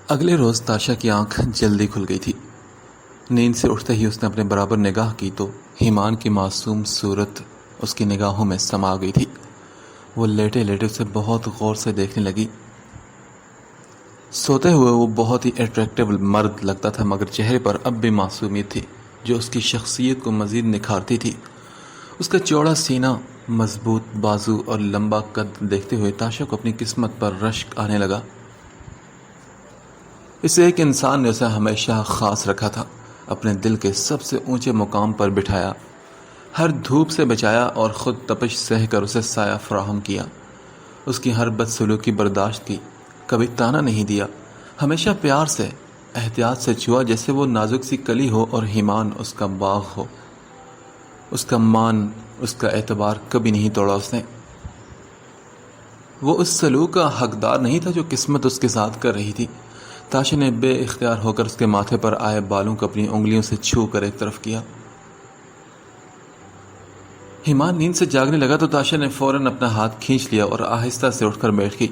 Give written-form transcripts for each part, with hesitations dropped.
اگلے روز تاشا کی آنکھ جلدی کھل گئی تھی۔ نیند سے اٹھتے ہی اس نے اپنے برابر نگاہ کی تو ایمان کی معصوم صورت اس کی نگاہوں میں سما گئی تھی۔ وہ لیٹے لیٹے اسے بہت غور سے دیکھنے لگی۔ سوتے ہوئے وہ بہت ہی اٹریکٹیو مرد لگتا تھا، مگر چہرے پر اب بھی معصومیت تھی جو اس کی شخصیت کو مزید نکھارتی تھی۔ اس کا چوڑا سینہ، مضبوط بازو اور لمبا قد دیکھتے ہوئے تاشا کو اپنی قسمت پر رشک آنے لگا۔ اس ایک انسان نے اسے ہمیشہ خاص رکھا تھا، اپنے دل کے سب سے اونچے مقام پر بٹھایا، ہر دھوپ سے بچایا اور خود تپش سہ کر اسے سایہ فراہم کیا۔ اس کی ہر بدسلوکی برداشت کی، کبھی تانا نہیں دیا، ہمیشہ پیار سے، احتیاط سے چھوا جیسے وہ نازک سی کلی ہو اور ایمان اس کا باغ ہو۔ اس کا مان، اس کا اعتبار کبھی نہیں توڑا اس نے۔ وہ اس سلوک کا حقدار نہیں تھا جو قسمت اس کے ساتھ کر رہی تھی۔ تاشا نے بے اختیار ہو کر اس کے ماتھے پر آئے بالوں کو اپنی انگلیوں سے چھو کر ایک طرف کیا۔ ایمان نیند سے جاگنے لگا تو تاشا نے فوراً اپنا ہاتھ کھینچ لیا اور آہستہ سے اٹھ کر بیٹھ گئی۔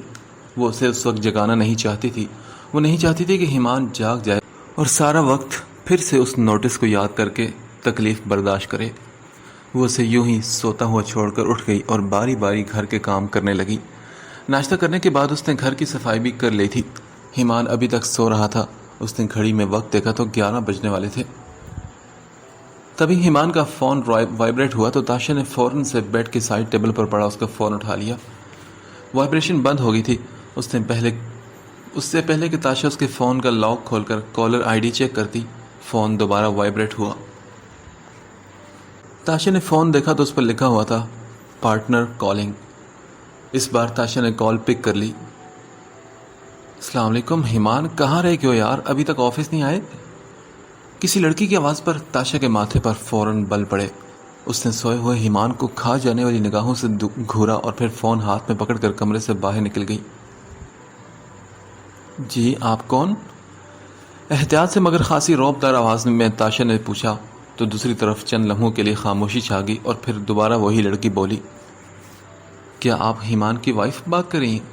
وہ اسے اس وقت جگانا نہیں چاہتی تھی۔ وہ نہیں چاہتی تھی کہ ایمان جاگ جائے اور سارا وقت پھر سے اس نوٹس کو یاد کر کے تکلیف برداشت کرے۔ وہ اسے یوں ہی سوتا ہوا چھوڑ کر اٹھ گئی اور باری باری گھر کے کام کرنے لگی۔ ناشتہ کرنے کے بعد اس نے گھر کی صفائی بھی کر لی تھی۔ ایمان ابھی تک سو رہا تھا۔ اس نے گھڑی میں وقت دیکھا تو 11 بجنے والے تھے۔ تبھی ایمان کا فون وائبریٹ ہوا تو تاشا نے فوراً سے بیڈ کے سائڈ ٹیبل پر پڑا اس کا فون اٹھا لیا۔ وائبریشن بند ہو گئی تھی۔ اس سے پہلے کہ تاشا اس کے فون کا لاک کھول کر کالر آئی ڈی چیک کرتی، فون دوبارہ وائبریٹ ہوا۔ تاشا نے فون دیکھا تو اس پر لکھا ہوا تھا پارٹنر کالنگ۔ اس بار تاشا نے کال پک کر لی۔ السلام علیکم ایمان، کہاں رہ گئے ہو یار؟ ابھی تک آفس نہیں آئے؟ کسی لڑکی کی آواز پر تاشا کے ماتھے پر فوراً بل پڑے۔ اس نے سوئے ہوئے ایمان کو کھا جانے والی نگاہوں سے گھورا اور پھر فون ہاتھ میں پکڑ کر کمرے سے باہر نکل گئی۔ جی آپ کون؟ احتیاط سے مگر خاصی رعب دار آواز میں تاشا نے پوچھا تو دوسری طرف چند لمحوں کے لیے خاموشی چھا گئی اور پھر دوبارہ وہی لڑکی بولی، کیا آپ ایمان کی وائف بات کر رہی ہیں؟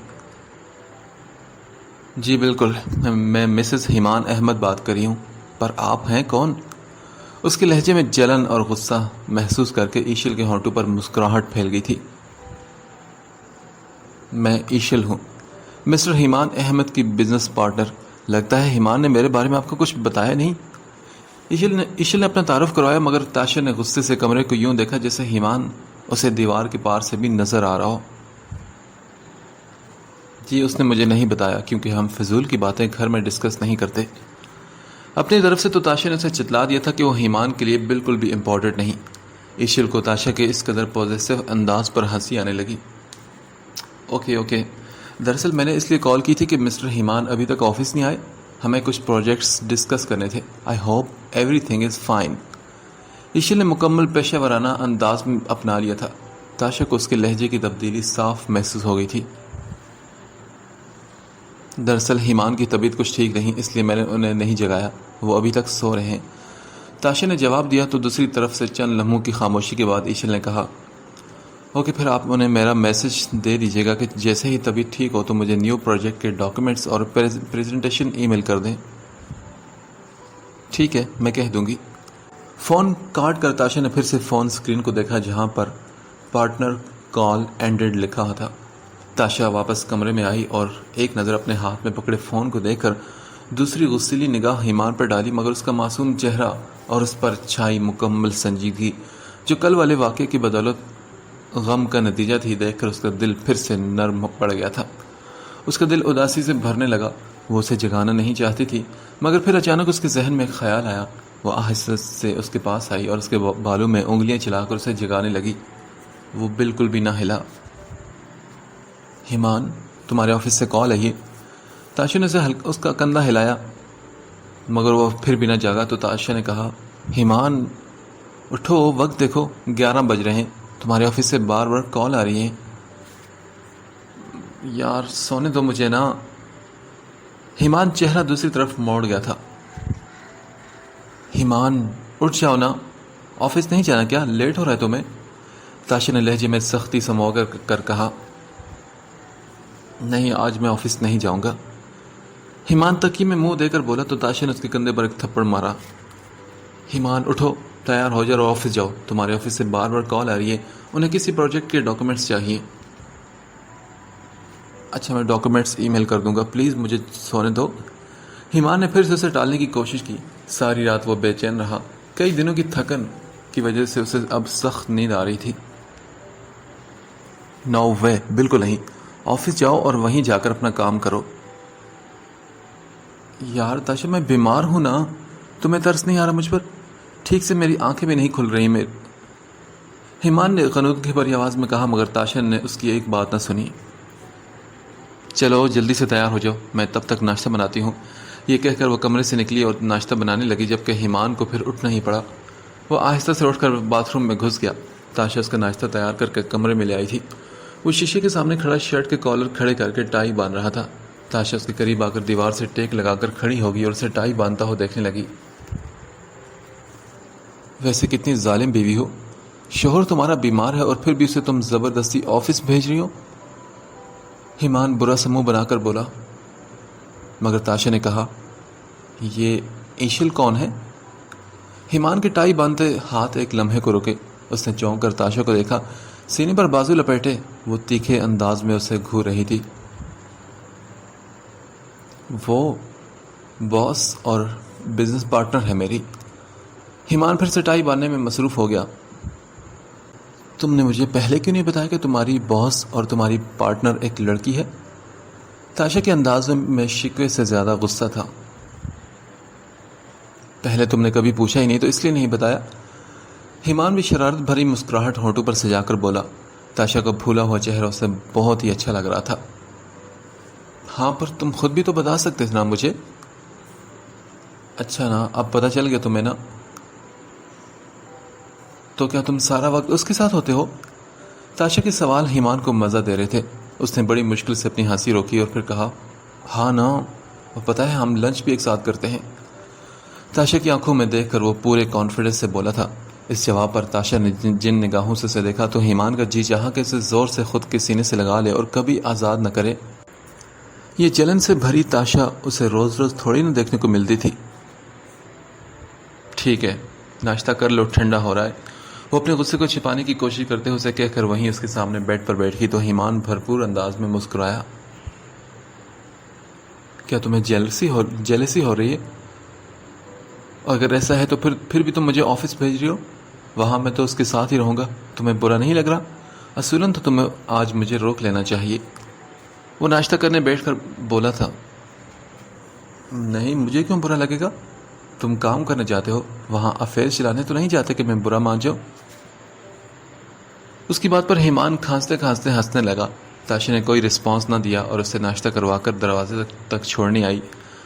جی بالکل، میں مسز ایمان احمد بات کر رہی ہوں، پر آپ ہیں کون؟ اس کے لہجے میں جلن اور غصہ محسوس کر کے ایشل کے ہونٹوں پر مسکراہٹ پھیل گئی تھی۔ میں ایشل ہوں، مسٹر ایمان احمد کی بزنس پارٹنر۔ لگتا ہے ایمان نے میرے بارے میں آپ کو کچھ بتایا نہیں۔ ایشل نے اپنا تعارف کروایا، مگر تاشا نے غصے سے کمرے کو یوں دیکھا جیسے ایمان اسے دیوار کے پار سے بھی نظر آ رہا ہو۔ جی اس نے مجھے نہیں بتایا کیونکہ ہم فضول کی باتیں گھر میں ڈسکس نہیں کرتے۔ اپنی طرف سے تو تاشا نے اسے چتلا دیا تھا کہ وہ ایمان کے لیے بالکل بھی امپورٹنٹ نہیں۔ ایشل کو تاشا کے اس قدر پوزیسو انداز پر ہنسی آنے لگی۔ اوکے، دراصل میں نے اس لیے کال کی تھی کہ مسٹر ایمان ابھی تک آفس نہیں آئے، ہمیں کچھ پروجیکٹس ڈسکس کرنے تھے۔ I hope everything is fine. Eshal نے مکمل پیشہ ورانہ انداز میں اپنا لیا تھا۔ تاشا کو اس کے لہجے کی تبدیلی صاف محسوس ہو گئی تھی۔ دراصل ایمان کی طبیعت کچھ ٹھیک نہیں، اس لیے میں نے انہیں نہیں جگایا، وہ ابھی تک سو رہے ہیں، تاشا نے جواب دیا تو دوسری طرف سے چند لمحوں کی خاموشی کے بعد ایشل نے کہا، اوکے پھر آپ انہیں میرا میسج دے دیجیے گا کہ جیسے ہی طبیعت ٹھیک ہو تو مجھے نیو پروجیکٹ کے ڈاکیومنٹس اور پریزنٹیشن ای میل کر دیں۔ ٹھیک ہے، میں کہہ دوں گی۔ فون کاٹ کر تاشا نے پھر سے فون اسکرین کو دیکھا جہاں پر پارٹنر کال اینڈڈ لکھا تھا۔ تاشا واپس کمرے میں آئی اور ایک نظر اپنے ہاتھ میں پکڑے فون کو دیکھ کر دوسری غصیلی نگاہ ایمان پر ڈالی، مگر اس کا معصوم چہرہ اور اس پر چھائی مکمل سنجیدگی جو کل والے واقعے کی بدولت غم کا نتیجہ تھی، دیکھ کر اس کا دل پھر سے نرم پڑ گیا تھا۔ اس کا دل اداسی سے بھرنے لگا۔ وہ اسے جگانا نہیں چاہتی تھی، مگر پھر اچانک اس کے ذہن میں ایک خیال آیا۔ وہ آہستہ سے اس کے پاس آئی اور اس کے بالوں میں انگلیاں چلا کر اسے جگانے لگی۔ وہ بالکل بھی نہ ہلا۔ ایمان، تمہارے آفس سے کال ہے یہ؟ تاشا نے اس کا کندھا ہلایا، مگر وہ پھر بھی نہ جاگا تو تاشا نے کہا، ایمان اٹھو، وقت دیکھو، 11 بج رہے ہیں، تمہارے آفس سے بار بار کال آ رہی ہیں۔ یار سونے دو مجھے نا۔ ایمان چہرہ دوسری طرف موڑ گیا تھا۔ ایمان اٹھ جاؤ نا، آفس نہیں جانا کیا؟ لیٹ ہو رہا ہے تمہیں؟ تاشا نے لہجے میں سختی سمو کر کہا، نہیں آج میں آفس نہیں جاؤں گا۔ ایمان تکی میں منہ دے کر بولا تو تاشا نے اس کے کندھے پر ایک تھپڑ مارا۔ ایمان اٹھو، تیار ہو جاؤ اور آفس جاؤ، تمہارے آفس سے بار بار کال آ رہی ہے، انہیں کسی پروجیکٹ کے ڈاکومنٹس چاہیے۔ اچھا میں ڈاکومنٹس ای میل کر دوں گا، پلیز مجھے سونے دو۔ ایمان نے پھر سے اسے ٹالنے کی کوشش کی۔ ساری رات وہ بے چین رہا، کئی دنوں کی تھکن کی وجہ سے اسے اب سخت نیند آ رہی تھی۔ نو وے، بالکل نہیں، آفس جاؤ اور وہیں جا کر اپنا کام کرو۔ یار تاشا میں بیمار ہوں نا، تمہیں ترس نہیں آ رہا مجھ پر؟ ٹھیک سے میری آنکھیں بھی نہیں کھل رہی ایمان نے غنودگی بھری آواز میں کہا، مگر تاشا نے اس کی ایک بات نہ سنی۔ چلو جلدی سے تیار ہو جاؤ، میں تب تک ناشتہ بناتی ہوں۔ یہ کہہ کر وہ کمرے سے نکلی اور ناشتہ بنانے لگی، جبکہ ایمان کو پھر اٹھنا ہی پڑا۔ وہ آہستہ سے اٹھ کر باتھ روم میں گھس گیا۔ تاشا اس کا ناشتہ تیار کر کے کمرے میں لے آئی تھی۔ وہ شیشے کے سامنے کھڑا شرٹ کے کالر کھڑے کر کے ٹائی باندھ رہا تھا۔ تاشا اس کے قریب آ کر دیوار سے ٹیک لگا کر کھڑی ہوگی اور اسے ٹائی باندھتا ہو دیکھنے لگی۔ ویسے کتنی ظالم بیوی ہو، شوہر تمہارا بیمار ہے اور پھر بھی اسے تم زبردستی آفس بھیج رہی ہو۔ ایمان برا سا منہ بنا کر بولا، مگر تاشا نے کہا، یہ ایشل کون ہے؟ ایمان کے ٹائی باندھتے ہاتھ ایک لمحے کو رکے۔ اس نے چونک کر تاشا کو دیکھا، سینے پر بازو لپیٹے وہ تیکھے انداز میں اسے گھور رہی تھی۔ وہ باس اور بزنس پارٹنر ہے میری۔ ایمان پھر سے ٹائی باندھنے میں مصروف ہو گیا۔ تم نے مجھے پہلے کیوں نہیں بتایا کہ تمہاری باس اور تمہاری پارٹنر ایک لڑکی ہے؟ تاشا کے انداز میں شکوے سے زیادہ غصہ تھا۔ پہلے تم نے کبھی پوچھا ہی نہیں تو اس لیے نہیں بتایا۔ ایمان بھی شرارت بھری مسکراہٹ ہونٹوں پر سجا کر بولا۔ تاشا کا پھولا ہوا چہرہ اسے بہت ہی اچھا لگ رہا تھا۔ ہاں پر تم خود بھی تو بتا سکتے تھے نا مجھے۔ اچھا نا، اب پتہ چل گیا تمہیں نا، تو کیا تم سارا وقت اس کے ساتھ ہوتے ہو؟ تاشا کے سوال ایمان کو مزہ دے رہے تھے۔ اس نے بڑی مشکل سے اپنی ہنسی روکی اور پھر کہا، ہاں نا، وہ پتہ ہے ہم لنچ بھی ایک ساتھ کرتے ہیں۔ تاشا کی آنکھوں میں دیکھ کر وہ پورے کانفیڈنس سے بولا تھا۔ اس جواب پر تاشا نے جن نگاہوں سے اسے دیکھا تو ایمان کا جی چاہا کہ اسے زور سے خود کے سینے سے لگا لے اور کبھی آزاد نہ کرے۔ یہ جلن سے بھری تاشا اسے روز روز تھوڑی نہ دیکھنے کو ملتی تھی۔ ٹھیک ہے، ناشتہ کر لو، ٹھنڈا ہو رہا ہے۔ وہ اپنے غصے کو چھپانے کی کوشش کرتے ہوئے اسے کہہ کر وہیں اس کے سامنے بیڈ پر بیٹھ گئی تو ایمان بھرپور انداز میں مسکرایا۔ کیا تمہیں جیلسی ہو رہی ہے؟ اگر ایسا ہے تو پھر بھی تم مجھے آفس بھیج رہی ہو؟ وہاں میں تو اس کے ساتھ ہی رہوں گا، تمہیں برا نہیں لگ رہا؟ اصولاً تو تمہیں آج مجھے روک لینا چاہیے۔ وہ ناشتہ کرنے بیٹھ کر بولا تھا۔ نہیں، مجھے کیوں برا لگے گا؟ تم کام کرنے جاتے ہو، وہاں افیئر چلانے تو نہیں جاتے کہ میں برا مان جاؤں۔ اس کی بات پر ایمان کھانستے کھانستے ہنسنے لگا۔ تاشا نے کوئی رسپانس نہ دیا اور اسے ناشتہ کروا کر دروازے تک چھوڑنے آئی۔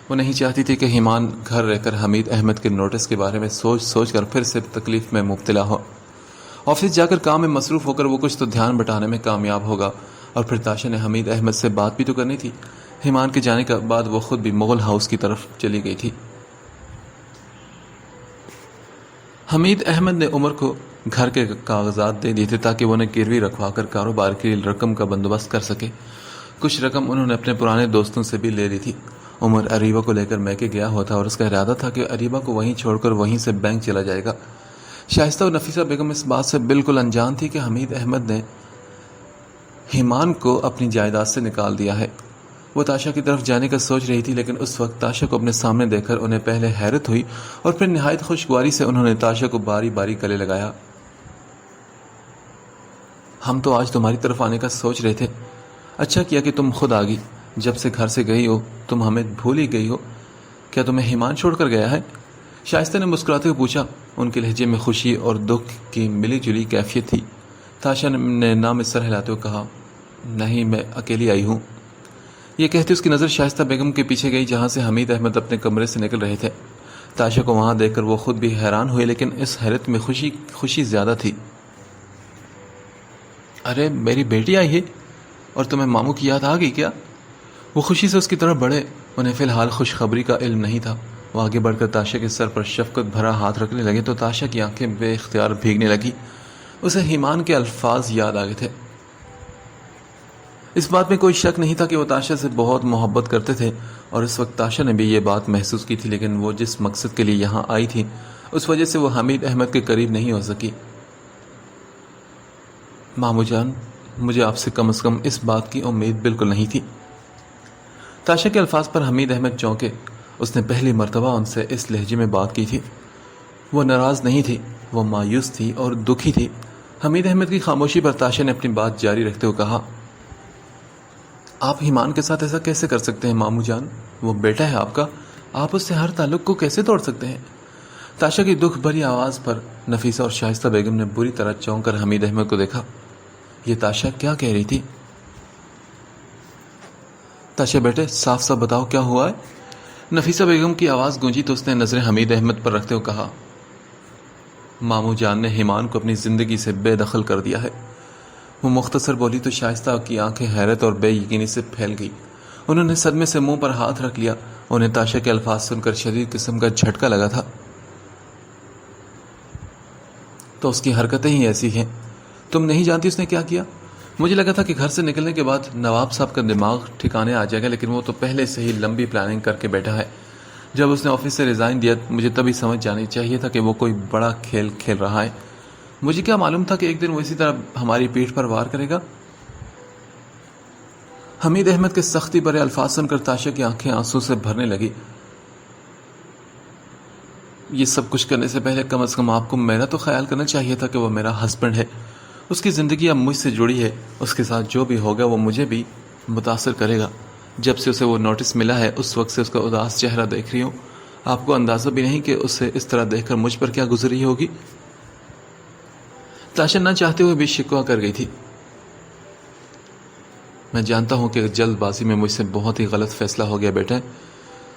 وہ نہیں چاہتی تھی کہ ایمان گھر رہ کر حمید احمد کے نوٹس کے بارے میں سوچ کر پھر سے تکلیف میں مبتلا ہو۔ آفس جا کر کام میں مصروف ہو کر وہ کچھ تو دھیان بٹانے میں کامیاب ہوگا، اور پھر تاشا نے حمید احمد سے بات بھی تو کرنی تھی۔ ایمان کے جانے کے بعد وہ خود بھی مغل ہاؤس کی طرف چلی گئی تھی۔ حمید احمد نے عمر کو گھر کے کاغذات دے دیے تھے تاکہ وہ انہیں گروی رکھوا کر کاروبار کے لیے رقم کا بندوبست کر سکے۔ کچھ رقم انہوں نے اپنے پرانے دوستوں سے بھی لے لی تھی۔ عمر اریبہ کو لے کر میکے گیا ہوتا اور اس کا ارادہ تھا کہ اریبہ کو وہیں چھوڑ کر وہیں سے بینک چلا جائے گا۔ شائستہ اور نفیسہ بیگم اس بات سے بالکل انجان تھی کہ حمید احمد نے ایمان کو اپنی جائیداد سے نکال دیا ہے۔ وہ تاشا کی طرف جانے کا سوچ رہی تھی، لیکن اس وقت تاشا کو اپنے سامنے دیکھ کر انہیں پہلے حیرت ہوئی اور پھر نہایت خوشگواری سے انہوں نے تاشا کو باری باری گلے لگایا۔ ہم تو آج تمہاری طرف آنے کا سوچ رہے تھے، اچھا کیا کہ تم خود آ گئی۔ جب سے گھر سے گئی ہو تم ہمیں بھول ہی گئی ہو، کیا تمہیں ایمان چھوڑ کر گیا ہے؟ شائستہ نے مسکراتے ہوئے پوچھا۔ ان کے لہجے میں خوشی اور دکھ کی ملی جلی کیفیت تھی۔ تاشا نے نام سر ہلاتے ہوئے کہا، نہیں، میں اکیلی آئی ہوں۔ یہ کہتے اس کی نظر شائستہ بیگم کے پیچھے گئی جہاں سے حمید احمد اپنے کمرے سے نکل رہے تھے۔ تاشا کو وہاں دیکھ کر وہ خود بھی حیران ہوئے، لیکن اس حیرت میں خوشی زیادہ تھی۔ ارے میری بیٹی آئی ہے، اور تمہیں ماموں کی یاد آ گئی کیا؟ وہ خوشی سے اس کی طرف بڑھے۔ انہیں فی الحال خوشخبری کا علم نہیں تھا۔ وہ آگے بڑھ کر تاشا کے سر پر شفقت بھرا ہاتھ رکھنے لگے تو تاشا کی آنکھیں بے اختیار بھیگنے لگی۔ اسے ایمان کے الفاظ یاد آ گئے تھے۔ اس بات میں کوئی شک نہیں تھا کہ وہ تاشا سے بہت محبت کرتے تھے اور اس وقت تاشا نے بھی یہ بات محسوس کی تھی، لیکن وہ جس مقصد کے لیے یہاں آئی تھی اس وجہ سے وہ حمید احمد کے قریب نہیں ہو سکی۔ مامو جان، مجھے آپ سے کم از کم اس بات کی امید بالکل نہیں تھی۔ تاشا کے الفاظ پر حمید احمد چونکے۔ اس نے پہلی مرتبہ ان سے اس لہجے میں بات کی تھی۔ وہ ناراض نہیں تھی، وہ مایوس تھی اور دکھی تھی۔ حمید احمد کی خاموشی پر تاشا نے اپنی بات جاری رکھتے ہوئے کہا، آپ ایمان کے ساتھ ایسا کیسے کر سکتے ہیں مامو جان؟ وہ بیٹا ہے آپ کا، آپ اس سے ہر تعلق کو کیسے توڑ سکتے ہیں؟ تاشا کی دکھ بھری آواز پر نفیسہ اور شائستہ بیگم نے بری طرح چونک کر حمید احمد کو دیکھا۔ یہ تاشا کیا کہہ رہی تھی؟ تاشا بیٹے، صاف صاف بتاؤ کیا ہوا ہے؟ نفیسہ بیگم کی آواز گونجی تو اس نے نظریں حمید احمد پر رکھتے ہوئے کہا، مامو جان نے ایمان کو اپنی زندگی سے بے دخل کر دیا ہے۔ وہ مختصر بولی تو شائستہ کی آنکھیں حیرت اور بے یقینی سے پھیل گئی۔ انہوں نے صدمے سے منہ پر ہاتھ رکھ لیا۔ انہیں تاشا کے الفاظ سن کر شدید قسم کا جھٹکا لگا تھا۔ تو اس کی حرکتیں ہی ایسی ہیں۔ تم نہیں جانتی اس نے کیا کیا؟ مجھے لگا تھا کہ گھر سے نکلنے کے بعد نواب صاحب کا دماغ ٹھکانے آ جائے گا، لیکن وہ تو پہلے سے ہی لمبی پلاننگ کر کے بیٹھا ہے۔ جب اس نے آفس سے ریزائن دیا مجھے تبھی سمجھ جانی چاہیے تھا کہ وہ کوئی بڑا کھیل کھیل رہا ہے۔ مجھے کیا معلوم تھا کہ ایک دن وہ اسی طرح ہماری پیٹھ پر وار کرے گا؟ حمید احمد کے سختی بھرے الفاظ سن کر تاشا کی آنکھیں آنسو سے بھرنے لگی۔ یہ سب کچھ کرنے سے پہلے کم از کم آپ کو میرا تو خیال کرنا چاہیے تھا کہ وہ میرا ہسبینڈ ہے۔ اس کی زندگی اب مجھ سے جڑی ہے، اس کے ساتھ جو بھی ہوگا وہ مجھے بھی متاثر کرے گا۔ جب سے اسے وہ نوٹس ملا ہے اس وقت سے اس کا اداس چہرہ دیکھ رہی ہوں۔ آپ کو اندازہ بھی نہیں کہ اسے اس طرح دیکھ کر مجھ پر کیا گزری ہوگی۔ تاشا نہ چاہتے ہوئے بھی شکوہ کر گئی تھی۔ میں جانتا ہوں کہ جلد بازی میں مجھ سے بہت ہی غلط فیصلہ ہو گیا بیٹا۔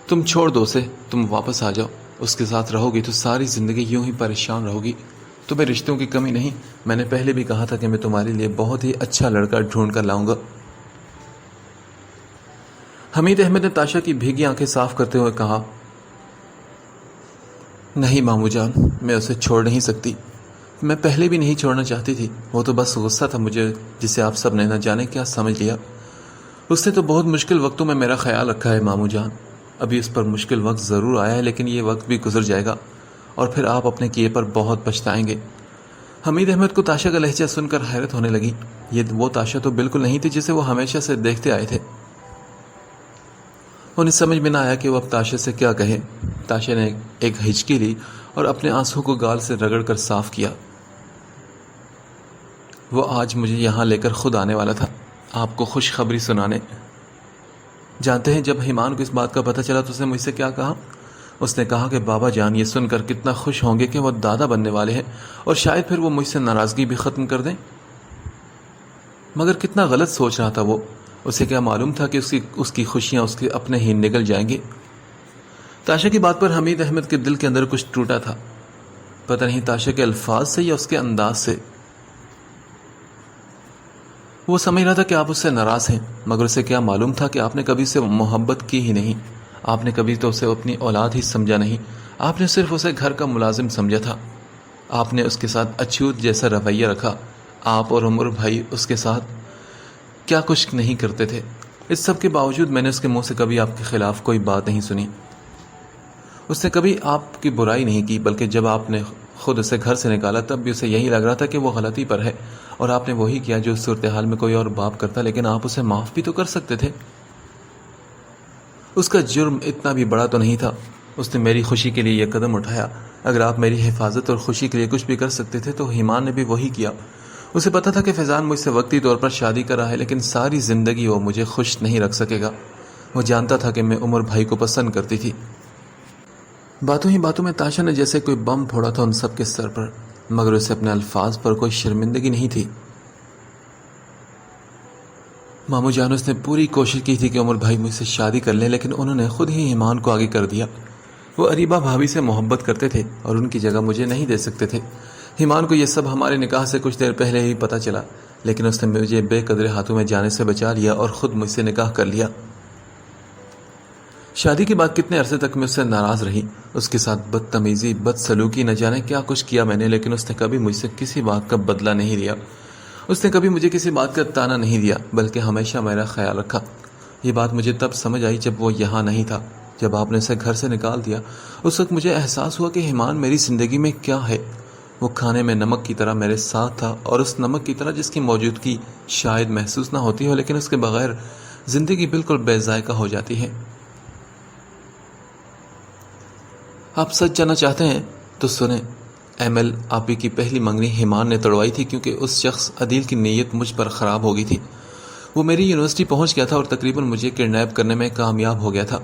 تم چھوڑ دو اسے، تم واپس آ جاؤ۔ اس کے ساتھ رہو گی تو ساری زندگی یوں ہی پریشان رہو گی۔ تمہیں رشتوں کی کمی نہیں، میں نے پہلے بھی کہا تھا کہ میں تمہارے لیے بہت ہی اچھا لڑکا ڈھونڈ کر لاؤں گا۔ حمید احمد نے تاشا کی بھیگی آنکھیں صاف کرتے ہوئے کہا، نہیں مامو جان، میں اسے چھوڑ نہیں سکتی۔ میں پہلے بھی نہیں چھوڑنا چاہتی تھی، وہ تو بس غصہ تھا مجھے، جسے آپ سب نے نہ جانے کیا سمجھ لیا۔ اس نے تو بہت مشکل وقتوں میں میرا خیال رکھا ہے مامو جان۔ ابھی اس پر مشکل وقت ضرور آیا ہے، لیکن یہ وقت بھی گزر جائے گا اور پھر آپ اپنے کیے پر بہت پچھتائیں گے۔ حمید احمد کو تاشا کا لہجہ سن کر حیرت ہونے لگی۔ یہ وہ تاشا تو بالکل نہیں تھی جسے وہ ہمیشہ سے دیکھتے آئے تھے۔ انہیں سمجھ میں نہ آیا کہ وہ اب تاشا سے کیا کہے۔ تاشا نے ایک ہچکی لی اور اپنے آنسو کو گال سے رگڑ کر صاف کیا۔ وہ آج مجھے یہاں لے کر خود آنے والا تھا، آپ کو خوشخبری سنانے۔ جانتے ہیں جب ایمان کو اس بات کا پتہ چلا تو اس نے مجھ سے کیا کہا؟ اس نے کہا کہ بابا جان یہ سن کر کتنا خوش ہوں گے کہ وہ دادا بننے والے ہیں، اور شاید پھر وہ مجھ سے ناراضگی بھی ختم کر دیں۔ مگر کتنا غلط سوچ رہا تھا وہ۔ اسے کیا معلوم تھا کہ اس کی خوشیاں اس کے اپنے ہی نگل جائیں گی۔ تاشا کی بات پر حمید احمد کے دل کے اندر کچھ ٹوٹا تھا، پتہ نہیں تاشا کے الفاظ سے یا اس کے انداز سے۔ وہ سمجھ رہا تھا کہ آپ اس سے ناراض ہیں، مگر اسے کیا معلوم تھا کہ آپ نے کبھی اسے محبت کی ہی نہیں۔ آپ نے کبھی تو اسے اپنی اولاد ہی سمجھا نہیں، آپ نے صرف اسے گھر کا ملازم سمجھا تھا۔ آپ نے اس کے ساتھ اچھوت جیسا رویہ رکھا۔ آپ اور عمر بھائی اس کے ساتھ کیا کچھ نہیں کرتے تھے۔ اس سب کے باوجود میں نے اس کے منہ سے کبھی آپ کے خلاف کوئی بات نہیں سنی۔ اس نے کبھی آپ کی برائی نہیں کی، بلکہ جب آپ نے خود اسے گھر سے نکالا تب بھی اسے یہی لگ رہا تھا کہ وہ غلطی پر ہے، اور آپ نے وہی کیا جو اس صورتحال میں کوئی اور باپ کرتا، لیکن آپ اسے معاف بھی تو کر سکتے تھے۔ اس کا جرم اتنا بھی بڑا تو نہیں تھا۔ اس نے میری خوشی کے لیے یہ قدم اٹھایا۔ اگر آپ میری حفاظت اور خوشی کے لیے کچھ بھی کر سکتے تھے تو ایمان نے بھی وہی کیا۔ اسے پتا تھا کہ فیضان مجھ سے وقتی طور پر شادی کر رہا ہے، لیکن ساری زندگی وہ مجھے خوش نہیں رکھ سکے گا۔ وہ جانتا تھا کہ میں عمر بھائی کو پسند کرتی تھی۔ باتوں ہی باتوں میں تاشا نے جیسے کوئی بم پھوڑا تھا ان سب کے سر پر، مگر اسے اپنے الفاظ پر کوئی شرمندگی نہیں تھی۔ مامو جان، اس نے پوری کوشش کی تھی کہ عمر بھائی مجھ سے شادی کر لیں، لیکن انہوں نے خود ہی ایمان کو آگے کر دیا۔ وہ اریبہ بھابھی سے محبت کرتے تھے اور ان کی جگہ مجھے نہیں دے سکتے تھے۔ ایمان کو یہ سب ہمارے نکاح سے کچھ دیر پہلے ہی پتہ چلا، لیکن اس نے مجھے بے قدرے ہاتھوں میں جانے سے بچا لیا اور خود مجھ سے نکاح کر لیا۔ شادی کے بعد کتنے عرصے تک میں اس سے ناراض رہی، اس کے ساتھ بدتمیزی، بدسلوکی، نہ جانے کیا کچھ کیا میں نے، لیکن اس نے کبھی مجھ سے کسی بات کا بدلہ نہیں لیا۔ اس نے کبھی مجھے کسی بات کا تانا نہیں دیا، بلکہ ہمیشہ میرا خیال رکھا۔ یہ بات مجھے تب سمجھ آئی جب وہ یہاں نہیں تھا، جب آپ نے اسے گھر سے نکال دیا۔ اس وقت مجھے احساس ہوا کہ ایمان میری زندگی میں کیا ہے۔ وہ کھانے میں نمک کی طرح میرے ساتھ تھا، اور اس نمک کی طرح جس کی موجودگی شاید محسوس نہ ہوتی ہو، لیکن اس کے بغیر زندگی بالکل بے ذائقہ ہو جاتی ہے۔ آپ سچ جاننا چاہتے ہیں تو سنیں، ایمل آپی کی پہلی منگنی ایمان نے توڑوائی تھی، کیونکہ اس شخص عدیل کی نیت مجھ پر خراب ہو گئی تھی۔ وہ میری یونیورسٹی پہنچ گیا تھا اور تقریباً مجھے کڈنیپ کرنے میں کامیاب ہو گیا تھا۔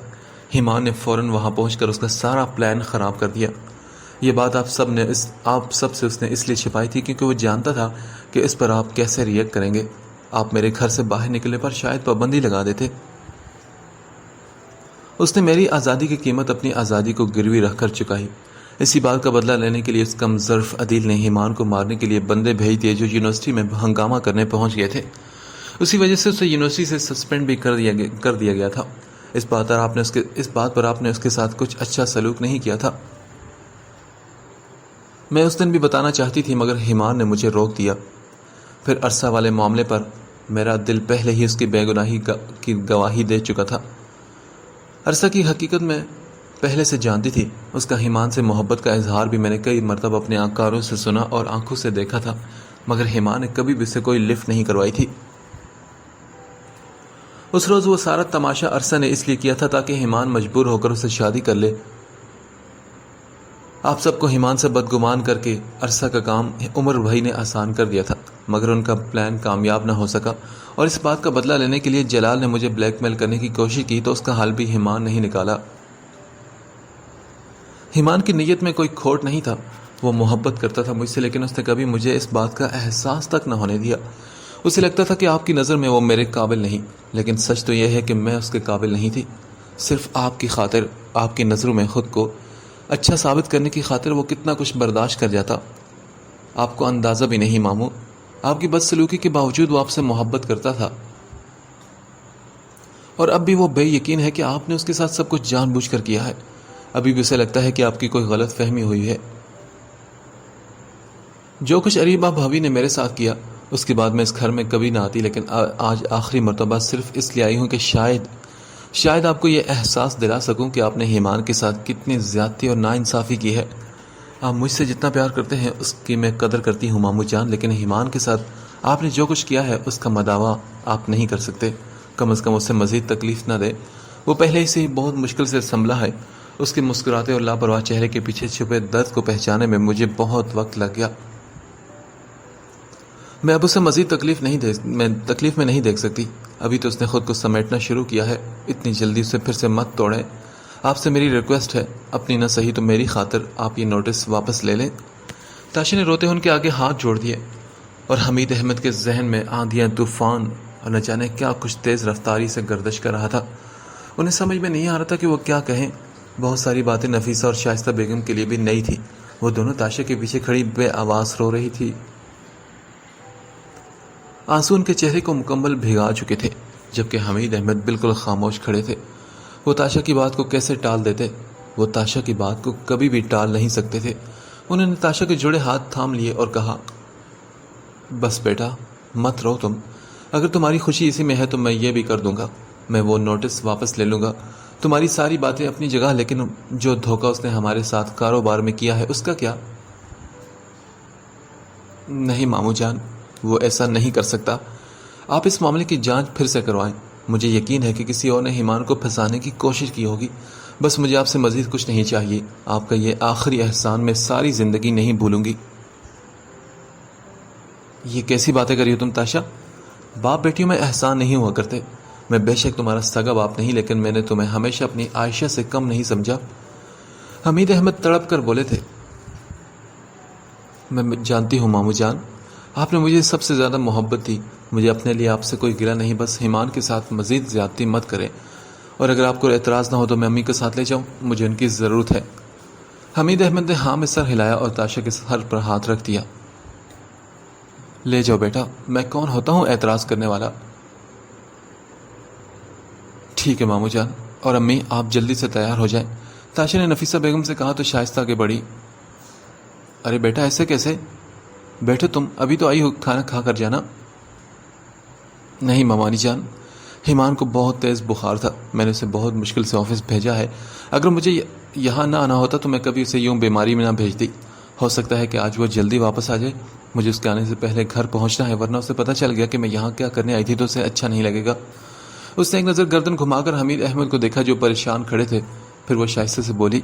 ایمان نے فوراً وہاں پہنچ کر اس کا سارا پلان خراب کر دیا۔ یہ بات آپ سب سے اس نے اس لیے چھپائی تھی کیونکہ وہ جانتا تھا کہ اس پر آپ کیسے ریئیکٹ کریں گے۔ آپ میرے گھر سے باہر نکلنے پر شاید پابندی لگا دیتے۔ اس نے میری آزادی کی قیمت اپنی آزادی کو گروی رکھ کر چکائی۔ اسی بات کا بدلہ لینے کے لیے اس کم ظرف عدیل نے ایمان کو مارنے کے لیے بندے بھیج دیے جو یونیورسٹی میں ہنگامہ کرنے پہنچ گئے تھے۔ اسی وجہ سے اسے یونیورسٹی سے سسپینڈ بھی کر دیا گیا تھا۔ اس بات پر آپ نے اس کے ساتھ کچھ اچھا سلوک نہیں کیا تھا۔ میں اس دن بھی بتانا چاہتی تھی مگر ایمان نے مجھے روک دیا۔ پھر عرصہ والے معاملے پر میرا دل پہلے ہی اس کی بے گناہی کی گواہی دے چکا تھا۔ عرصہ کی حقیقت میں پہلے سے جانتی تھی۔ اس کا ایمان سے محبت کا اظہار بھی میں نے کئی مرتبہ اپنے کانوں سے سنا اور آنکھوں سے دیکھا تھا، مگر ایمان نے کبھی بھی اسے کوئی لفٹ نہیں کروائی تھی۔ اس روز وہ سارا تماشا عرصہ نے اس لیے کیا تھا تاکہ ایمان مجبور ہو کر اسے شادی کر لے۔ آپ سب کو ایمان سے بدگمان کر کے عرصہ کا کام عمر بھائی نے آسان کر دیا تھا، مگر ان کا پلان کامیاب نہ ہو سکا، اور اس بات کا بدلہ لینے کے لیے جلال نے مجھے بلیک میل کرنے کی کوشش کی تو اس کا حل بھی ایمان نہیں نکالا۔ ایمان کی نیت میں کوئی کھوٹ نہیں تھا، وہ محبت کرتا تھا مجھ سے، لیکن اس نے کبھی مجھے اس بات کا احساس تک نہ ہونے دیا۔ اسے لگتا تھا کہ آپ کی نظر میں وہ میرے قابل نہیں، لیکن سچ تو یہ ہے کہ میں اس کے قابل نہیں تھی۔ صرف آپ کی خاطر، آپ کی نظروں میں خود کو اچھا ثابت کرنے کی خاطر وہ کتنا کچھ برداشت کر جاتا، آپ کو اندازہ بھی نہیں ماموں۔ آپ کی بدسلوکی کے باوجود وہ آپ سے محبت کرتا تھا، اور اب بھی وہ بے یقین ہے کہ آپ نے اس کے ساتھ سب کچھ جان بوجھ کر کیا ہے۔ ابھی بھی اسے لگتا ہے کہ آپ کی کوئی غلط فہمی ہوئی ہے۔ جو کچھ اریبہ بھابھی نے میرے ساتھ کیا، اس کے بعد میں اس گھر میں کبھی نہ آتی، لیکن آج آخری مرتبہ صرف اس لیے آئی ہوں کہ شاید آپ کو یہ احساس دلا سکوں کہ آپ نے ایمان کے ساتھ کتنی زیادتی اور ناانصافی کی ہے۔ آپ مجھ سے جتنا پیار کرتے ہیں اس کی میں قدر کرتی ہوں مامو جان، لیکن ایمان کے ساتھ آپ نے جو کچھ کیا ہے اس کا مداوع آپ نہیں کر سکتے۔ کم از کم اسے مزید تکلیف نہ دے، وہ پہلے ہی سے بہت مشکل سے سنبھلا ہے۔ اس کے مسکراتے اور لاپرواہ چہرے کے پیچھے چھپے درد کو پہچانے میں مجھے بہت وقت لگ گیا۔ میں اب اسے مزید تکلیف میں نہیں دیکھ سکتی۔ ابھی تو اس نے خود کو سمیٹنا شروع کیا ہے، اتنی جلدی اسے پھر سے مت توڑیں۔ آپ سے میری ریکویسٹ ہے، اپنی نہ صحیح تو میری خاطر آپ یہ نوٹس واپس لے لیں۔ تاشا نے روتے ان کے آگے ہاتھ جوڑ دیے، اور حمید احمد کے ذہن میں آندھیاں، طوفان اور نہ جانے کیا کچھ تیز رفتاری سے گردش کر رہا تھا۔ انہیں سمجھ میں نہیں آ رہا تھا کہ وہ کیا کہیں۔ بہت ساری باتیں نفیسہ اور شائستہ بیگم کے لیے بھی نئی تھی۔ وہ دونوں تاشا کے پیچھے کھڑی بے آواز رو رہی تھی۔ آنسو ان کے چہرے کو مکمل بھگا چکے تھے، جبکہ حمید احمد بالکل خاموش کھڑے تھے۔ وہ تاشا کی بات کو کیسے ٹال دیتے؟ وہ تاشا کی بات کو کبھی بھی ٹال نہیں سکتے تھے۔ انہوں نے تاشا کے جڑے ہاتھ تھام لیے اور کہا، بس بیٹا مت رو تم، اگر تمہاری خوشی اسی میں ہے تو میں یہ بھی کر دوں گا، میں وہ نوٹس واپس لے لوں گا۔ تمہاری ساری باتیں اپنی جگہ، لیکن جو دھوکہ اس نے ہمارے ساتھ کاروبار میں کیا ہے اس کا کیا؟ نہیں مامو جان، وہ ایسا نہیں کر سکتا۔ آپ اس معاملے کی جانچ پھر سے کروائیں۔ مجھے یقین ہے کہ کسی اور نے ایمان کو پھنسانے کی کوشش کی ہوگی۔ بس مجھے آپ سے مزید کچھ نہیں چاہیے۔ آپ کا یہ آخری احسان میں ساری زندگی نہیں بھولوں گی۔ یہ کیسی باتیں کری ہو تم تاشا؟ باپ بیٹیوں میں احسان نہیں ہوا کرتے۔ میں بے شک تمہارا سگا باپ نہیں، لیکن میں نے تمہیں ہمیشہ اپنی عائشہ سے کم نہیں سمجھا۔ حمید احمد تڑپ کر بولے تھے، میں جانتی ہوں مامو جان، آپ نے مجھے سب سے زیادہ محبت دی۔ مجھے اپنے لیے آپ سے کوئی گلہ نہیں، بس ایمان کے ساتھ مزید زیادتی مت کریں، اور اگر آپ کو اعتراض نہ ہو تو میں امی کے ساتھ لے جاؤں، مجھے ان کی ضرورت ہے۔ حمید احمد نے ہاں میں سر ہلایا اور تاشا کے سر پر ہاتھ رکھ دیا۔ لے جاؤ بیٹا، میں کون ہوتا ہوں اعتراض کرنے والا؟ ٹھیک ہے مامو جان، اور امی آپ جلدی سے تیار ہو جائیں۔ تاشا نے نفیسہ بیگم سے کہا تو شائستہ آگے بڑھی۔ ارے بیٹا ایسے کیسے؟ بیٹھو تم، ابھی تو آئی ہو، کھانا کھا کر جانا۔ نہیں مامانی جان، ایمان کو بہت تیز بخار تھا. میں نے اسے بہت مشکل سے آفس بھیجا ہے. اگر مجھے یہاں نہ آنا ہوتا تو میں کبھی اسے یوں بیماری میں نہ بھیجتی. ہو سکتا ہے کہ آج وہ جلدی واپس آ جائے. مجھے اس کے آنے سے پہلے گھر پہنچنا ہے, ورنہ اسے پتہ چل گیا کہ میں یہاں کیا کرنے آئی تھی تو اسے اچھا نہیں لگے گا. اس نے ایک نظر گردن گھما کر حمید احمد کو دیکھا جو پریشان کھڑے تھے. پھر وہ شائستہ سے بولی,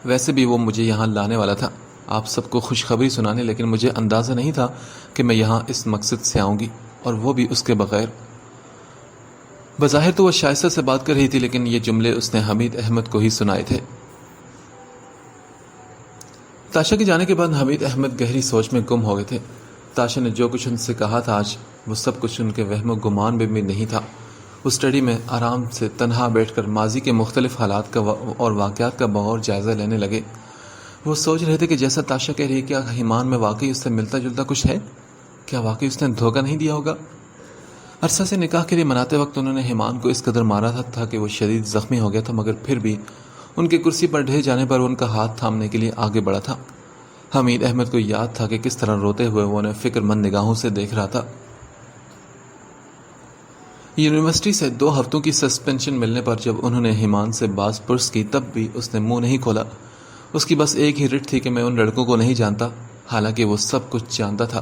ویسے بھی وہ مجھے یہاں لانے والا تھا آپ سب کو خوشخبری سنانے, لیکن مجھے اندازہ نہیں تھا کہ میں یہاں اس مقصد سے آؤں گی, اور وہ بھی اس کے بغیر. بظاہر تو وہ شائستہ سے بات کر رہی تھی, لیکن یہ جملے اس نے حمید احمد کو ہی سنائے تھے. تاشا کے جانے کے بعد حمید احمد گہری سوچ میں گم ہو گئے تھے. تاشا نے جو کچھ ان سے کہا تھا آج, وہ سب کچھ ان کے وہم و گمان میں بھی نہیں تھا. وہ اسٹڈی میں آرام سے تنہا بیٹھ کر ماضی کے مختلف حالات کا اور واقعات کا بغور جائزہ لینے لگے. وہ سوچ رہے تھے کہ جیسا تاشا کہہ رہی ہے, کیا ایمان میں واقعی اس سے ملتا جلتا کچھ ہے؟ کیا واقعی اس نے دھوکہ نہیں دیا ہوگا؟ عرصہ سے نکاح کے لیے مناتے وقت انہوں نے ایمان کو اس قدر مارا تھا کہ وہ شدید زخمی ہو گیا تھا, مگر پھر بھی ان کی کرسی پر ڈھہ جانے پر ان کا ہاتھ تھامنے کے لیے آگے بڑھا تھا. حمید احمد کو یاد تھا کہ کس طرح روتے ہوئے وہ انہیں فکر مند نگاہوں سے دیکھ رہا تھا. یونیورسٹی سے 2 ہفتوں کی سسپینشن ملنے پر جب انہوں نے ایمان سے باز پرس کی, تب بھی اس نے منہ نہیں کھولا. اس کی بس ایک ہی رٹ تھی کہ میں ان لڑکوں کو نہیں جانتا, حالانکہ وہ سب کچھ جانتا تھا.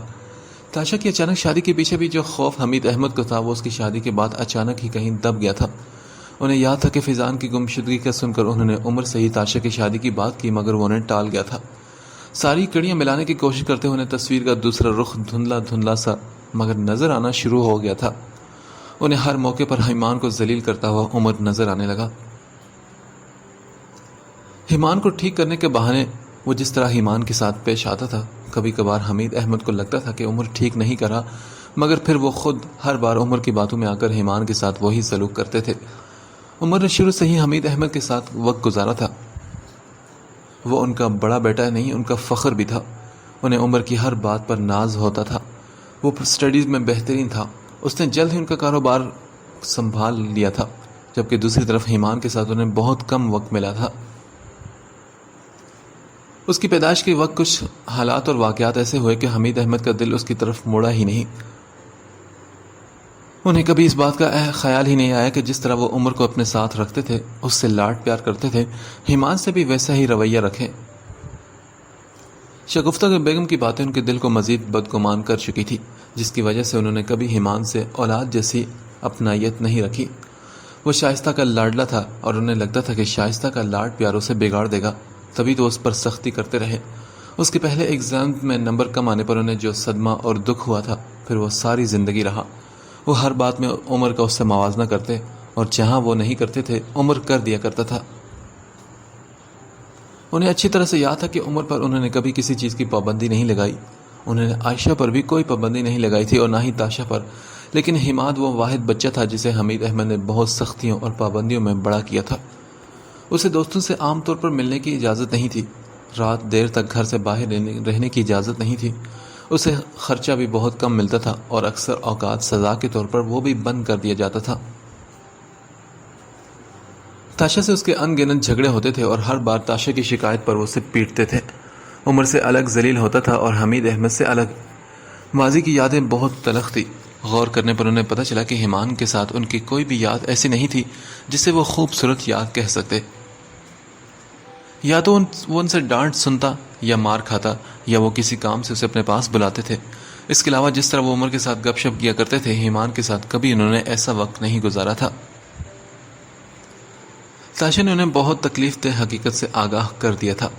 تاشا کی اچانک شادی کے پیچھے بھی جو خوف حمید احمد کو تھا, وہ اس کی شادی کے بعد اچانک ہی کہیں دب گیا تھا. انہیں یاد تھا کہ فیضان کی گمشدگی کا سن کر انہوں نے عمر سے ہی تاشا کی شادی کی بات کی, مگر وہ انہیں ٹال گیا تھا. ساری کڑیاں ملانے کی کوشش کرتے ہوئے تصویر کا دوسرا رخ دھندلا دھندلا سا مگر نظر آنا شروع ہو گیا تھا. انہیں ہر موقع پر ایمان کو ذلیل کرتا ہوا عمر نظر آنے لگا. ایمان کو ٹھیک کرنے کے بہانے وہ جس طرح ایمان کے ساتھ پیش آتا تھا, کبھی کبھار حمید احمد کو لگتا تھا کہ عمر ٹھیک نہیں کرا, مگر پھر وہ خود ہر بار عمر کی باتوں میں آ کر ایمان کے ساتھ وہی سلوک کرتے تھے. عمر نے شروع سے ہی حمید احمد کے ساتھ وقت گزارا تھا. وہ ان کا بڑا بیٹا نہیں, ان کا فخر بھی تھا. انہیں عمر کی ہر بات پر ناز ہوتا تھا. وہ اسٹڈیز میں بہترین تھا. اس نے جلد ہی ان کا کاروبار سنبھال لیا تھا, جبکہ دوسری طرف ایمان کے ساتھ انہیں بہت کم وقت ملا تھا. اس کی پیدائش کے وقت کچھ حالات اور واقعات ایسے ہوئے کہ حمید احمد کا دل اس کی طرف موڑا ہی نہیں. انہیں کبھی اس بات کا خیال ہی نہیں آیا کہ جس طرح وہ عمر کو اپنے ساتھ رکھتے تھے, اس سے لاڈ پیار کرتے تھے, ایمان سے بھی ویسا ہی رویہ رکھیں. شگفتہ بیگم کی باتیں ان کے دل کو مزید بدگمان کر چکی تھی, جس کی وجہ سے انہوں نے کبھی ایمان سے اولاد جیسی اپنائیت نہیں رکھی. وہ شائستہ کا لاڈلا تھا, اور انہیں لگتا تھا کہ شائستہ کا لاڈ پیار اسے بگاڑ دے گا, تبھی تو اس پر سختی کرتے رہے. اس کے پہلے ایگزام میں نمبر کم آنے پر انہیں جو صدمہ اور دکھ ہوا تھا, پھر وہ ساری زندگی رہا. وہ ہر بات میں عمر کا اس سے موازنہ کرتے, اور جہاں وہ نہیں کرتے تھے عمر کر دیا کرتا تھا. انہیں اچھی طرح سے یاد تھا کہ عمر پر انہوں نے کبھی کسی چیز کی پابندی نہیں لگائی. انہوں نے عائشہ پر بھی کوئی پابندی نہیں لگائی تھی, اور نہ ہی تاشا پر. لیکن حماد وہ واحد بچہ تھا جسے حمید احمد نے بہت سختیوں اور پابندیوں میں بڑا کیا تھا. اسے دوستوں سے عام طور پر ملنے کی اجازت نہیں تھی, رات دیر تک گھر سے باہر رہنے کی اجازت نہیں تھی. اسے خرچہ بھی بہت کم ملتا تھا, اور اکثر اوقات سزا کے طور پر وہ بھی بند کر دیا جاتا تھا. تاشا سے اس کے ان گنت جھگڑے ہوتے تھے, اور ہر بار تاشا کی شکایت پر وہ اسے پیٹتے تھے. عمر سے الگ ذلیل ہوتا تھا, اور حمید احمد سے الگ. ماضی کی یادیں بہت تلخ تھی. غور کرنے پر انہیں پتہ چلا کہ ایمان کے ساتھ ان کی کوئی بھی یاد ایسی نہیں تھی جسے وہ خوبصورت یاد کہہ سکتے. یا تو وہ ان سے ڈانٹ سنتا یا مار کھاتا, یا وہ کسی کام سے اسے اپنے پاس بلاتے تھے. اس کے علاوہ جس طرح وہ عمر کے ساتھ گپ شپ کیا کرتے تھے, ایمان کے ساتھ کبھی انہوں نے ایسا وقت نہیں گزارا تھا. تاشا نے انہیں بہت تکلیف دہ حقیقت سے آگاہ کر دیا تھا.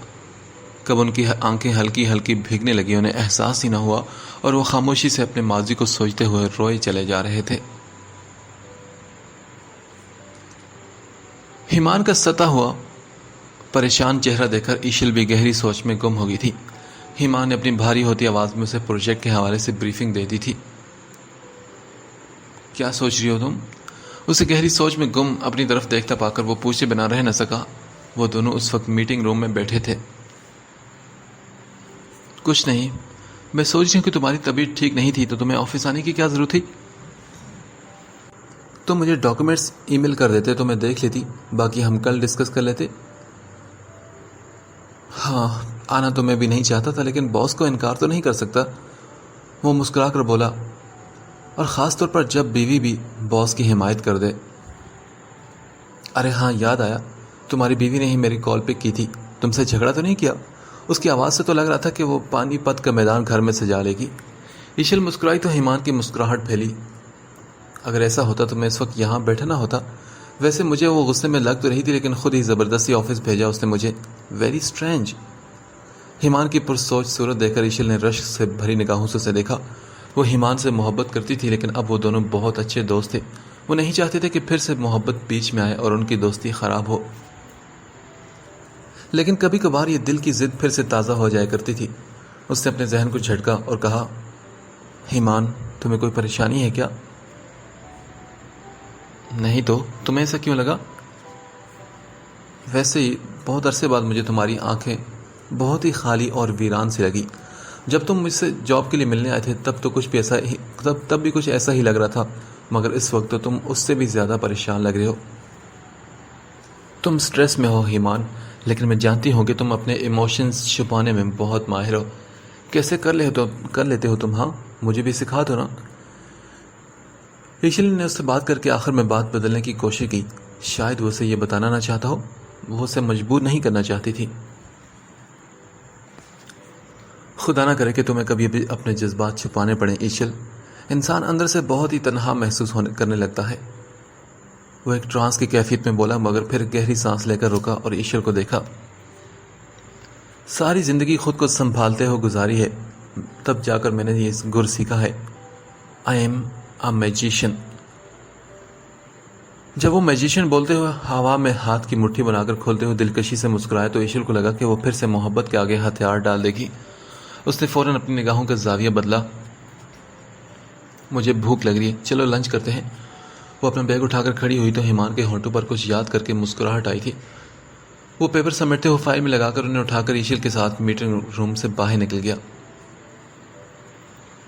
کب ان کی آنکھیں ہلکی ہلکی بھیگنے لگی, انہیں احساس ہی نہ ہوا, اور وہ خاموشی سے اپنے ماضی کو سوچتے ہوئے روئے چلے جا رہے تھے. ایمان کا ستا ہوا پریشان چہرہ دیکھ کر ایشل بھی گہری سوچ میں گم ہو گئی تھی. ایمان نے اپنی بھاری ہوتی آواز میں اسے پروجیکٹ کے حوالے سے بریفنگ دے دی تھی. کیا سوچ رہی ہو تم؟ اسے گہری سوچ میں گم اپنی طرف دیکھتا پا کر وہ پوچھے بنا رہ نہ سکا. وہ دونوں اس وقت میٹنگ روم میں بیٹھے تھے. کچھ نہیں, میں سوچ رہی ہوں کہ تمہاری طبیعت ٹھیک نہیں تھی تو تمہیں آفس آنے کی کیا ضرورت تھی؟ تم مجھے ڈاکومنٹس ای میل کر دیتے تو میں دیکھ لیتی, باقی ہم کل ڈسکس کر لیتے. ہاں, آنا تو میں بھی نہیں چاہتا تھا, لیکن باس کو انکار تو نہیں کر سکتا. وہ مسکرا کر بولا, اور خاص طور پر جب بیوی بھی باس کی حمایت کر دے۔ ارے ہاں، یاد آیا، تمہاری بیوی نے ہی میری کال پک کی تھی، تم سے جھگڑا تو نہیں کیا؟ اس کی آواز سے تو لگ رہا تھا کہ وہ پانی پت کا میدان گھر میں سجا لے گی۔ ایشل مسکرائی تو ایمان کی مسکراہٹ پھیلی۔ اگر ایسا ہوتا تو میں اس وقت یہاں بیٹھا نہ ہوتا۔ ویسے مجھے وہ غصے میں لگ تو رہی تھی، لیکن خود ہی زبردستی آفس بھیجا اس نے مجھے۔ Very strange. ایمان کی پرسوچ صورت دیکھ کر ایشل نے رشک سے بھری نگاہوں سے اسے دیکھا۔ وہ ایمان سے محبت کرتی تھی، لیکن اب وہ دونوں بہت اچھے دوست تھے۔ وہ نہیں چاہتے تھے کہ پھر سے محبت بیچ میں آئے اور ان کی دوستی خراب ہو، لیکن کبھی کبھار یہ دل کی ضد پھر سے تازہ ہو جایا کرتی تھی۔ اس نے اپنے ذہن کو جھٹکا اور کہا، ایمان، تمہیں کوئی پریشانی ہے کیا؟ نہیں تو تمہیں ایسا کیوں لگا؟ ویسے ہی بہت عرصے بعد مجھے تمہاری آنکھیں بہت ہی خالی اور ویران سی لگی۔ جب تم مجھ سے جاب کے لیے ملنے آئے تھے تب بھی کچھ ایسا ہی لگ رہا تھا، مگر اس وقت تو تم اس سے بھی زیادہ پریشان لگ رہے ہو۔ تم سٹریس میں ہو ایمان، لیکن میں جانتی ہوں کہ تم اپنے ایموشنز چھپانے میں بہت ماہر ہو۔ کیسے کر لیتے ہو تم؟ ہاں، مجھے بھی سکھا دو نا۔ ایشل نے اس سے بات کر کے آخر میں بات بدلنے کی کوشش کی۔ شاید وہ اسے یہ بتانا نہ چاہتا ہو، وہ اسے مجبور نہیں کرنا چاہتی تھی۔ خدا نہ کرے کہ تمہیں کبھی بھی اپنے جذبات چھپانے پڑیں ایشل۔ انسان اندر سے بہت ہی تنہا محسوس کرنے لگتا ہے۔ وہ ایک ٹرانس کی کیفیت میں بولا، مگر پھر گہری سانس لے کر رکا اور ایشل کو دیکھا۔ ساری زندگی خود کو سنبھالتے ہوئے گزاری ہے، تب جا کر میں نے یہ گر سیکھا ہے۔ I am a magician. جب وہ میجیشین بولتے ہوئے ہوا میں ہاتھ کی مٹھی بنا کر کھولتے ہوئے دلکشی سے مسکرایا تو ایشل کو لگا کہ وہ پھر سے محبت کے آگے ہتھیار ڈال دے گی۔ اس نے فوراً اپنی نگاہوں کا زاویہ بدلا۔ مجھے بھوک لگ رہی ہے، چلو لنچ کرتے ہیں۔ وہ اپنا بیگ اٹھا کر کھڑی ہوئی تو ایمان کے ہونٹوں پر کچھ یاد کر کے مسکراہٹ آئی تھی۔ وہ پیپر سمیٹتے ہوئے فائل میں لگا کر انہیں اٹھا کر ایشل کے ساتھ میٹنگ روم سے باہر نکل گیا۔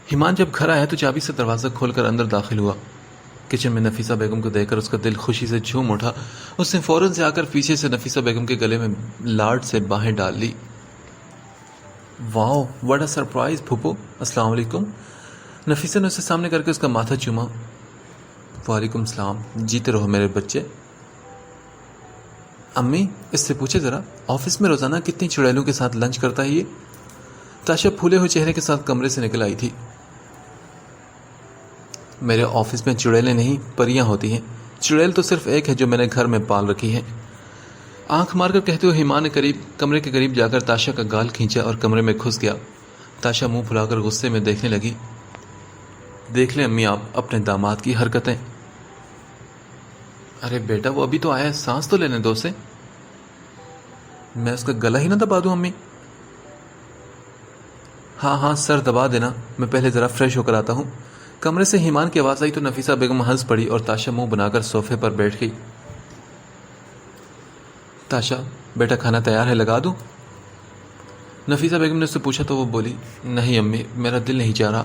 ایمان جب گھر آیا تو چابی سے دروازہ کھول کر اندر داخل ہوا۔ کچن میں نفیسہ بیگم کو دیکھ کر اس کا دل خوشی سے جھوم اٹھا۔ اس نے فوراً سے آ کر پیچھے سے نفیسہ بیگم کے گلے میں لاڈ سے باہیں ڈال لی۔ واو، واٹ اے سرپرائز پھوپھو، السلام علیکم۔ نفیسہ نے اسے سامنے کر کے اس کا ماتھا چوما۔ وعلیکم السلام، جیتے رہو میرے بچے۔ امی، اس سے پوچھے ذرا، آفس میں روزانہ کتنی چڑیلوں کے ساتھ لنچ کرتا ہے یہ؟ تاشا پھولے ہوئے چہرے کے ساتھ کمرے سے نکل آئی تھی۔ میرے آفس میں چڑیلیں نہیں، پریاں ہوتی ہیں۔ چڑیل تو صرف ایک ہے جو میں نے گھر میں پال رکھی ہے۔ آنکھ مار کر کہتے ہوئے ایمان نے کمرے کے قریب جا کر تاشا کا گال کھینچا اور کمرے میں گھس گیا۔ تاشا منہ پھلا کر غصے میں دیکھنے لگی۔ دیکھ لیں امی آپ اپنے داماد کی حرکتیں۔ ارے بیٹا، وہ ابھی تو آیا ہے، سانس تو لینے دو اسے۔ میں اس کا گلا ہی نہ دبا دوں امی؟ ہاں سر دبا دینا، میں پہلے ذرا فریش ہو کر آتا ہوں۔ کمرے سے ایمان کی آواز آئی تو نفیسہ بیگم ہنس پڑی اور تاشا منہ بنا کر صوفے پر بیٹھ گئی۔ تاشا بیٹا، کھانا تیار ہے، لگا دوں؟ نفیسہ بیگم نے اس سے پوچھا تو وہ بولی، نہیں امی، میرا دل نہیں چاہ رہا۔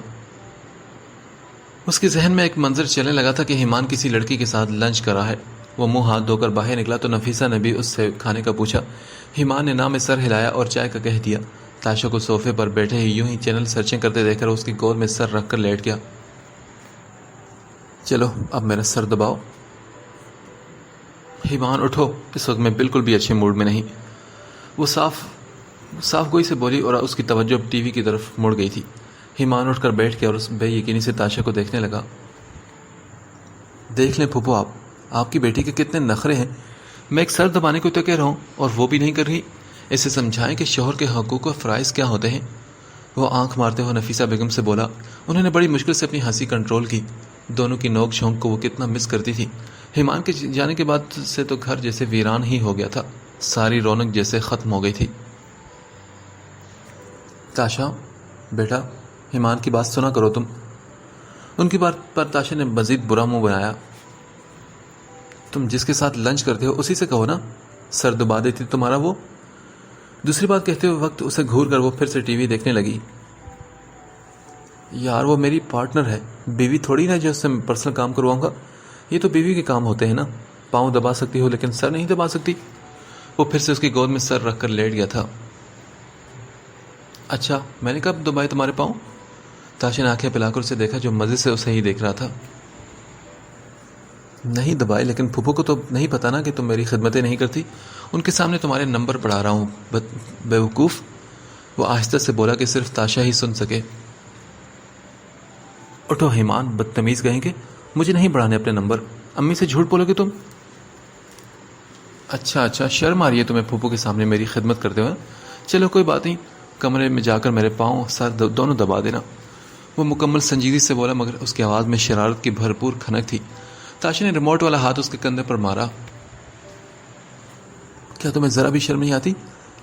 اس کے ذہن میں ایک منظر چلنے لگا تھا کہ ایمان کسی لڑکی کے ساتھ لنچ کرا ہے۔ وہ منہ ہاتھ دھو کر باہر نکلا تو نفیسہ نے بھی اس سے کھانے کا پوچھا۔ ایمان نے نہ میں سر ہلایا اور چائے کا کہہ دیا۔ تاشا کو صوفے پر بیٹھے ہی یوں ہی چینل سرچنگ کرتے دیکھ کر اس کی گود میں سر رکھ کر لیٹ گیا۔ چلو اب میرا سر دباؤ۔ ایمان اٹھو، اس وقت میں بالکل بھی اچھے موڈ میں نہیں۔ وہ صاف گوئی سے بولی اور اس کی توجہ ٹی وی کی طرف مڑ گئی تھی۔ ایمان اٹھ کر بیٹھ گیا اور اس بے یقینی سے تاشا کو دیکھنے لگا۔ دیکھ لیں پھوپھو، آپ کی بیٹی کے کتنے نخرے ہیں۔ میں ایک سر دبانے کو تو کہہ رہا ہوں اور وہ بھی نہیں کر رہی۔ اسے سمجھائیں کہ شوہر کے حقوق و فرائض کیا ہوتے ہیں۔ وہ آنکھ مارتے ہوئے نفیسہ بیگم سے بولا۔ انہوں نے بڑی مشکل سے اپنی ہنسی کنٹرول کی۔ دونوں کی نوک جھونک کو وہ کتنا مس کرتی تھی۔ ایمان کے جانے کے بعد سے تو گھر جیسے ویران ہی ہو گیا تھا، ساری رونق جیسے ختم ہو گئی تھی۔ تاشا بیٹا، ایمان کی بات سنا کرو تم۔ ان کی بات پر تاشا نے مزید برا منہ بنایا۔ تم جس کے ساتھ لنچ کرتے ہو اسی سے کہو نا، سر دبا دیتی تمہارا وہ۔ دوسری بات کہتے ہوئے وقت اسے گھور کر وہ پھر سے ٹی وی دیکھنے لگی۔ یار وہ میری پارٹنر ہے، بیوی تھوڑی نا جو اس سے پرسنل کام کرواؤں گا۔ یہ تو بیوی کے کام ہوتے ہیں نا، پاؤں دبا سکتی ہو لیکن سر نہیں دبا سکتی۔ وہ پھر سے اس کی گود میں سر رکھ کر لیٹ گیا تھا۔ اچھا، میں نے کب دبائے تمہارے پاؤں؟ تاشا نے آنکھیں پلا کر اسے دیکھا جو مزے سے اسے ہی دیکھ رہا تھا. نہیں دبائے، لیکن پھوپھو کو تو نہیں پتا نا کہ تم میری خدمتیں نہیں کرتی. ان کے سامنے تمہارے نمبر پڑھا رہا ہوں بیوقوف. وہ آہستہ سے بولا کہ صرف تاشا ہی سن سکے. اٹھو ایمان، بدتمیز کہیں گے. مجھے نہیں بڑھانے اپنے نمبر. امی سے جھوٹ بولو گے تم؟ اچھا شرم آ رہی ہے تمہیں پھوپھو کے سامنے میری خدمت کرتے ہوئے؟ چلو کوئی بات نہیں، کمرے میں جا کر میرے پاؤں سر دونوں دبا دینا. وہ مکمل سنجیدگی سے بولا، مگر اس کی آواز میں شرارت کی بھرپور کھنک تھی. تاشا نے ریموٹ والا ہاتھ اس کے کندھے پر مارا. کیا تمہیں ذرا بھی شرم نہیں آتی؟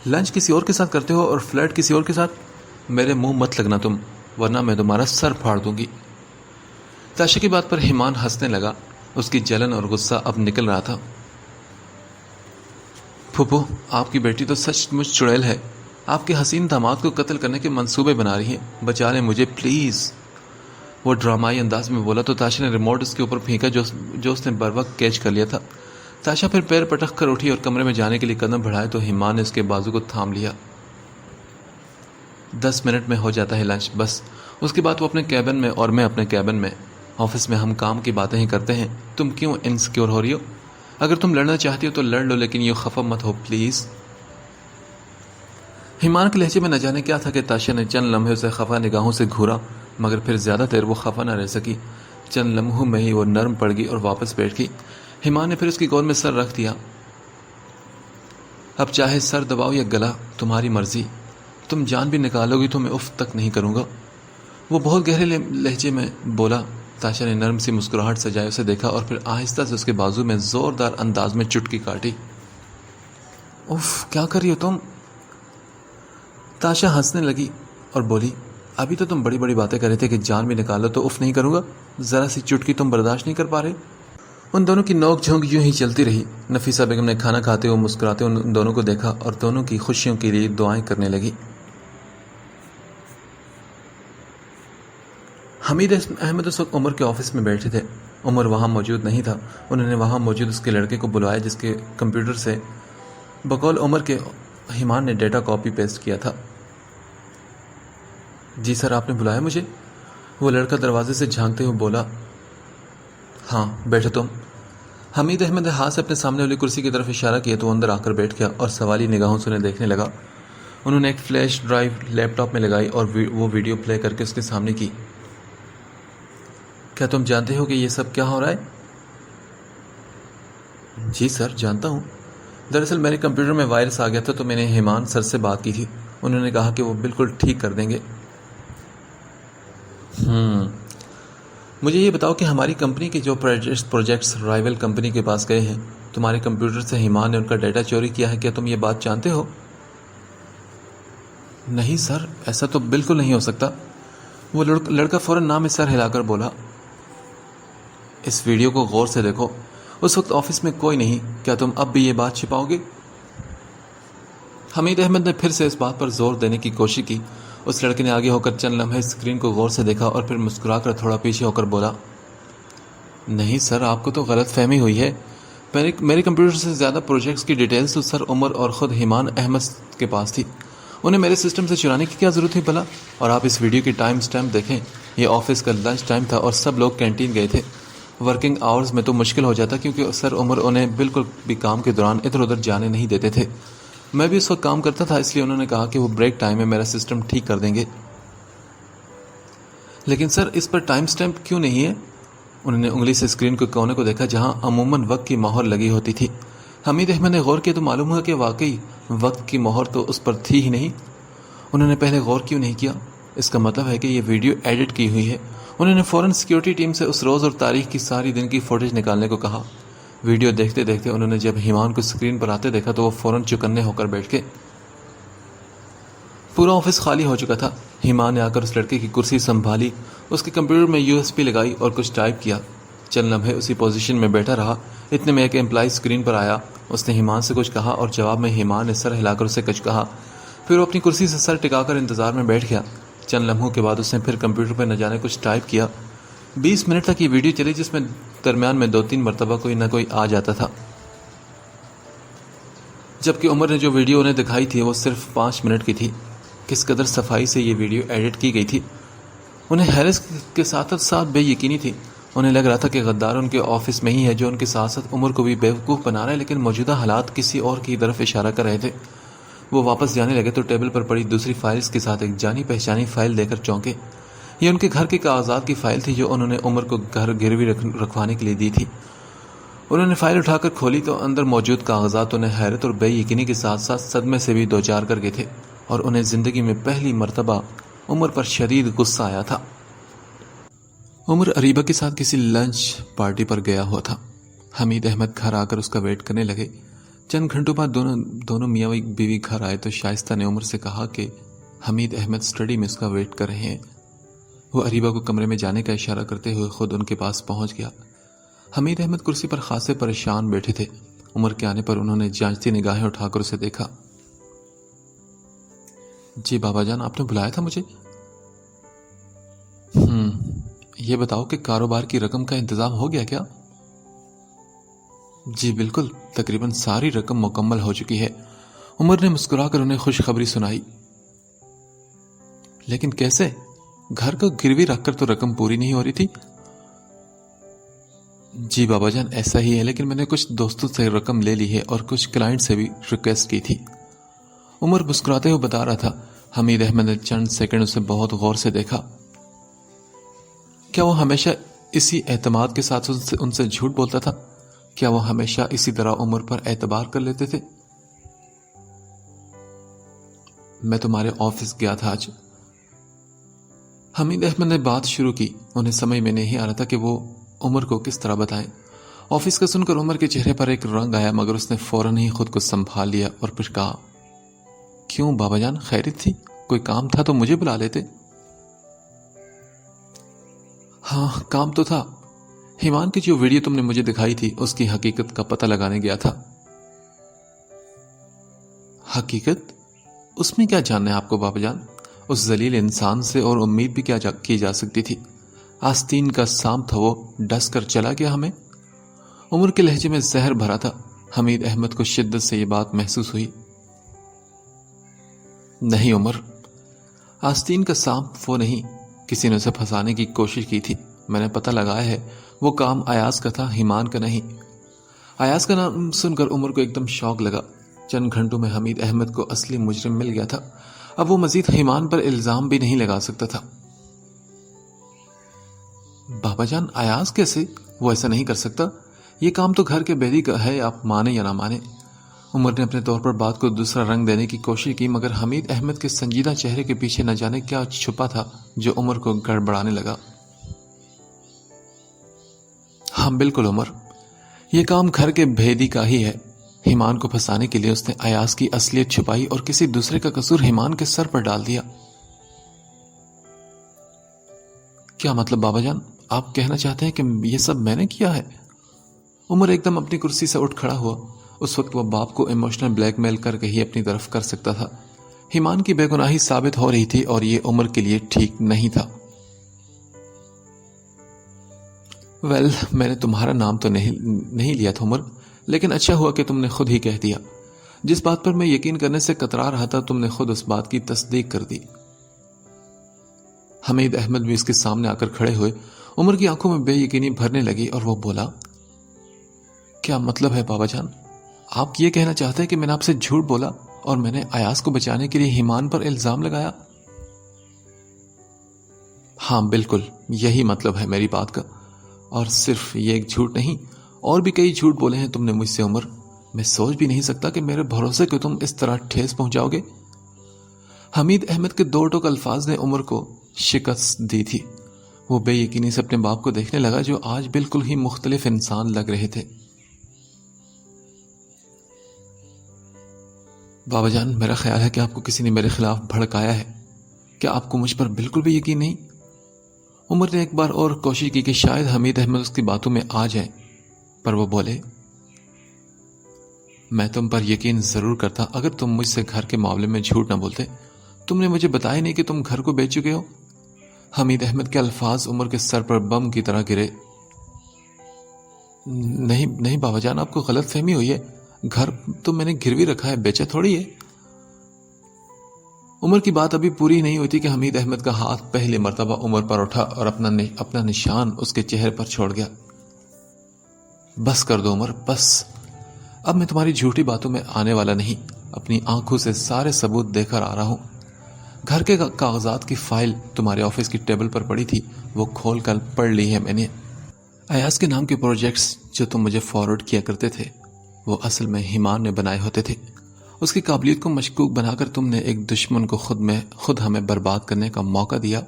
لنچ کسی اور کے ساتھ کرتے ہو اور فلیٹ کسی اور کے ساتھ. میرے منہ مت لگنا تم، ورنہ میں تمہارا سر پھاڑ دوں گی. تاشا کی بات پر ایمان ہنسنے لگا. اس کی جلن اور غصہ اب نکل رہا تھا. پھوپھو، آپ کی بیٹی تو سچ مچ چڑیل ہے. آپ کے حسین داماد کو قتل کرنے کے منصوبے بنا رہی ہیں. بچا لیں مجھے پلیز. وہ ڈرامائی انداز میں بولا تو تاشا نے ریموٹ اس کے اوپر پھینکا جو اس نے بر وقت کیچ کر لیا تھا. تاشا پھر پیر پٹک کر اٹھی اور کمرے میں جانے کے لیے قدم بڑھائے تو ایمان نے اس کے بازو کو تھام لیا. 10 منٹ میں ہو جاتا ہے لنچ، بس. اس کے بعد وہ اپنے کیبن میں اور میں اپنے کیبن میں. آفس میں ہم کام کی باتیں ہی کرتے ہیں. تم کیوں انسیکیور ہو رہی ہو؟ اگر تم لڑنا چاہتی ہو تو لڑ لو، لیکن یہ خفا مت ہو پلیز. ایمان کے لہجے میں نہ جانے کیا تھا کہ تاشا نے چند لمحے اسے خفا نگاہوں سے گھورا، مگر پھر زیادہ دیر وہ خفا نہ رہ سکی. چند لمحوں میں ہی وہ نرم پڑ گئی اور واپس بیٹھ گئی. ایمان نے پھر اس کی گود میں سر رکھ دیا. اب چاہے سر دباؤ یا گلا، تمہاری مرضی. تم جان بھی نکالو گی تو میں اف تک نہیں کروں گا. وہ بہت گہرے لہجے میں بولا. تاشا نے نرم سی مسکراہٹ سجائے اسے دیکھا اور پھر آہستہ سے اس کے بازو میں زوردار انداز میں چٹکی کاٹی. اف، کیا کر رہی ہو تم؟ تاشا ہنسنے لگی اور بولی، ابھی تو تم بڑی بڑی باتیں کر رہے تھے کہ جان بھی نکالو تو اف نہیں کروں گا. ذرا سی چٹکی تم برداشت نہیں کر پا رہے؟ ان دونوں کی نوک جھونک یوں ہی چلتی رہی. نفیسہ بیگم نے کھانا کھاتے ہوئے مسکراتے ان دونوں کو دیکھا اور دونوں کی خوشیوں کے لیے دعائیں کرنے لگی. حمید احمد اس وقت عمر کے آفس میں بیٹھے تھے. عمر وہاں موجود نہیں تھا. انہوں نے وہاں موجود اس کے لڑکے کو بلوایا جس کے کمپیوٹر سے بقول عمر کے ایمان نے ڈیٹا کاپی پیسٹ کیا تھا. جی سر، آپ نے بلایا مجھے؟ وہ لڑکا دروازے سے جھانکتے ہوئے بولا. ہاں بیٹھو تم. حمید احمد نے ہاتھ سے اپنے سامنے والی کرسی کی طرف اشارہ کیا تو وہ اندر آ کر بیٹھ گیا اور سوالی نگاہوں سے انہیں دیکھنے لگا. انہوں نے ایک فلیش ڈرائیو لیپ ٹاپ میں لگائی اور وہ ویڈیو پلے کر کے اس کے سامنے کی. کیا تم جانتے ہو کہ یہ سب کیا ہو رہا ہے؟ جی سر، جانتا ہوں. دراصل میرے کمپیوٹر میں وائرس آ گیا تھا تو میں نے ایمان سر سے بات کی تھی. انہوں نے کہا کہ وہ بالکل ٹھیک کر دیں گے. مجھے یہ بتاؤ کہ ہماری کمپنی کے جو پروجیکٹس رائیول کمپنی کے پاس گئے ہیں، تمہارے کمپیوٹر سے ایمان نے ان کا ڈیٹا چوری کیا ہے. کیا تم یہ بات جانتے ہو؟ نہیں سر، ایسا تو بالکل نہیں ہو سکتا. وہ لڑکا فوراً نام میں سر ہلا کر بولا. اس ویڈیو کو غور سے دیکھو. اس وقت آفس میں کوئی نہیں. کیا تم اب بھی یہ بات چھپاؤ گے؟ حمید احمد نے پھر سے اس بات پر زور دینے کی کوشش کی. اس لڑکے نے آگے ہو کر چند لمحے اسکرین کو غور سے دیکھا اور پھر مسکرا کر تھوڑا پیچھے ہو کر بولا. نہیں سر، آپ کو تو غلط فہمی ہوئی ہے. میرے کمپیوٹر سے زیادہ پروجیکٹس کی ڈیٹیلز تو سر عمر اور خود ایمان احمد کے پاس تھی. انہیں میرے سسٹم سے چرانے کی کیا ضرورت تھی بھلا؟ اور آپ اس ویڈیو کی ٹائم سٹیمپ دیکھیں. یہ آفس کا لنچ ٹائم تھا اور سب لوگ کینٹین گئے تھے. ورکنگ آورز میں تو مشکل ہو جاتا کیونکہ سر عمر انہیں بالکل بھی کام کے دوران ادھر ادھر جانے نہیں دیتے تھے. میں بھی اس وقت کام کرتا تھا، اس لیے انہوں نے کہا کہ وہ بریک ٹائم میں میرا سسٹم ٹھیک کر دیں گے. لیکن سر اس پر ٹائم سٹیمپ کیوں نہیں ہے؟ انہوں نے انگلی سے اسکرین کے کونے کو دیکھا جہاں عموماً وقت کی مہر لگی ہوتی تھی. حمید احمد نے غور کیا تو معلوم ہوا کہ واقعی وقت کی مہر تو اس پر تھی ہی نہیں. انہوں نے پہلے غور کیوں نہیں کیا؟ اس کا مطلب ہے کہ یہ ویڈیو ایڈٹ کی ہوئی ہے. انہوں نے فوراً سیکیورٹی ٹیم سے اس روز اور تاریخ کی ساری دن کی فوٹیج نکالنے کو کہا. ویڈیو دیکھتے دیکھتے انہوں نے جب ایمان کو اسکرین پر آتے دیکھا تو وہ فوراً چکنے ہو کر بیٹھ گئے. پورا آفس خالی ہو چکا تھا. ایمان نے آ کر اس لڑکے کی کرسی سنبھالی، اس کے کمپیوٹر میں USB لگائی اور کچھ ٹائپ کیا. چند لمحے اسی پوزیشن میں بیٹھا رہا. اتنے میں ایک امپلائی اسکرین پر آیا. اس نے ایمان سے کچھ کہا اور جواب میں ایمان نے سر ہلا کر اسے کچھ کہا. پھر وہ اپنی کرسی سے سر ٹکا کر انتظار میں بیٹھ گیا. چند لمحوں کے بعد اس نے پھر کمپیوٹر پہ نہ جانے کچھ ٹائپ کیا. 20 منٹ تک یہ ویڈیو چلی جس میں درمیان میں 2-3 مرتبہ کوئی نہ کوئی آ جاتا تھا. جبکہ عمر نے جو ویڈیو انہیں دکھائی تھی وہ صرف 5 منٹ کی تھی. کس قدر صفائی سے یہ ویڈیو ایڈٹ کی گئی تھی. انہیں ہیرس کے ساتھ ساتھ بے یقینی تھی. انہیں لگ رہا تھا کہ غدار ان کے آفس میں ہی ہے جو ان کے ساتھ ساتھ عمر کو بھی بیوقوف بنا رہا ہے، لیکن موجودہ حالات کسی اور کی طرف اشارہ کر رہے تھے. وہ واپس جانے لگے تو ٹیبل پر پڑی دوسری فائلز کے ساتھ ایک جانی پہچانی فائل دے کر چونکے. یہ ان کے گھر کے کاغذات کی فائل تھی جو انہوں نے عمر کو گھر گروی رکھوانے کے لیے دی تھی. انہوں نے فائل اٹھا کر کھولی تو اندر موجود کاغذات انہیں حیرت اور بے یقینی کے ساتھ ساتھ صدمے سے بھی دوچار کر گئے تھے، اور انہیں زندگی میں پہلی مرتبہ عمر پر شدید غصہ آیا تھا. عمر اریبہ کے ساتھ کسی لنچ پارٹی پر گیا ہوا تھا. حمید احمد گھر آ کر اس کا ویٹ کرنے لگے. چند گھنٹوں بعد دونوں میاں بیوی گھر آئے تو شائستہ نے عمر سے کہا کہ حمید احمد اسٹڈی میں اس کا ویٹ کر رہے ہیں. وہ اریبہ کو کمرے میں جانے کا اشارہ کرتے ہوئے خود ان کے پاس پہنچ گیا. حمید احمد کرسی پر خاصے پریشان بیٹھے تھے. عمر کے آنے پر انہوں نے جانچتی نگاہیں اٹھا کر اسے دیکھا. جی بابا جان، آپ نے بلایا تھا مجھے؟ یہ بتاؤ کہ کاروبار کی رقم کا انتظام ہو گیا کیا؟ جی بالکل، تقریباً ساری رقم مکمل ہو چکی ہے. عمر نے مسکرا کر انہیں خوشخبری سنائی. لیکن کیسے؟ گھر کو گروی رکھ کر تو رقم پوری نہیں ہو رہی تھی. جی بابا جان ایسا ہی ہے، لیکن میں نے کچھ دوستوں سے رقم لے لی ہے اور کچھ کلائنٹ سے بھی ریکویسٹ کی تھی. عمر مسکراتے ہوئے بتا رہا تھا. حمید احمد نے چند سیکنڈ اسے بہت غور سے دیکھا. کیا وہ ہمیشہ اسی اعتماد کے ساتھ ان سے جھوٹ بولتا تھا؟ کیا وہ ہمیشہ اسی طرح عمر پر اعتبار کر لیتے تھے؟ میں تمہارے آفس گیا تھا آج. حمید احمد نے بات شروع کی. انہیں سمجھ میں نہیں آ رہا تھا کہ وہ عمر کو کس طرح بتائیں. آفس کا سن کر عمر کے چہرے پر ایک رنگ آیا، مگر اس نے فوراً ہی خود کو سنبھال لیا اور پھر کہا، کیوں بابا جان، خیریت تھی؟ کوئی کام تھا تو مجھے بلا لیتے. ہاں کام تو تھا. ایمان کی جو ویڈیو تم نے مجھے دکھائی تھی اس کی حقیقت کا پتہ لگانے گیا تھا. حقیقت؟ اس میں کیا جاننا ہے آپ کو بابا جان؟ اس ذلیل انسان سے اور امید بھی کیا کی جا سکتی تھی؟ آستین کا سانپ تھا وہ، ڈس کر چلا گیا ہمیں. عمر کے لہجے میں زہر بھرا تھا. حمید احمد کو شدت سے یہ بات محسوس ہوئی. نہیں عمر، آستین کا سانپ وہ نہیں. کسی نے اسے پھنسانے کی کوشش کی تھی. میں نے پتہ لگایا ہے وہ کام ایاز کا تھا، ایمان کا نہیں. ایاز کا نام سن کر عمر کو ایک دم شوق لگا. چند گھنٹوں میں حمید احمد کو اصلی مجرم مل گیا تھا. اب وہ مزید ایمان پر الزام بھی نہیں لگا سکتا تھا. بابا جان ایاز کیسے؟ وہ ایسا نہیں کر سکتا. یہ کام تو گھر کے بیدی کا ہے، آپ مانے یا نہ مانے. عمر نے اپنے طور پر بات کو دوسرا رنگ دینے کی کوشش کی، مگر حمید احمد کے سنجیدہ چہرے کے پیچھے نہ جانے کیا چھپا تھا جو عمر کو گڑبڑانے لگا. ہاں بالکل عمر، یہ کام گھر کے بھیدی کا ہی ہے. ایمان کو پھنسانے کے لیے اس نے ایاز کی اصلیت چھپائی اور کسی دوسرے کا قصور ایمان کے سر پر ڈال دیا. کیا مطلب بابا جان؟ آپ کہنا چاہتے ہیں کہ یہ سب میں نے کیا ہے؟ عمر ایک دم اپنی کرسی سے اٹھ کھڑا ہوا. اس وقت وہ باپ کو ایموشنل بلیک میل کر کے ہی اپنی طرف کر سکتا تھا. ایمان کی بے گناہی ثابت ہو رہی تھی اور یہ عمر کے لیے ٹھیک نہیں تھا. میں نے تمہارا نام تو نہیں لیا تھا عمر، لیکن اچھا ہوا کہ تم نے خود ہی کہہ دیا. جس بات پر میں یقین کرنے سے کترا رہا تھا تم نے خود اس بات کی تصدیق کر دی. حمید احمد بھی اس کے سامنے آ کر کھڑے ہوئے. عمر کی آنکھوں میں بے یقینی بھرنے لگی اور وہ بولا، کیا مطلب ہے بابا جان؟ آپ یہ کہنا چاہتے ہیں کہ میں نے آپ سے جھوٹ بولا اور میں نے ایاز کو بچانے کے لیے ایمان پر الزام لگایا؟ ہاں بالکل یہی مطلب ہے میری بات کا. اور صرف یہ ایک جھوٹ نہیں، اور بھی کئی جھوٹ بولے ہیں تم نے مجھ سے عمر. میں سوچ بھی نہیں سکتا کہ میرے بھروسے کو تم اس طرح ٹھیس پہنچاؤ گے. حمید احمد کے دو ٹوک الفاظ نے عمر کو شکست دی تھی. وہ بے یقینی سے اپنے باپ کو دیکھنے لگا جو آج بالکل ہی مختلف انسان لگ رہے تھے. بابا جان میرا خیال ہے کہ آپ کو کسی نے میرے خلاف بھڑکایا ہے. کیا آپ کو مجھ پر بالکل بھی یقین نہیں؟ عمر نے ایک بار اور کوشش کی کہ شاید حمید احمد اس کی باتوں میں آ جائیں، پر وہ بولے، میں تم پر یقین ضرور کرتا اگر تم مجھ سے گھر کے معاملے میں جھوٹ نہ بولتے. تم نے مجھے بتایا نہیں کہ تم گھر کو بیچ چکے ہو. حمید احمد کے الفاظ عمر کے سر پر بم کی طرح گرے. نہیں بابا جان، آپ کو غلط فہمی ہوئی ہے. گھر تو میں نے گروی رکھا ہے، بیچا تھوڑی ہے. عمر کی بات ابھی پوری نہیں ہوئی تھی کہ حمید احمد کا ہاتھ پہلی مرتبہ عمر پر اٹھا اور اپنا نشان اس کے چہرے پر چھوڑ گیا. بس کر دو عمر، بس. اب میں تمہاری جھوٹی باتوں میں آنے والا نہیں. اپنی آنکھوں سے سارے ثبوت دے کر آ رہا ہوں. گھر کے کاغذات کی فائل تمہارے آفس کی ٹیبل پر پڑی تھی، وہ کھول کر پڑھ لی ہے میں نے. ایاز کے نام کے پروجیکٹس جو تم مجھے فارورڈ کیا کرتے تھے وہ اصل میں ایمان نے بنائے ہوتے تھے. اس کی قابلیت کو مشکوک بنا کر تم نے ایک دشمن کو خود ہمیں برباد کرنے کا موقع دیا،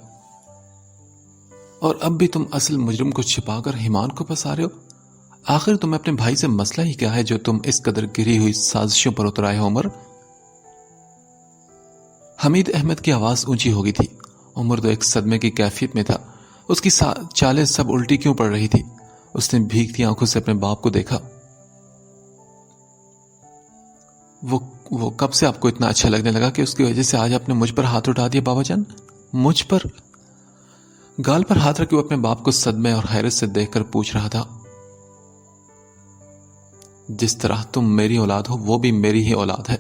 اور اب بھی تم اصل مجرم کو چھپا کر ایمان کو پھنسا رہے ہو. آخر تمہیں اپنے بھائی سے مسئلہ ہی کیا ہے جو تم اس قدر گری ہوئی سازشوں پر اترائے ہو عمر؟ حمید احمد کی آواز اونچی ہو گئی تھی. عمر تو ایک صدمے کی کیفیت میں تھا. اس کی چالیں سب الٹی کیوں پڑ رہی تھی؟ اس نے بھیگتی آنکھوں سے اپنے باپ کو دیکھا. وہ کب سے آپ کو اتنا اچھا لگنے لگا کہ اس کی وجہ سے آج آپ نے مجھ پر ہاتھ اٹھا دیا بابا جان؟ مجھ پر؟ گال پر ہاتھ رکھے وہ اپنے باپ کو صدمے اور حیرت سے دیکھ کر پوچھ رہا تھا. جس طرح تم میری اولاد ہو وہ بھی میری ہی اولاد ہے.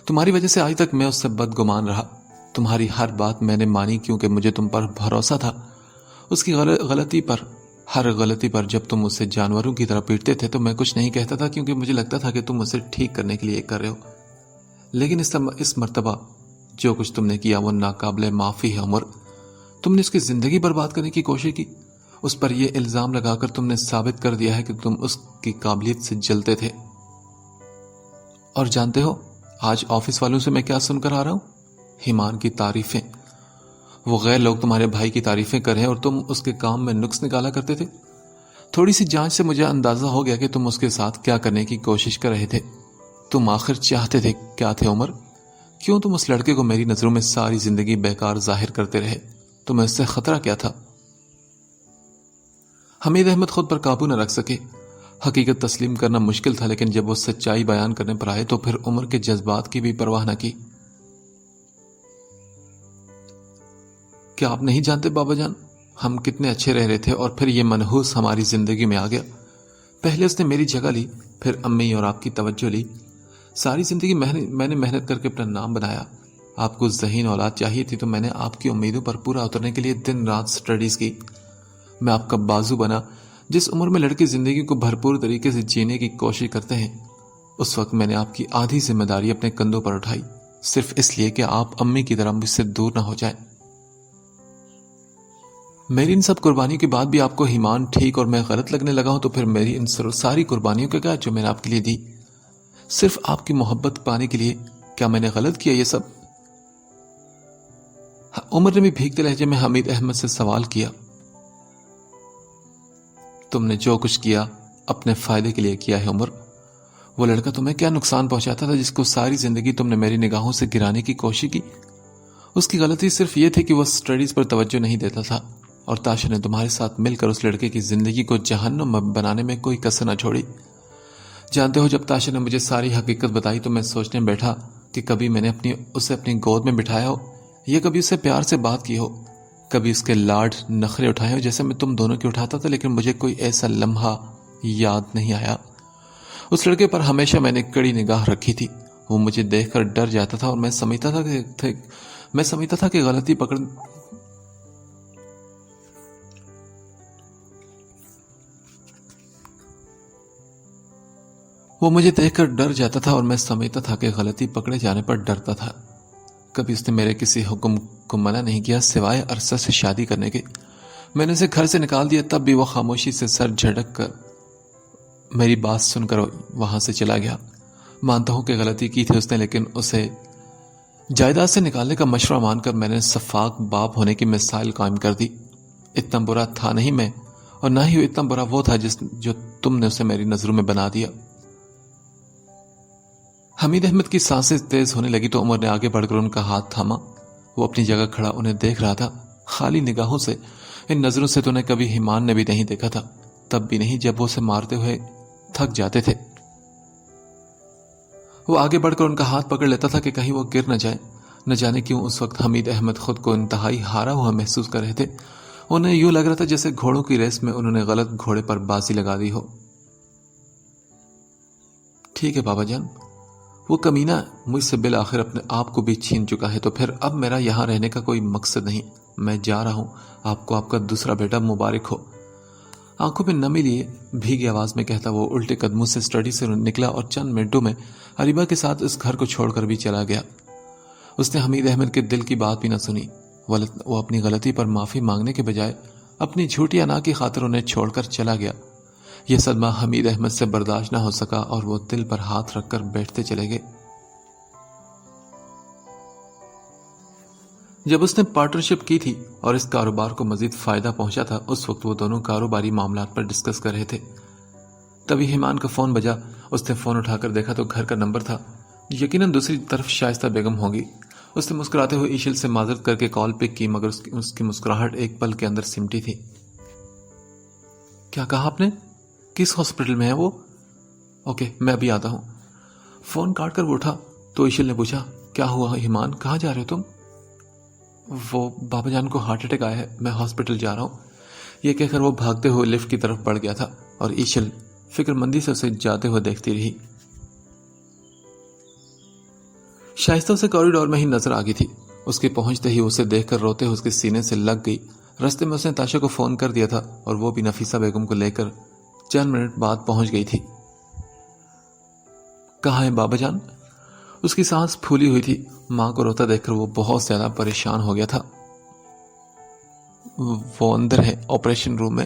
تمہاری وجہ سے آج تک میں اس سے بدگمان رہا. تمہاری ہر بات میں نے مانی کیونکہ مجھے تم پر بھروسہ تھا. اس کی ہر غلطی پر جب تم اسے جانوروں کی طرح پیٹتے تھے تو میں کچھ نہیں کہتا تھا کیونکہ مجھے لگتا تھا کہ تم اسے ٹھیک کرنے کے لیے کر رہے ہو. لیکن اس مرتبہ جو کچھ تم نے کیا وہ ناقابل معافی ہے عمر. تم نے اس کی زندگی برباد کرنے کی کوشش کی. اس پر یہ الزام لگا کر تم نے ثابت کر دیا ہے کہ تم اس کی قابلیت سے جلتے تھے. اور جانتے ہو آج آفس والوں سے میں کیا سن کر آ رہا ہوں؟ ایمان کی تعریفیں. وہ غیر لوگ تمہارے بھائی کی تعریفیں کر رہے ہیں اور تم اس کے کام میں نقص نکالا کرتے تھے. تھوڑی سی جانچ سے مجھے اندازہ ہو گیا کہ تم اس کے ساتھ کیا کرنے کی کوشش کر رہے تھے. تم آخر چاہتے تھے کیا تھے عمر؟ کیوں تم اس لڑکے کو میری نظروں میں ساری زندگی بیکار ظاہر کرتے رہے؟ تمہیں اس سے خطرہ کیا تھا؟ حمید احمد خود پر قابو نہ رکھ سکے. حقیقت تسلیم کرنا مشکل تھا لیکن جب وہ سچائی بیان کرنے پر آئے تو پھر عمر کے جذبات کی بھی پرواہ نہ کی. کیا آپ نہیں جانتے بابا جان ہم کتنے اچھے رہ رہے تھے اور پھر یہ منحوس ہماری زندگی میں آ گیا. پہلے اس نے میری جگہ لی، پھر امی اور آپ کی توجہ لی. ساری زندگی میں نے محنت کر کے اپنا نام بنایا. آپ کو ذہین اولاد چاہیے تھی تو میں نے آپ کی امیدوں پر پورا اترنے کے لیے دن رات سٹڈیز کی. میں آپ کا بازو بنا. جس عمر میں لڑکی زندگی کو بھرپور طریقے سے جینے کی کوشش کرتے ہیں اس وقت میں نے آپ کی آدھی ذمہ داری اپنے کندھوں پر اٹھائی، صرف اس لیے کہ آپ امی کی طرح مجھ سے دور نہ ہو جائیں. میری ان سب قربانیوں کے بعد بھی آپ کو ایمان ٹھیک اور میں غلط لگنے لگا ہوں تو پھر میری ان ساری قربانیوں کا کیا جو میں نے آپ کے لیے دی صرف آپ کی محبت پانے کے لیے؟ کیا میں نے غلط کیا یہ سب؟ عمر نے بھی بھیگتے لہجے میں حمید احمد سے سوال کیا. تم نے جو کچھ کیا اپنے فائدے کے لیے کیا ہے عمر. وہ لڑکا تمہیں کیا نقصان پہنچاتا تھا جس کو ساری زندگی تم نے میری نگاہوں سے گرانے کی کوشش کی؟ اس کی غلطی صرف یہ تھی کہ وہ سٹڈیز پر توجہ نہیں دیتا تھا اور تاشا نے تمہارے ساتھ مل کر اس لڑکے کی زندگی کو جہنم بنانے میں کوئی کسر نہ چھوڑی. جانتے ہو جب تاشا نے مجھے ساری حقیقت بتائی تو میں سوچنے بیٹھا کہ کبھی میں نے اسے اپنی گود میں بٹھایا ہو یا کبھی اسے پیار سے بات کی ہو، کبھی اس کے لاڈ نخرے اٹھائے ہو جیسے میں تم دونوں کی اٹھاتا تھا، لیکن مجھے کوئی ایسا لمحہ یاد نہیں آیا. اس لڑکے پر ہمیشہ میں نے کڑی نگاہ رکھی تھی. وہ مجھے دیکھ کر ڈر جاتا تھا اور میں سمجھتا تھا کہ غلطی پکڑے جانے پر ڈرتا تھا. کبھی اس نے میرے کسی حکم کو منع نہیں کیا سوائے عرصہ سے شادی کرنے کے. میں نے اسے گھر سے نکال دیا تب بھی وہ خاموشی سے سر جھٹک کر میری بات سن کر وہاں سے چلا گیا. مانتا ہوں کہ غلطی کی تھی اس نے، لیکن اسے جائیداد سے نکالنے کا مشورہ مان کر میں نے شفاق باپ ہونے کی مثال قائم کر دی. اتنا برا تھا نہیں میں، اور نہ ہی اتنا برا وہ تھا جو تم نے اسے میری نظروں میں بنا دیا. حمید احمد کی سانسیں تیز ہونے لگی تو عمر نے آگے بڑھ کر ان کا ہاتھ تھاما. وہ اپنی جگہ کھڑا انہیں دیکھ رہا تھا خالی نگاہوں سے. ان نظروں سے تو انہیں کبھی ایمان نے بھی نہیں دیکھا تھا، تب بھی نہیں جب وہ اسے مارتے ہوئے تھک جاتے تھے. وہ آگے بڑھ کر ان کا ہاتھ پکڑ لیتا تھا کہ کہیں وہ گر نہ جائے. نہ جانے کیوں اس وقت حمید احمد خود کو انتہائی ہارا ہوا محسوس کر رہے تھے. انہیں یوں لگ رہا تھا جیسے گھوڑوں کی ریس میں انہوں نے غلط گھوڑے پر بازی لگا دی ہو. ٹھیک ہے بابا جان. وہ کمینہ مجھ سے بالآخر اپنے آپ کو بھی چھین چکا ہے، تو پھر اب میرا یہاں رہنے کا کوئی مقصد نہیں۔ میں جا رہا ہوں، آپ کو آپ کا دوسرا بیٹا مبارک ہو۔ آنکھوں پہ نمی لیے بھیگی آواز میں کہتا وہ الٹے قدموں سے اسٹڈی سے نکلا اور چند منٹوں میں اریبہ کے ساتھ اس گھر کو چھوڑ کر بھی چلا گیا۔ اس نے حمید احمد کے دل کی بات بھی نہ سنی۔ وہ اپنی غلطی پر معافی مانگنے کے بجائے اپنی جھوٹی انا کی خاطر انہیں چھوڑ کر چلا گیا۔ یہ صدمہ حمید احمد سے برداشت نہ ہو سکا اور وہ دل پر ہاتھ رکھ کر بیٹھتے چلے گئے۔ جب اس نے پارٹنرشپ کی تھی اور اس کاروبار کو مزید فائدہ پہنچا تھا، اس وقت وہ دونوں کاروباری معاملات پر ڈسکس کر رہے تھے۔ تبھی ایمان کا فون بجا۔ اس نے فون اٹھا کر دیکھا تو گھر کا نمبر تھا، یقیناً دوسری طرف شائستہ بیگم ہوگی۔ اس نے مسکراتے ہوئے ایشل سے معذرت کر کے کال پک کی، مگر اس کی مسکراہٹ ایک پل کے اندر سمٹی تھی۔ کیا کہا آپ نے؟ کس ہاسپٹل میں ہے وہ؟ اوکے، میں ابھی آتا ہوں۔ فون کاٹ کر وہ اٹھا تو ایشل نے پوچھا، کیا ہوا ایمان، کہاں جا رہے ہو تم؟ وہ بابا جان کو ہارٹ اٹیک آیا ہے، میں ہاسپٹل جا رہا ہوں۔ یہ کہہ کر وہ بھاگتے ہوئے لفٹ کی طرف بڑھ گیا تھا اور ایشل فکر مندی سے اسے جاتے ہوئے دیکھتی رہی۔ شائستہ اسے کوریڈور میں ہی نظر آ گئی تھی۔ اس کے پہنچتے ہی اسے دیکھ کر روتے ہوئے اس کے سینے سے لگ گئی۔ رستے میں اس نے تاشا کو فون کر دیا تھا اور وہ بھی نفیسہ بیگم کو لے کر چند منٹ بعد پہنچ گئی تھی۔ کہاں ہے بابا جان؟ اس کی سانس پھولی ہوئی تھی۔ ماں کو روتا دیکھ کر وہ بہت زیادہ پریشان ہو گیا تھا۔ وہ اندر ہے، آپریشن روم میں،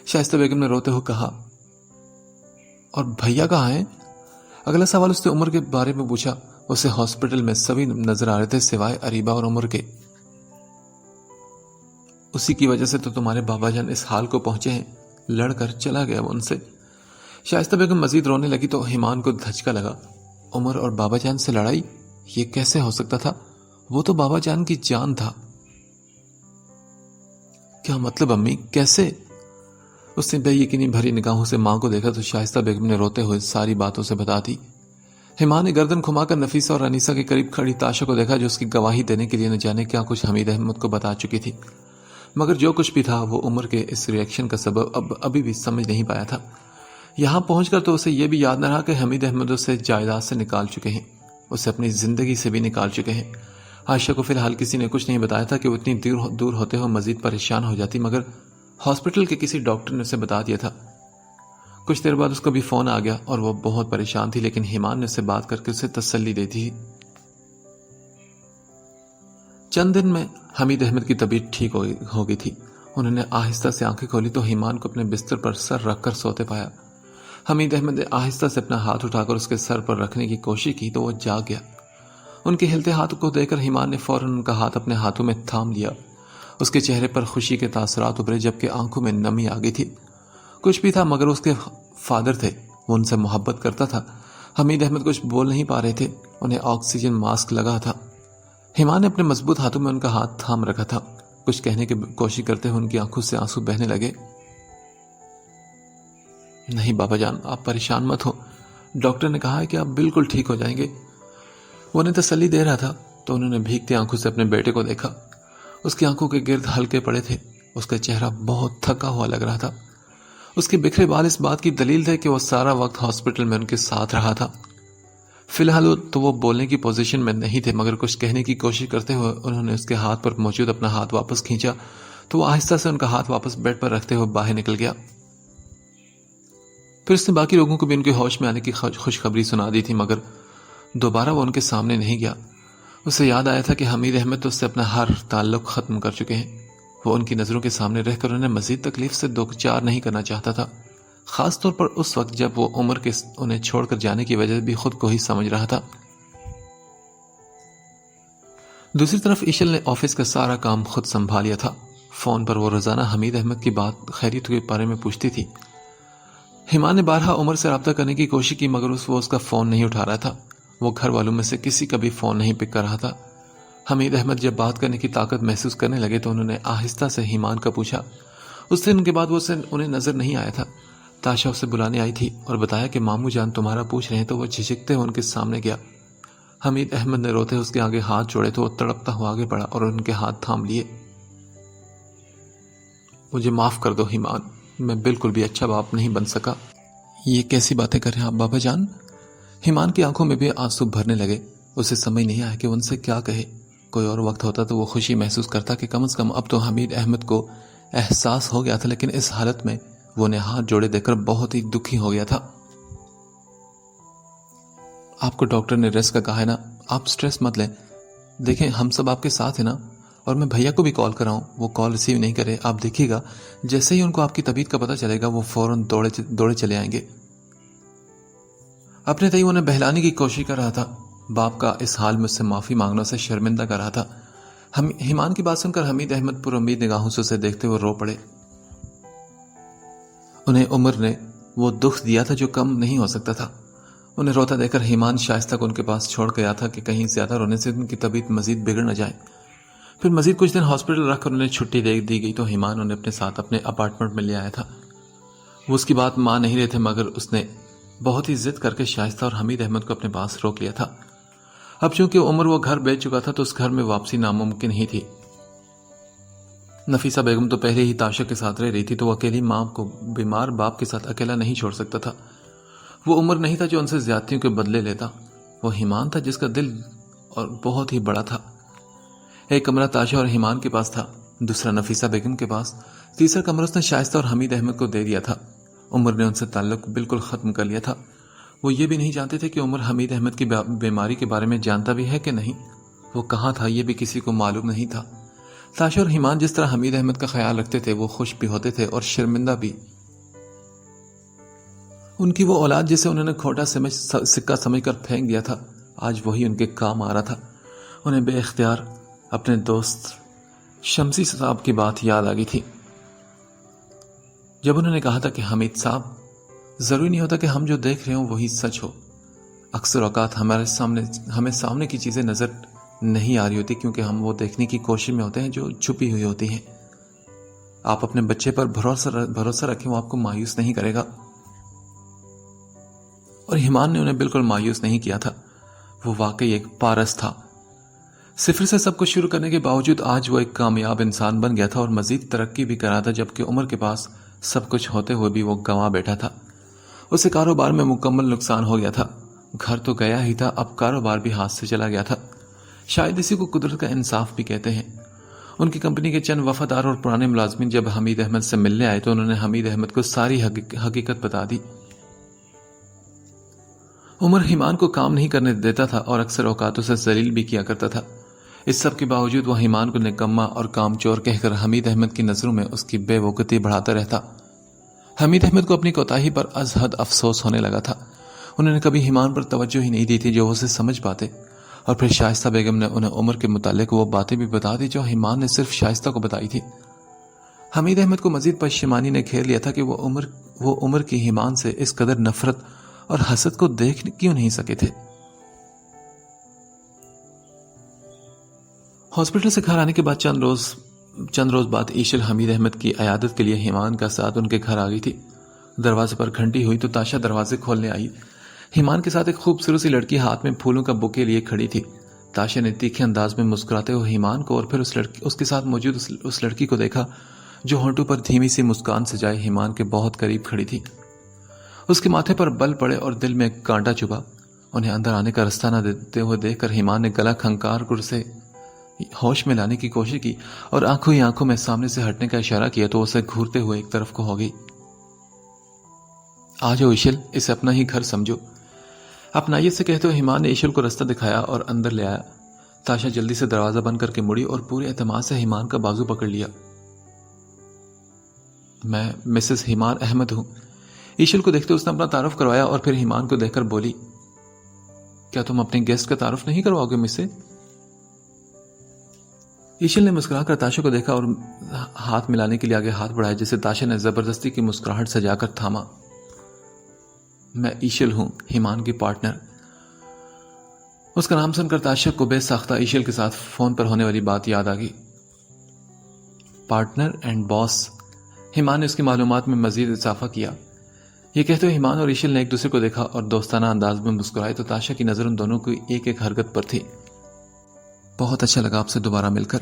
شائستہ بیگم نے روتے ہوئے کہا۔ اور بھیا کہاں ہیں؟ اگلا سوال اس نے عمر کے بارے میں پوچھا۔ اسے ہاسپٹل میں سبھی نظر آ رہے تھے سوائے اریبہ اور عمر کے۔ اسی کی وجہ سے تو تمہارے بابا جان اس حال کو پہنچے ہیں، لڑ کر چلا گیا وہ ان سے۔ شائستہ بیگم مزید رونے لگی تو ایمان کو دھچکا لگا۔ عمر اور بابا جان سے لڑائی؟ یہ کیسے ہو سکتا تھا؟ وہ تو بابا جان کی جان تھا۔ کیا مطلب امی، کیسے؟ اس نے بے یقینی بھری نگاہوں سے ماں کو دیکھا تو شائستہ بیگم نے روتے ہوئے ساری باتوں سے بتا دی۔ ایمان نے گردن گھما کر نفیسہ اور انیسہ کے قریب کھڑی تاشا کو دیکھا جو اس کی گواہی دینے کے لیے نہ جانے کیا کچھ حمید احمد کو بتا چکی تھی، مگر جو کچھ بھی تھا وہ عمر کے اس ری ایکشن کا سبب ابھی بھی سمجھ نہیں پایا تھا۔ یہاں پہنچ کر تو اسے یہ بھی یاد نہ رہا کہ حمید احمد اسے جائیداد سے نکال چکے ہیں، اسے اپنی زندگی سے بھی نکال چکے ہیں۔ عائشہ کو فی الحال کسی نے کچھ نہیں بتایا تھا کہ وہ اتنی دور ہوتے ہوئے مزید پریشان ہو جاتی، مگر ہاسپٹل کے کسی ڈاکٹر نے اسے بتا دیا تھا۔ کچھ دیر بعد اس کا بھی فون آ گیا اور وہ بہت پریشان تھی، لیکن ایمان نے اسے بات کر کے اسے تسلی دی تھی۔ چند دن میں حمید احمد کی طبیعت ٹھیک ہو گئی تھی۔ انہوں نے آہستہ سے آنکھیں کھولی تو ایمان کو اپنے بستر پر سر رکھ کر سوتے پایا۔ حمید احمد نے آہستہ سے اپنا ہاتھ اٹھا کر اس کے سر پر رکھنے کی کوشش کی تو وہ جاگ گیا۔ ان کے ہلتے ہاتھ کو دیکھ کر ایمان نے فوراً ان کا ہاتھ اپنے ہاتھوں میں تھام لیا۔ اس کے چہرے پر خوشی کے تاثرات ابھرے جبکہ آنکھوں میں نمی آ گئی تھی۔ کچھ بھی تھا مگر اس کے فادر تھے، وہ ان سے محبت کرتا تھا۔ حمید احمد کچھ بول نہیں پا رہے تھے، انہیں آکسیجن ماسک لگا تھا۔ ایمان نے اپنے مضبوط ہاتھوں میں ان کا ہاتھ تھام رکھا تھا۔ کچھ کہنے کی کوشش کرتے ہوئے ان کی آنکھوں سے آنسو بہنے لگے۔ نہیں بابا جان، آپ پریشان مت ہو، ڈاکٹر نے کہا ہے کہ آپ بالکل ٹھیک ہو جائیں گے۔ وہ انہیں تسلی دے رہا تھا تو انہوں نے بھیگتی آنکھوں سے اپنے بیٹے کو دیکھا۔ اس کی آنکھوں کے گرد ہلکے پڑے تھے، اس کا چہرہ بہت تھکا ہوا لگ رہا تھا۔ اس کے بکھرے بال اس بات کی دلیل تھے کہ وہ سارا وقت ہاسپٹل میں ان کے ساتھ رہا تھا۔ فی الحال تو وہ بولنے کی پوزیشن میں نہیں تھے، مگر کچھ کہنے کی کوشش کرتے ہوئے انہوں نے اس کے ہاتھ پر موجود اپنا ہاتھ واپس کھینچا تو وہ آہستہ سے ان کا ہاتھ واپس بیڈ پر رکھتے ہوئے باہر نکل گیا۔ پھر اس نے باقی لوگوں کو بھی ان کے ہوش میں آنے کی خوشخبری سنا دی تھی، مگر دوبارہ وہ ان کے سامنے نہیں گیا۔ اسے یاد آیا تھا کہ حمید احمد تو اس سے اپنا ہر تعلق ختم کر چکے ہیں۔ وہ ان کی نظروں کے سامنے رہ کر انہیں مزید تکلیف سے دوچار نہیں کرنا چاہتا تھا، خاص طور پر اس وقت جب وہ عمر کے انہیں چھوڑ کر جانے کی وجہ بھی خود کو ہی سمجھ رہا تھا۔ دوسری طرف ایشل نے آفس کا سارا کام خود سنبھال لیا تھا۔ فون پر وہ روزانہ حمید احمد کی بات خیریت کے بارے میں پوچھتی تھی۔ ایمان نے بارہا عمر سے رابطہ کرنے کی کوشش کی مگر وہ اس کا فون نہیں اٹھا رہا تھا۔ وہ گھر والوں میں سے کسی کا بھی فون نہیں پک کر رہا تھا۔ حمید احمد جب بات کرنے کی طاقت محسوس کرنے لگے تو انہوں نے آہستہ سے ایمان کا پوچھا۔ اس دن کے بعد وہ اسے انہیں نظر نہیں آیا تھا۔ تاشا اسے بلانے آئی تھی اور بتایا کہ ماموں جان تمہارا پوچھ رہے ہیں تو وہ جھجکتے ہوئے ان کے سامنے گیا۔ حمید احمد نے روتے اس کے آگے ہاتھ جوڑے تو وہ تڑپتا ہوا آگے بڑھا اور ان کے ہاتھ تھام لیے۔ مجھے معاف کر دو ایمان، میں بالکل بھی اچھا باپ نہیں بن سکا۔ یہ کیسی باتیں کر رہے ہیں آپ بابا جان؟ ایمان کی آنکھوں میں بھی آنسو بھرنے لگے. اسے سمجھ نہیں آیا کہ ان سے کیا کہے. کوئی اور وقت ہوتا تو وہ خوشی محسوس کرتا کہ کم از کم اب تو حمید احمد کو احساس ہو گیا تھا، لیکن اس حالت میں وہ انہیں ہاتھ جوڑے دیکھ کر بہت ہی دکھی ہو گیا تھا. آپ کو ڈاکٹر نے ریسٹ کا کہا ہے نا، آپ سٹریس مت لیں. دیکھیں ہم سب آپ کے ساتھ ہیں نا، اور میں بھیا کو بھی کال کر رہا ہوں، وہ کال ریسیو نہیں کرے. آپ دیکھیے گا جیسے ہی ان کو آپ کی طبیعت کا پتہ چلے گا وہ فوراً دوڑے چلے آئیں گے. اپنے تئیں انہیں بہلانے کی کوشش کر رہا تھا. باپ کا اس حال میں اس سے معافی مانگنا اسے شرمندہ کر رہا تھا. ایمان کی بات سن کر حمید احمد پر امید نگاہوں سے اسے دیکھتے ہوئے رو پڑے. انہیں عمر نے وہ دکھ دیا تھا جو کم نہیں ہو سکتا تھا. انہیں روتا دیکھ کر ایمان شائستہ کو ان کے پاس چھوڑ گیا تھا کہ کہیں زیادہ رونے سے ان کی طبیعت مزید بگڑ نہ جائے. پھر مزید کچھ دن ہاسپٹل رکھ کر انہیں چھٹی دے دی گئی تو ایمان انہیں اپنے ساتھ اپنے اپارٹمنٹ میں لے آیا تھا. وہ اس کی بات مان نہیں رہے تھے، مگر اس نے بہت ہی ضد کر کے شائستہ اور حمید احمد کو اپنے پاس روک لیا تھا. اب چونکہ عمر وہ گھر بیچ چکا تھا تو اس گھر میں واپسی ناممکن ہی تھی. نفیسہ بیگم تو پہلے ہی تاشا کے ساتھ رہ رہی تھی، تو وہ اکیلی ماں کو بیمار باپ کے ساتھ اکیلا نہیں چھوڑ سکتا تھا. وہ عمر نہیں تھا جو ان سے زیادتیوں کے بدلے لیتا، وہ ایمان تھا جس کا دل اور بہت ہی بڑا تھا. ایک کمرہ تاشا اور ایمان کے پاس تھا، دوسرا نفیسہ بیگم کے پاس، تیسرا کمرہ اس نے شائستہ اور حمید احمد کو دے دیا تھا. عمر نے ان سے تعلق بالکل ختم کر لیا تھا. وہ یہ بھی نہیں جانتے تھے کہ عمر حمید احمد کی بیماری کے بارے میں جانتا بھی ہے کہ نہیں. وہ کہاں تھا یہ بھی کسی کو معلوم نہیں تھا. تاشا اور ایمان جس طرح حمید احمد کا خیال رکھتے تھے وہ خوش بھی ہوتے تھے اور شرمندہ بھی. ان کی وہ اولاد جسے انہوں نے کھوٹا سکہ سمجھ کر پھینک دیا تھا، آج وہی ان کے کام آ رہا تھا. انہیں بے اختیار اپنے دوست شمسی صاحب کی بات یاد آ گئی تھی. جب انہوں نے کہا تھا کہ حمید صاحب، ضروری نہیں ہوتا کہ ہم جو دیکھ رہے ہوں وہی سچ ہو. اکثر اوقات ہمیں سامنے کی چیزیں نظر نہیں آ رہی ہوتی کیونکہ ہم وہ دیکھنے کی کوشش میں ہوتے ہیں جو چھپی ہوئی ہوتی ہیں. آپ اپنے بچے پر بھروسہ رکھیں، وہ آپ کو مایوس نہیں کرے گا. اور ایمان نے انہیں بالکل مایوس نہیں کیا تھا. وہ واقعی ایک پارس تھا. صفر سے سب کچھ شروع کرنے کے باوجود آج وہ ایک کامیاب انسان بن گیا تھا اور مزید ترقی بھی کر رہا تھا، جبکہ عمر کے پاس سب کچھ ہوتے ہوئے بھی وہ گنوا بیٹھا تھا. اسے کاروبار میں مکمل نقصان ہو گیا تھا. گھر تو گیا ہی تھا، اب کاروبار بھی ہاتھ سے چلا گیا تھا. شاید اسی کو قدرت کا انصاف بھی کہتے ہیں. ان کی کمپنی کے چند وفادار اور پرانے ملازمین جب حمید احمد سے ملنے آئے تو انہوں نے حمید احمد کو ساری حقیقت بتا دی. عمر ایمان کو کام نہیں کرنے دیتا تھا اور اکثر اوقات اسے ذلیل بھی کیا کرتا تھا. اس سب کے باوجود وہ ایمان کو نکما اور کام چور کہہ کر حمید احمد کی نظروں میں اس کی بے وقوفی بڑھاتا رہتا. حمید احمد کو اپنی کوتاہی پر از حد افسوس ہونے لگا تھا. انہوں نے کبھی ایمان پر توجہ ہی نہیں دی تھی جو اسے سمجھ پاتے. اور پھر شائستہ بیگم نے انہیں عمر کے متعلق وہ باتیں بھی بتا دی جو ایمان نے صرف شائستہ کو بتائی تھی. حمید احمد کو مزید پشیمانی نے گھیر لیا تھا کہ وہ عمر کی ایمان سے اس قدر نفرت اور حسد کو دیکھ کیوں نہیں سکے تھے. ہاسپٹل سے گھر آنے کے بعد چند روز بعد ایشل حمید احمد کی عیادت کے لیے ایمان کا ساتھ ان کے گھر آ گئی تھی. دروازے پر گھنٹی ہوئی تو تاشا دروازے کھولنے آئی. ایمان کے ساتھ ایک خوبصورت سی لڑکی ہاتھ میں پھولوں کا بوکے لیے کھڑی تھی. تاشا نے تیکھے انداز میں مسکراتے ہوئے ایمان کو اور پھر اس کے ساتھ موجود اس لڑکی کو دیکھا جو ہونٹوں پر دھیمی سی مسکان سجائے ایمان کے بہت قریب کھڑی تھی. اس کے ماتھے پر بل پڑے اور دل میں کانٹا چبھا. انہیں اندر آنے کا رستہ نہ دیتے ہوئے دیکھ کر ایمان نے گلا کھنکار کر اسے ہوش میں لانے کی کوشش کی اور آنکھوں ہی آنکھوں میں سامنے سے ہٹنے کا اشارہ کیا تو اسے گھورتے ہوئے ایک طرف کو ہو گئی. آ جاؤ ایشل، اسے اپنا ہی گھر سمجھو. اپنائیے سے کہتے ہوئے ایمان نے ایشل کو رستہ دکھایا اور اندر لے آیا. تاشا جلدی سے دروازہ بند کر کے مڑی اور پورے اعتماد سے ایمان کا بازو پکڑ لیا. میں مسز ایمان احمد ہوں. ایشل کو دیکھتے اس نے اپنا تعارف کروایا اور پھر ایمان کو دیکھ کر بولی، کیا تم اپنے گیسٹ کا تعارف نہیں کرواؤ گے مجھ سے؟ ایشل نے مسکرا کر تاشا کو دیکھا اور ہاتھ ملانے کے لیے آگے ہاتھ بڑھایا جسے تاشا نے زبردستی کی مسکراہٹ سجا کر تھاما. میں ایشل ہوں، ایمان کی پارٹنر. اس کا نام سن کر تاشا کو بے ساختہ ایشل کے ساتھ فون پر ہونے والی بات یاد آ گئی. پارٹنر اینڈ باس. ایمان نے اس کی معلومات میں مزید اضافہ کیا. یہ کہتے ہوئے ایمان اور ایشل نے ایک دوسرے کو دیکھا اور دوستانہ انداز میں مسکرائے تو تاشا کی نظر ان دونوں کی ایک ایک حرکت پر تھی. بہت اچھا لگا آپ سے دوبارہ مل کر،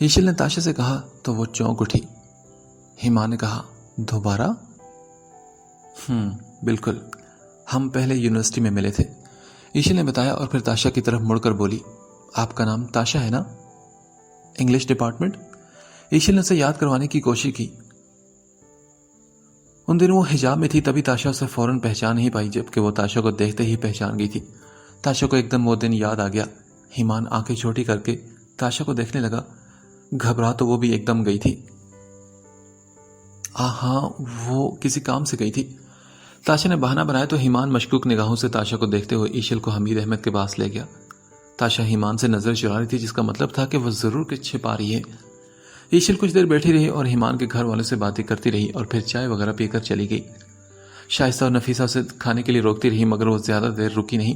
ایشل نے تاشا سے کہا تو وہ چونک اٹھی. ایمان نے کہا، دوبارہ؟ بالکل، ہم پہلے یونیورسٹی میں ملے تھے. ایشل نے بتایا اور پھر تاشا کی طرف مڑ کر بولی، آپ کا نام تاشا ہے نا؟ English department? ایشل نے اسے یاد کروانے کی کوشش کی۔ ان دنوں وہ حجاب میں تھی، تبھی تاشا اسے فوراً پہچان نہیں پائی، جبکہ وہ تاشا کو دیکھتے ہی پہچان گئی تھی۔ تاشا کو ایک دم وہ دن یاد آ گیا۔ ایمان آنکھیں چھوٹی کر کے تاشا کو دیکھنے لگا۔ گھبرا تو وہ بھی ایک دم گئی تھی۔ ہاں، وہ کسی کام سے گئی تھی۔ تاشا نے بہانہ بنایا تو ایمان مشکوک نگاہوں سے تاشا کو دیکھتے ہوئے ایشل کو حمید احمد کے پاس لے گیا۔ تاشا ایمان سے نظر چرا رہی تھی، جس کا مطلب تھا کہ وہ ضرور کچھ چھپا رہی ہے۔ ایشل کچھ دیر بیٹھی رہی اور ایمان کے گھر والوں سے باتیں کرتی رہی اور پھر چائے وغیرہ پی کر چلی گئی۔ شائستہ اور نفیسہ اسے کھانے کے لیے روکتی رہی، مگر وہ زیادہ دیر رکی نہیں۔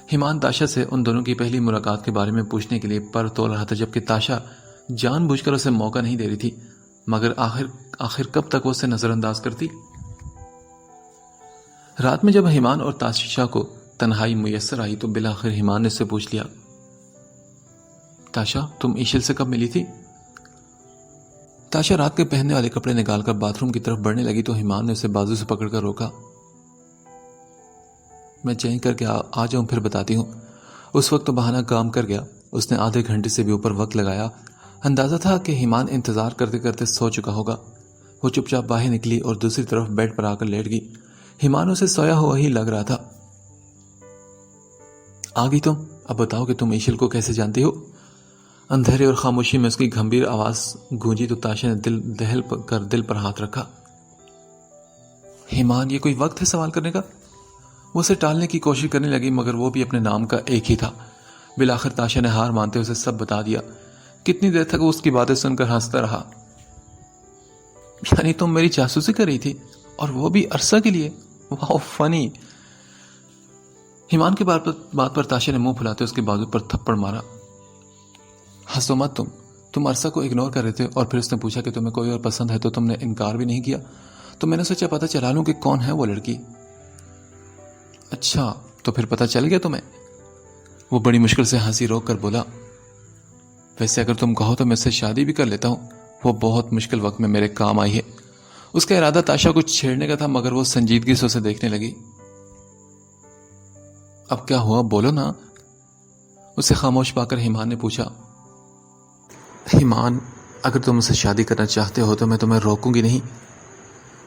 ایمان تاشا سے ان دونوں کی پہلی ملاقات کے بارے میں پوچھنے کے لیے پر تول رہا تھا، جبکہ تاشا جان بوجھ کر اسے موقع نہیں دے رہی تھی، مگر آخر کب تک وہ اسے نظر انداز کرتی؟ رات میں جب ایمان اور تاشا کو تنہائی میسر آئی تو بالآخر ایمان نے اس سے پوچھ لیا، تاشا تم ایشل سے کب ملی تھی؟ تاشا رات کے پہننے والے کپڑے نکال کر باتھ روم کی طرف بڑھنے لگی تو ایمان نے اسے بازو سے پکڑ کر روکا۔ میں چینج کر کے آ جاؤں پھر بتاتی ہوں۔ اس وقت تو بہانہ کام کر گیا۔ اس نے آدھے گھنٹے سے بھی اوپر وقت لگایا۔ اندازہ تھا کہ ایمان انتظار کرتے کرتے سو چکا ہوگا۔ وہ چپ چاپ باہر نکلی اور دوسری طرف بیڈ پر آ کر لیٹ گئی۔ ایمان اسے سویا ہوا ہی لگ رہا تھا۔ آ گئی تم؟ اب بتاؤ کہ تم ایشل کو کیسے جانتی ہو؟ اندھیرے اور خاموشی میں اس کی گھمبیر آواز گونجی تو تاشا نے دہل کر دل پر ہاتھ رکھا۔ ایمان، یہ کوئی وقت ہے سوال کرنے کا؟ وہ اسے ٹالنے کی کوشش کرنے لگی، مگر وہ بھی اپنے نام کا ایک ہی تھا۔ بالآخر تاشا نے ہار مانتے اسے سب بتا دیا۔ کتنی دیر تک وہ اس کی باتیں سن کر ہنستا رہا۔ یعنی تم میری جاسوسی کر رہی تھی، اور وہ بھی عرصہ کے لیے؟ واو فنی۔ ایمان کی بات پر تاشا نے منہ پھلاتے اس کے بازو پر تھپڑ مارا۔ ہنسو مت تم عرصہ کو اگنور کر رہے تھے، اور پھر اس نے پوچھا کہ تمہیں کوئی اور پسند ہے تو تم نے انکار بھی نہیں کیا، تو میں نے سوچا پتہ چلا لوں کہ کون ہے وہ لڑکی۔ اچھا، تو پھر پتہ چل گیا تمہیں؟ وہ بڑی مشکل سے ہنسی روک کر بولا، ویسے اگر تم کہو تو میں اس سے شادی بھی کر لیتا ہوں، وہ بہت مشکل وقت میں میرے کام آئی ہے۔ اس کا ارادہ تاشا کو چھیڑنے کا تھا، مگر وہ سنجیدگی سے اسے دیکھنے لگی۔ اب کیا ہوا، بولو نا؟ اسے خاموش پا کر ایمان نے پوچھا۔ ایمان، اگر تم اسے شادی کرنا چاہتے ہو تو میں تمہیں روکوں گی نہیں۔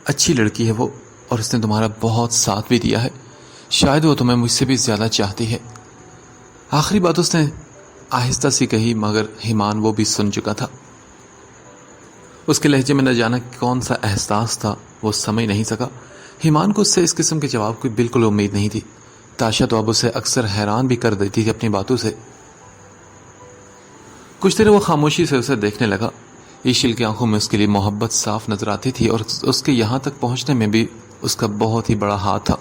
اچھی لڑکی ہے وہ، اور اس نے تمہارا بہت ساتھ بھی دیا ہے۔ شاید وہ تمہیں مجھ سے بھی زیادہ چاہتی ہے۔ آخری بات اس نے آہستہ سی کہی، مگر ایمان وہ بھی سن چکا تھا۔ اس کے لہجے میں نہ جانا کون سا احساس تھا، وہ سمجھ نہیں سکا۔ ایمان کو اس سے اس قسم کے جواب کی بالکل امید نہیں تھی۔ تاشا تو اب اسے اکثر حیران بھی کر دیتی تھی اپنی باتوں سے۔ کچھ دیر وہ خاموشی سے اسے دیکھنے لگا۔ ایشل کی آنکھوں میں اس کے لیے محبت صاف نظر آتی تھی، اور اس کے یہاں تک پہنچنے میں بھی اس کا بہت ہی بڑا ہاتھ تھا۔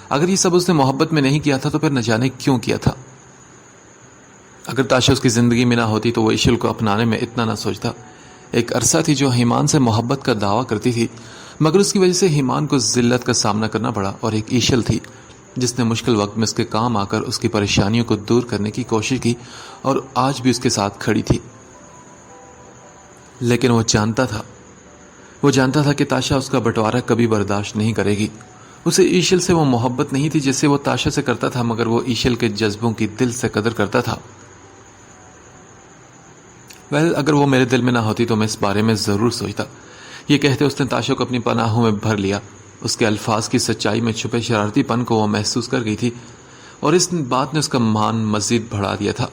اگر یہ سب اس نے محبت میں نہیں کیا تھا تو پھر نہ جانے کیوں کیا تھا۔ اگر تاشا اس کی زندگی میں نہ ہوتی تو وہ ایشل کو اپنانے میں اتنا نہ سوچتا۔ ایک عرصہ تھی جو ایمان سے محبت کا دعویٰ کرتی تھی، مگر اس کی وجہ سے ایمان کو ذلت کا سامنا کرنا پڑا، اور ایک ایشل تھی جس نے مشکل وقت میں اس کے کام آ کر اس کی پریشانیوں کو دور کرنے کی کوشش کی، اور آج بھی اس کے ساتھ کھڑی تھی۔ لیکن وہ جانتا تھا کہ تاشا اس کا بٹوارہ کبھی برداشت نہیں کرے گی۔ اسے ایشل سے وہ محبت نہیں تھی جسے وہ تاشا سے کرتا تھا، مگر وہ ایشل کے جذبوں کی دل سے قدر کرتا تھا۔ اگر وہ میرے دل میں نہ ہوتی تو میں اس بارے میں ضرور سوچتا۔ یہ کہتے اس نے تاشا کو اپنی پناہوں میں بھر لیا۔ اس کے الفاظ کی سچائی میں چھپے شرارتی پن کو وہ محسوس کر گئی تھی، اور اس بات نے اس کا مان مزید بڑھا دیا تھا۔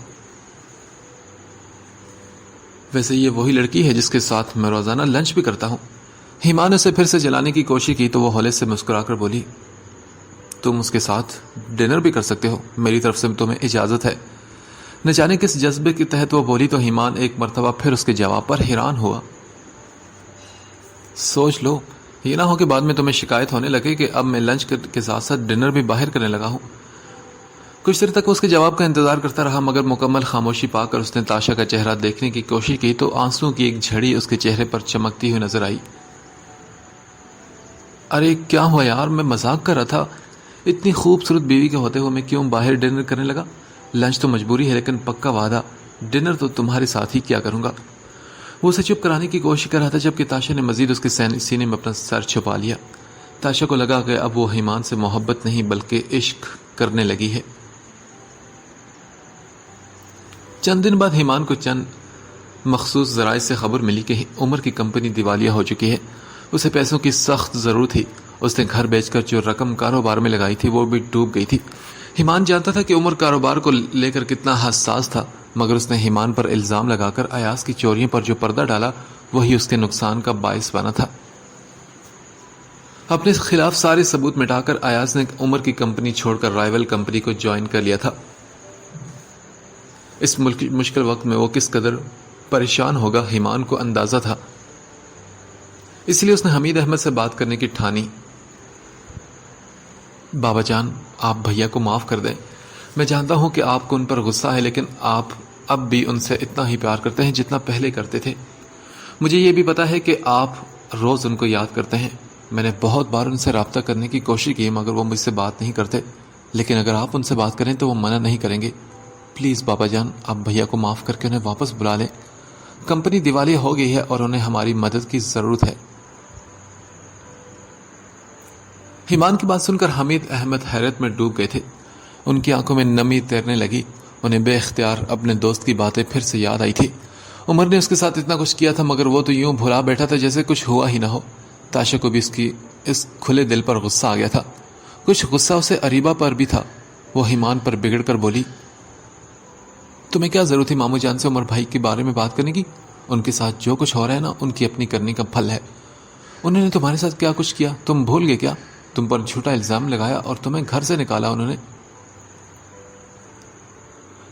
ویسے یہ وہی لڑکی ہے جس کے ساتھ میں روزانہ لنچ بھی کرتا ہوں۔ ایمان نے اسے پھر سے جلانے کی کوشش کی تو وہ ہولے سے مسکرا کر بولی، تم اس کے ساتھ ڈنر بھی کر سکتے ہو، میری طرف سے تمہیں اجازت ہے۔ نہ جانے کس جذبے کے تحت وہ بولی تو ایمان ایک مرتبہ پھر اس کے جواب پر حیران ہوا۔ سوچ لو، یہ نہ ہو کہ بعد میں تمہیں شکایت ہونے لگے کہ اب میں لنچ کے ساتھ ساتھ ڈنر بھی باہر کرنے لگا ہوں۔ کچھ دیر تک اس کے جواب کا انتظار کرتا رہا، مگر مکمل خاموشی پا کر اس نے تاشا کا چہرہ دیکھنے کی کوشش کی تو آنسوں کی ایک جھڑی اس کے چہرے پر چمکتی ہوئی نظر آئی۔ ارے کیا ہوا یار، میں مذاق کر رہا تھا۔ اتنی خوبصورت بیوی کے ہوتے ہوئے میں کیوں باہر ڈنر کرنے لگا؟ لنچ تو مجبوری ہے، لیکن پکا وعدہ ڈنر تو تمہارے ساتھ ہی کیا کروں گا۔ وہ اسے چپ کرانے کی کوشش کر رہا تھا، جبکہ تاشا نے مزید اس کے سینے میں اپنا سر چھپا لیا۔ تاشا کو لگا کہ اب وہ ایمان سے محبت نہیں بلکہ عشق کرنے لگی ہے۔ چند دن بعد ایمان کو چند مخصوص ذرائع سے خبر ملی کہ عمر کی کمپنی دیوالیہ ہو چکی ہے. اسے پیسوں کی سخت ضرورت تھی. اس نے گھر بیچ کر جو رقم کاروبار میں لگائی تھی وہ بھی ڈوب گئی تھی. ایمان جانتا تھا کہ عمر کاروبار کو لے کر کتنا حساس تھا، مگر اس نے ایمان پر الزام لگا کر ایاز کی چوریوں پر جو پردہ ڈالا وہی اس کے نقصان کا باعث بنا تھا. اپنے خلاف سارے ثبوت مٹا کر ایاز نے عمر کی کمپنی چھوڑ کر رائیول کمپنی کو جوائن کر لیا تھا. اس مشکل وقت میں وہ کس قدر پریشان ہوگا ایمان کو اندازہ تھا. اس لیے اس نے حمید احمد سے بات کرنے کی ٹھانی. بابا جان، آپ بھیا کو معاف کر دیں. میں جانتا ہوں کہ آپ کو ان پر غصہ ہے، لیکن آپ اب بھی ان سے اتنا ہی پیار کرتے ہیں جتنا پہلے کرتے تھے. مجھے یہ بھی پتا ہے کہ آپ روز ان کو یاد کرتے ہیں. میں نے بہت بار ان سے رابطہ کرنے کی کوشش کی مگر وہ مجھ سے بات نہیں کرتے. لیکن اگر آپ ان سے بات کریں تو وہ منع نہیں کریں گے. پلیز بابا جان، آپ بھیا کو معاف کر کے انہیں واپس بلا لیں. کمپنی دیوالیہ ہو گئی ہے اور انہیں ہماری مدد کی ضرورت ہے. ایمان کی بات سن کر حمید احمد حیرت میں ڈوب گئے تھے. ان کی آنکھوں میں نمی تیرنے لگی. انہیں بے اختیار اپنے دوست کی باتیں پھر سے یاد آئی تھی. عمر نے اس کے ساتھ اتنا کچھ کیا تھا مگر وہ تو یوں بھلا بیٹھا تھا جیسے کچھ ہوا ہی نہ ہو. تاشا کو بھی اس کھلے دل پر غصہ آ گیا تھا. کچھ غصہ اسے اریبہ پر بھی تھا. وہ ایمان پر بگڑ کر بولی، تمہیں کیا ضرورت تھی مامو جان سے عمر بھائی کے بارے میں بات کرنے کی؟ ان کے ساتھ جو کچھ ہو رہا ہے نا، ان کی اپنی کرنے کا پھل ہے. انہوں نے تمہارے ساتھ کیا کچھ کیا تم بھول گئے کیا؟ تم پر جھوٹا الزام لگایا اور تمہیں گھر سے نکالا انہوں نے.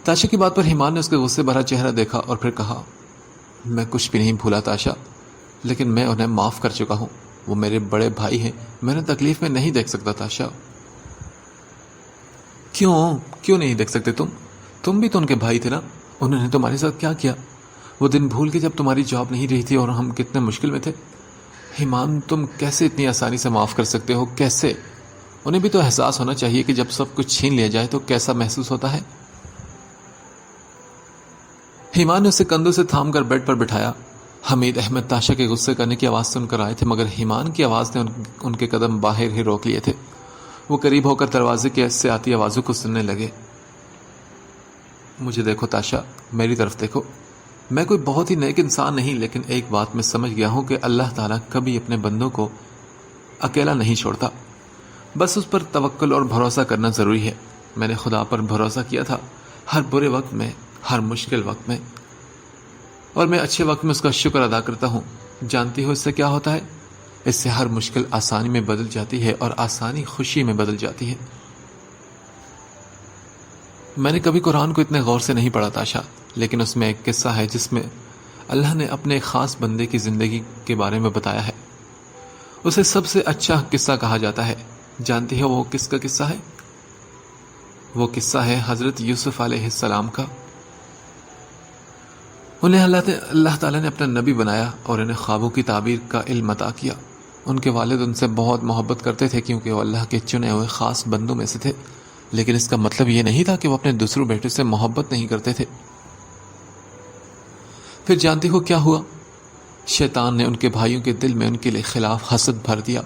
تاشا کی بات پر ایمان نے اس کے غصے بھرا چہرہ دیکھا اور پھر کہا، میں کچھ بھی نہیں بھولا تاشا، لیکن میں انہیں معاف کر چکا ہوں. وہ میرے بڑے بھائی ہیں، میں انہیں تکلیف میں نہیں دیکھ سکتا. تاشا، کیوں نہیں دیکھ سکتے تم بھی تو ان کے بھائی تھے نا. انہوں نے تمہارے ساتھ کیا کیا؟ وہ دن بھول کے جب تمہاری جاب نہیں رہی تھی اور ہم کتنے مشکل میں تھے. ایمان، تم کیسے اتنی آسانی سے معاف کر سکتے ہو؟ کیسے؟ انہیں بھی تو احساس ہونا چاہیے کہ جب سب کچھ چھین لیا جائے تو کیسا محسوس ہوتا ہے. ایمان نے اسے کندھوں سے تھام کر بیڈ پر بٹھایا. حمید احمد تاشا کے غصے کرنے کی آواز سن کر آئے تھے مگر ایمان کی آواز نے ان کے قدم باہر ہی روک لیے تھے. وہ قریب ہو کر دروازے کے سے آتی آوازوں کو سننے لگے. مجھے دیکھو تاشا، میری طرف دیکھو. میں کوئی بہت ہی نیک انسان نہیں، لیکن ایک بات میں سمجھ گیا ہوں کہ اللہ تعالیٰ کبھی اپنے بندوں کو اکیلا نہیں چھوڑتا. بس اس پر توکل اور بھروسہ کرنا ضروری ہے. میں نے خدا پر بھروسہ کیا تھا، ہر برے وقت میں، ہر مشکل وقت میں، اور میں اچھے وقت میں اس کا شکر ادا کرتا ہوں. جانتی ہو اس سے کیا ہوتا ہے؟ اس سے ہر مشکل آسانی میں بدل جاتی ہے اور آسانی خوشی میں بدل جاتی ہے. میں نے کبھی قرآن کو اتنے غور سے نہیں پڑھا تاشا، لیکن اس میں ایک قصہ ہے جس میں اللہ نے اپنے ایک خاص بندے کی زندگی کے بارے میں بتایا ہے. اسے سب سے اچھا قصہ کہا جاتا ہے. جانتی ہو وہ کس کا قصہ ہے؟ وہ قصہ ہے حضرت یوسف علیہ السلام کا. انہیں اللہ تعالیٰ نے اپنا نبی بنایا اور انہیں خوابوں کی تعبیر کا علم عطا کیا. ان کے والد ان سے بہت محبت کرتے تھے کیونکہ وہ اللہ کے چنے ہوئے خاص بندوں میں سے تھے، لیکن اس کا مطلب یہ نہیں تھا کہ وہ اپنے دوسروں بیٹوں سے محبت نہیں کرتے تھے. پھر جانتی ہو کیا ہوا؟ شیطان نے ان کے بھائیوں کے دل میں ان کے لیے خلاف حسد بھر دیا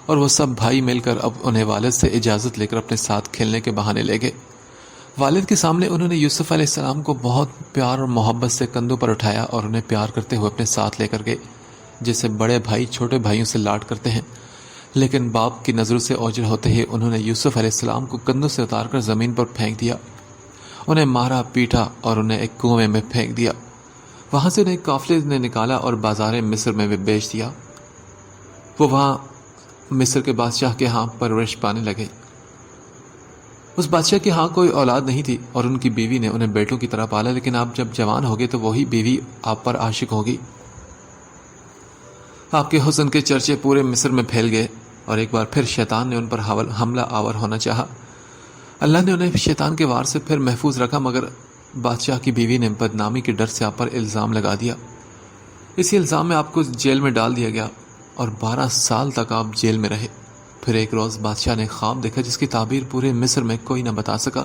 اور وہ سب بھائی مل کر اب انہیں والد سے اجازت لے کر اپنے ساتھ کھیلنے کے بہانے لے گئے. والد کے سامنے انہوں نے یوسف علیہ السلام کو بہت پیار اور محبت سے کندھوں پر اٹھایا اور انہیں پیار کرتے ہوئے اپنے ساتھ لے کر گئے، جیسے بڑے بھائی چھوٹے بھائیوں سے لاڈ کرتے ہیں. لیکن باپ کی نظروں سے اوجھل ہوتے ہی انہوں نے یوسف علیہ السلام کو کندھوں سے اتار کر زمین پر پھینک دیا. انہیں مارا، پیٹا اور انہیں ایک کنویں میں پھینک دیا. وہاں سے انہیں ایک قافلے نے نکالا اور بازار مصر میں بیچ دیا. وہ وہاں مصر کے بادشاہ کے ہاں پرورش پانے لگے. اس بادشاہ کے ہاں کوئی اولاد نہیں تھی اور ان کی بیوی نے انہیں بیٹوں کی طرح پالا، لیکن آپ جب جوان ہوگے تو وہی بیوی آپ پر عاشق ہوگی. آپ کے حسن کے چرچے پورے مصر میں پھیل گئے اور ایک بار پھر شیطان نے ان پر حملہ آور ہونا چاہا. اللہ نے انہیں شیطان کے وار سے پھر محفوظ رکھا مگر بادشاہ کی بیوی نے بدنامی کے ڈر سے آپ پر الزام لگا دیا. اسی الزام میں آپ کو جیل میں ڈال دیا گیا اور 12 سال تک آپ جیل میں رہے. پھر ایک روز بادشاہ نے خواب دیکھا جس کی تعبیر پورے مصر میں کوئی نہ بتا سکا.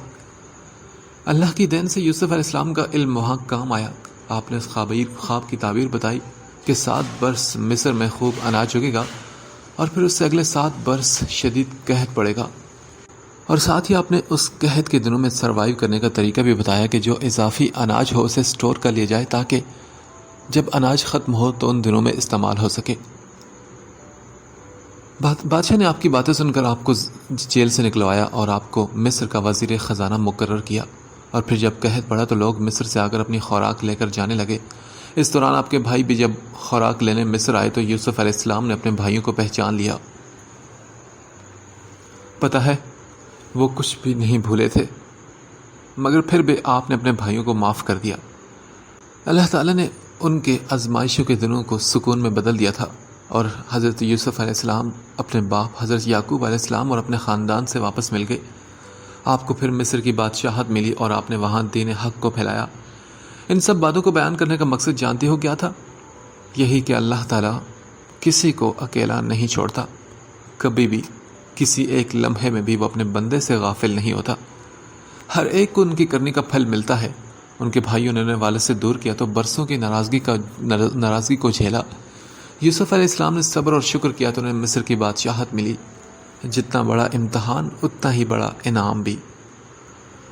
اللہ کی دین سے یوسف علیہ السلام کا علم وہاں کام آیا. آپ نے اس خواب کی تعبیر بتائی کہ 7 برس مصر میں خوب اناج اگے گا اور پھر اس سے اگلے 7 برس شدید قحط پڑے گا. اور ساتھ ہی آپ نے اس قحط کے دنوں میں سروائیو کرنے کا طریقہ بھی بتایا کہ جو اضافی اناج ہو اسے سٹور کر لیا جائے تاکہ جب اناج ختم ہو تو ان دنوں میں استعمال ہو سکے۔ بادشاہ نے آپ کی باتیں سن کر آپ کو جیل سے نکلوایا اور آپ کو مصر کا وزیر خزانہ مقرر کیا، اور پھر جب قحط پڑا تو لوگ مصر سے آ کر اپنی خوراک لے کر جانے لگے۔ اس دوران آپ کے بھائی بھی جب خوراک لینے مصر آئے تو یوسف علیہ السلام نے اپنے بھائیوں کو پہچان لیا۔ پتہ ہے وہ کچھ بھی نہیں بھولے تھے، مگر پھر بھی آپ نے اپنے بھائیوں کو معاف کر دیا۔ اللہ تعالیٰ نے ان کے آزمائشوں کے دنوں کو سکون میں بدل دیا تھا، اور حضرت یوسف علیہ السلام اپنے باپ حضرت یعقوب علیہ السلام اور اپنے خاندان سے واپس مل گئے۔ آپ کو پھر مصر کی بادشاہت ملی اور آپ نے وہاں دین حق کو پھیلایا۔ ان سب باتوں کو بیان کرنے کا مقصد جانتے ہو کیا تھا؟ یہی کہ اللہ تعالیٰ کسی کو اکیلا نہیں چھوڑتا، کبھی بھی کسی ایک لمحے میں بھی وہ اپنے بندے سے غافل نہیں ہوتا۔ ہر ایک کو ان کی کرنی کا پھل ملتا ہے۔ ان کے بھائیوں نے انہیں والد سے دور کیا تو برسوں کی ناراضگی کو جھیلا۔ یوسف علیہ السلام نے صبر اور شکر کیا تو انہیں مصر کی بادشاہت ملی۔ جتنا بڑا امتحان اتنا ہی بڑا انعام بھی۔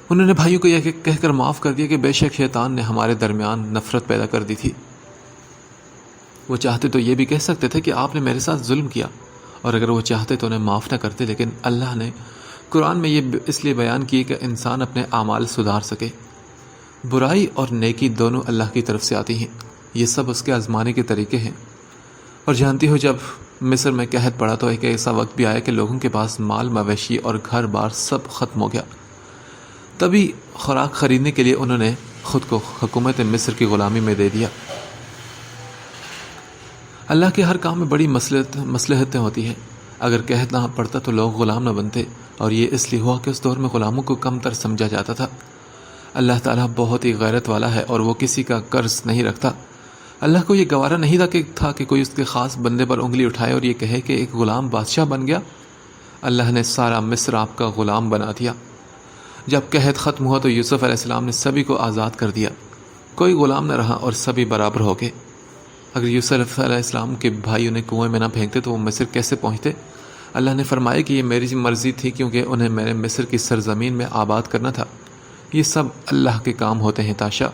انہوں نے بھائیوں کو یہ کہہ کر معاف کر دیا کہ بے شک شیطان نے ہمارے درمیان نفرت پیدا کر دی تھی۔ وہ چاہتے تو یہ بھی کہہ سکتے تھے کہ آپ نے میرے ساتھ ظلم کیا، اور اگر وہ چاہتے تو انہیں معاف نہ کرتے، لیکن اللہ نے قرآن میں یہ اس لیے بیان کی کہ انسان اپنے اعمال سدھار سکے۔ برائی اور نیکی دونوں اللہ کی طرف سے آتی ہیں، یہ سب اس کے آزمانے کے طریقے ہیں۔ اور جانتی ہو جب مصر میں قحط پڑا تو ایک ایسا وقت بھی آیا کہ لوگوں کے پاس مال مویشی اور گھر بار سب ختم ہو گیا۔ تبھی خوراک خریدنے کے لیے انہوں نے خود کو حکومت مصر کی غلامی میں دے دیا۔ اللہ کے ہر کام میں بڑی مصلحتیں ہوتی ہیں۔ اگر قحط نہ پڑتا تو لوگ غلام نہ بنتے، اور یہ اس لیے ہوا کہ اس دور میں غلاموں کو کم تر سمجھا جاتا تھا۔ اللہ تعالیٰ بہت ہی غیرت والا ہے اور وہ کسی کا قرض نہیں رکھتا۔ اللہ کو یہ گوارا نہیں تھا کہ کوئی اس کے خاص بندے پر انگلی اٹھائے اور یہ کہے کہ ایک غلام بادشاہ بن گیا۔ اللہ نے سارا مصر آپ کا غلام بنا دیا۔ جب قحط ختم ہوا تو یوسف علیہ السلام نے سبھی کو آزاد کر دیا، کوئی غلام نہ رہا اور سبھی برابر ہو گئے۔ اگر یوسف علیہ السلام کے بھائی انہیں کنویں میں نہ پھینکتے تو وہ مصر کیسے پہنچتے؟ اللہ نے فرمایا کہ یہ میری مرضی تھی، کیونکہ انہیں میں نے مصر کی سرزمین میں آباد کرنا تھا۔ یہ سب اللہ کے کام ہوتے ہیں تاشا۔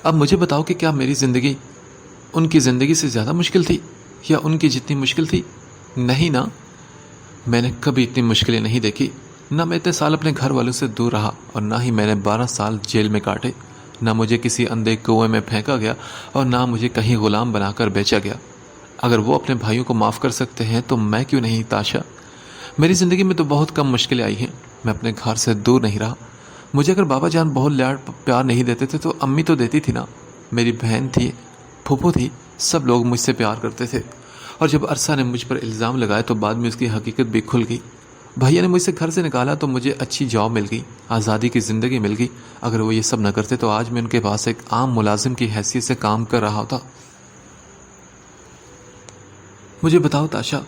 اب مجھے بتاؤ کہ کیا میری زندگی ان کی زندگی سے زیادہ مشکل تھی یا ان کی جتنی مشکل تھی؟ نہیں نا، میں نے کبھی اتنی مشکلیں نہیں دیکھی۔ نہ میں اتنے سال اپنے گھر والوں سے دور رہا، اور نہ ہی میں نے 12 سال جیل میں کاٹے۔ نہ مجھے کسی اندھے کنویں میں پھینکا گیا، اور نہ مجھے کہیں غلام بنا کر بیچا گیا۔ اگر وہ اپنے بھائیوں کو معاف کر سکتے ہیں تو میں کیوں نہیں تاشا؟ میری زندگی میں تو بہت کم مشکلیں آئی ہیں۔ میں اپنے گھر سے دور نہیں رہا۔ مجھے اگر بابا جان بہت لاڈ پیار نہیں دیتے تھے تو امی تو دیتی تھی نا۔ میری بہن تھی، پھوپھو تھی، سب لوگ مجھ سے پیار کرتے تھے۔ اور جب عرصہ نے مجھ پر الزام لگائے تو بعد میں اس کی حقیقت بھی کھل گئی۔ بھیا نے مجھ سے گھر سے نکالا تو مجھے اچھی جاب مل گئی، آزادی کی زندگی مل گئی۔ اگر وہ یہ سب نہ کرتے تو آج میں ان کے پاس ایک عام ملازم کی حیثیت سے کام کر رہا ہوتا۔ مجھے بتاؤ تاشا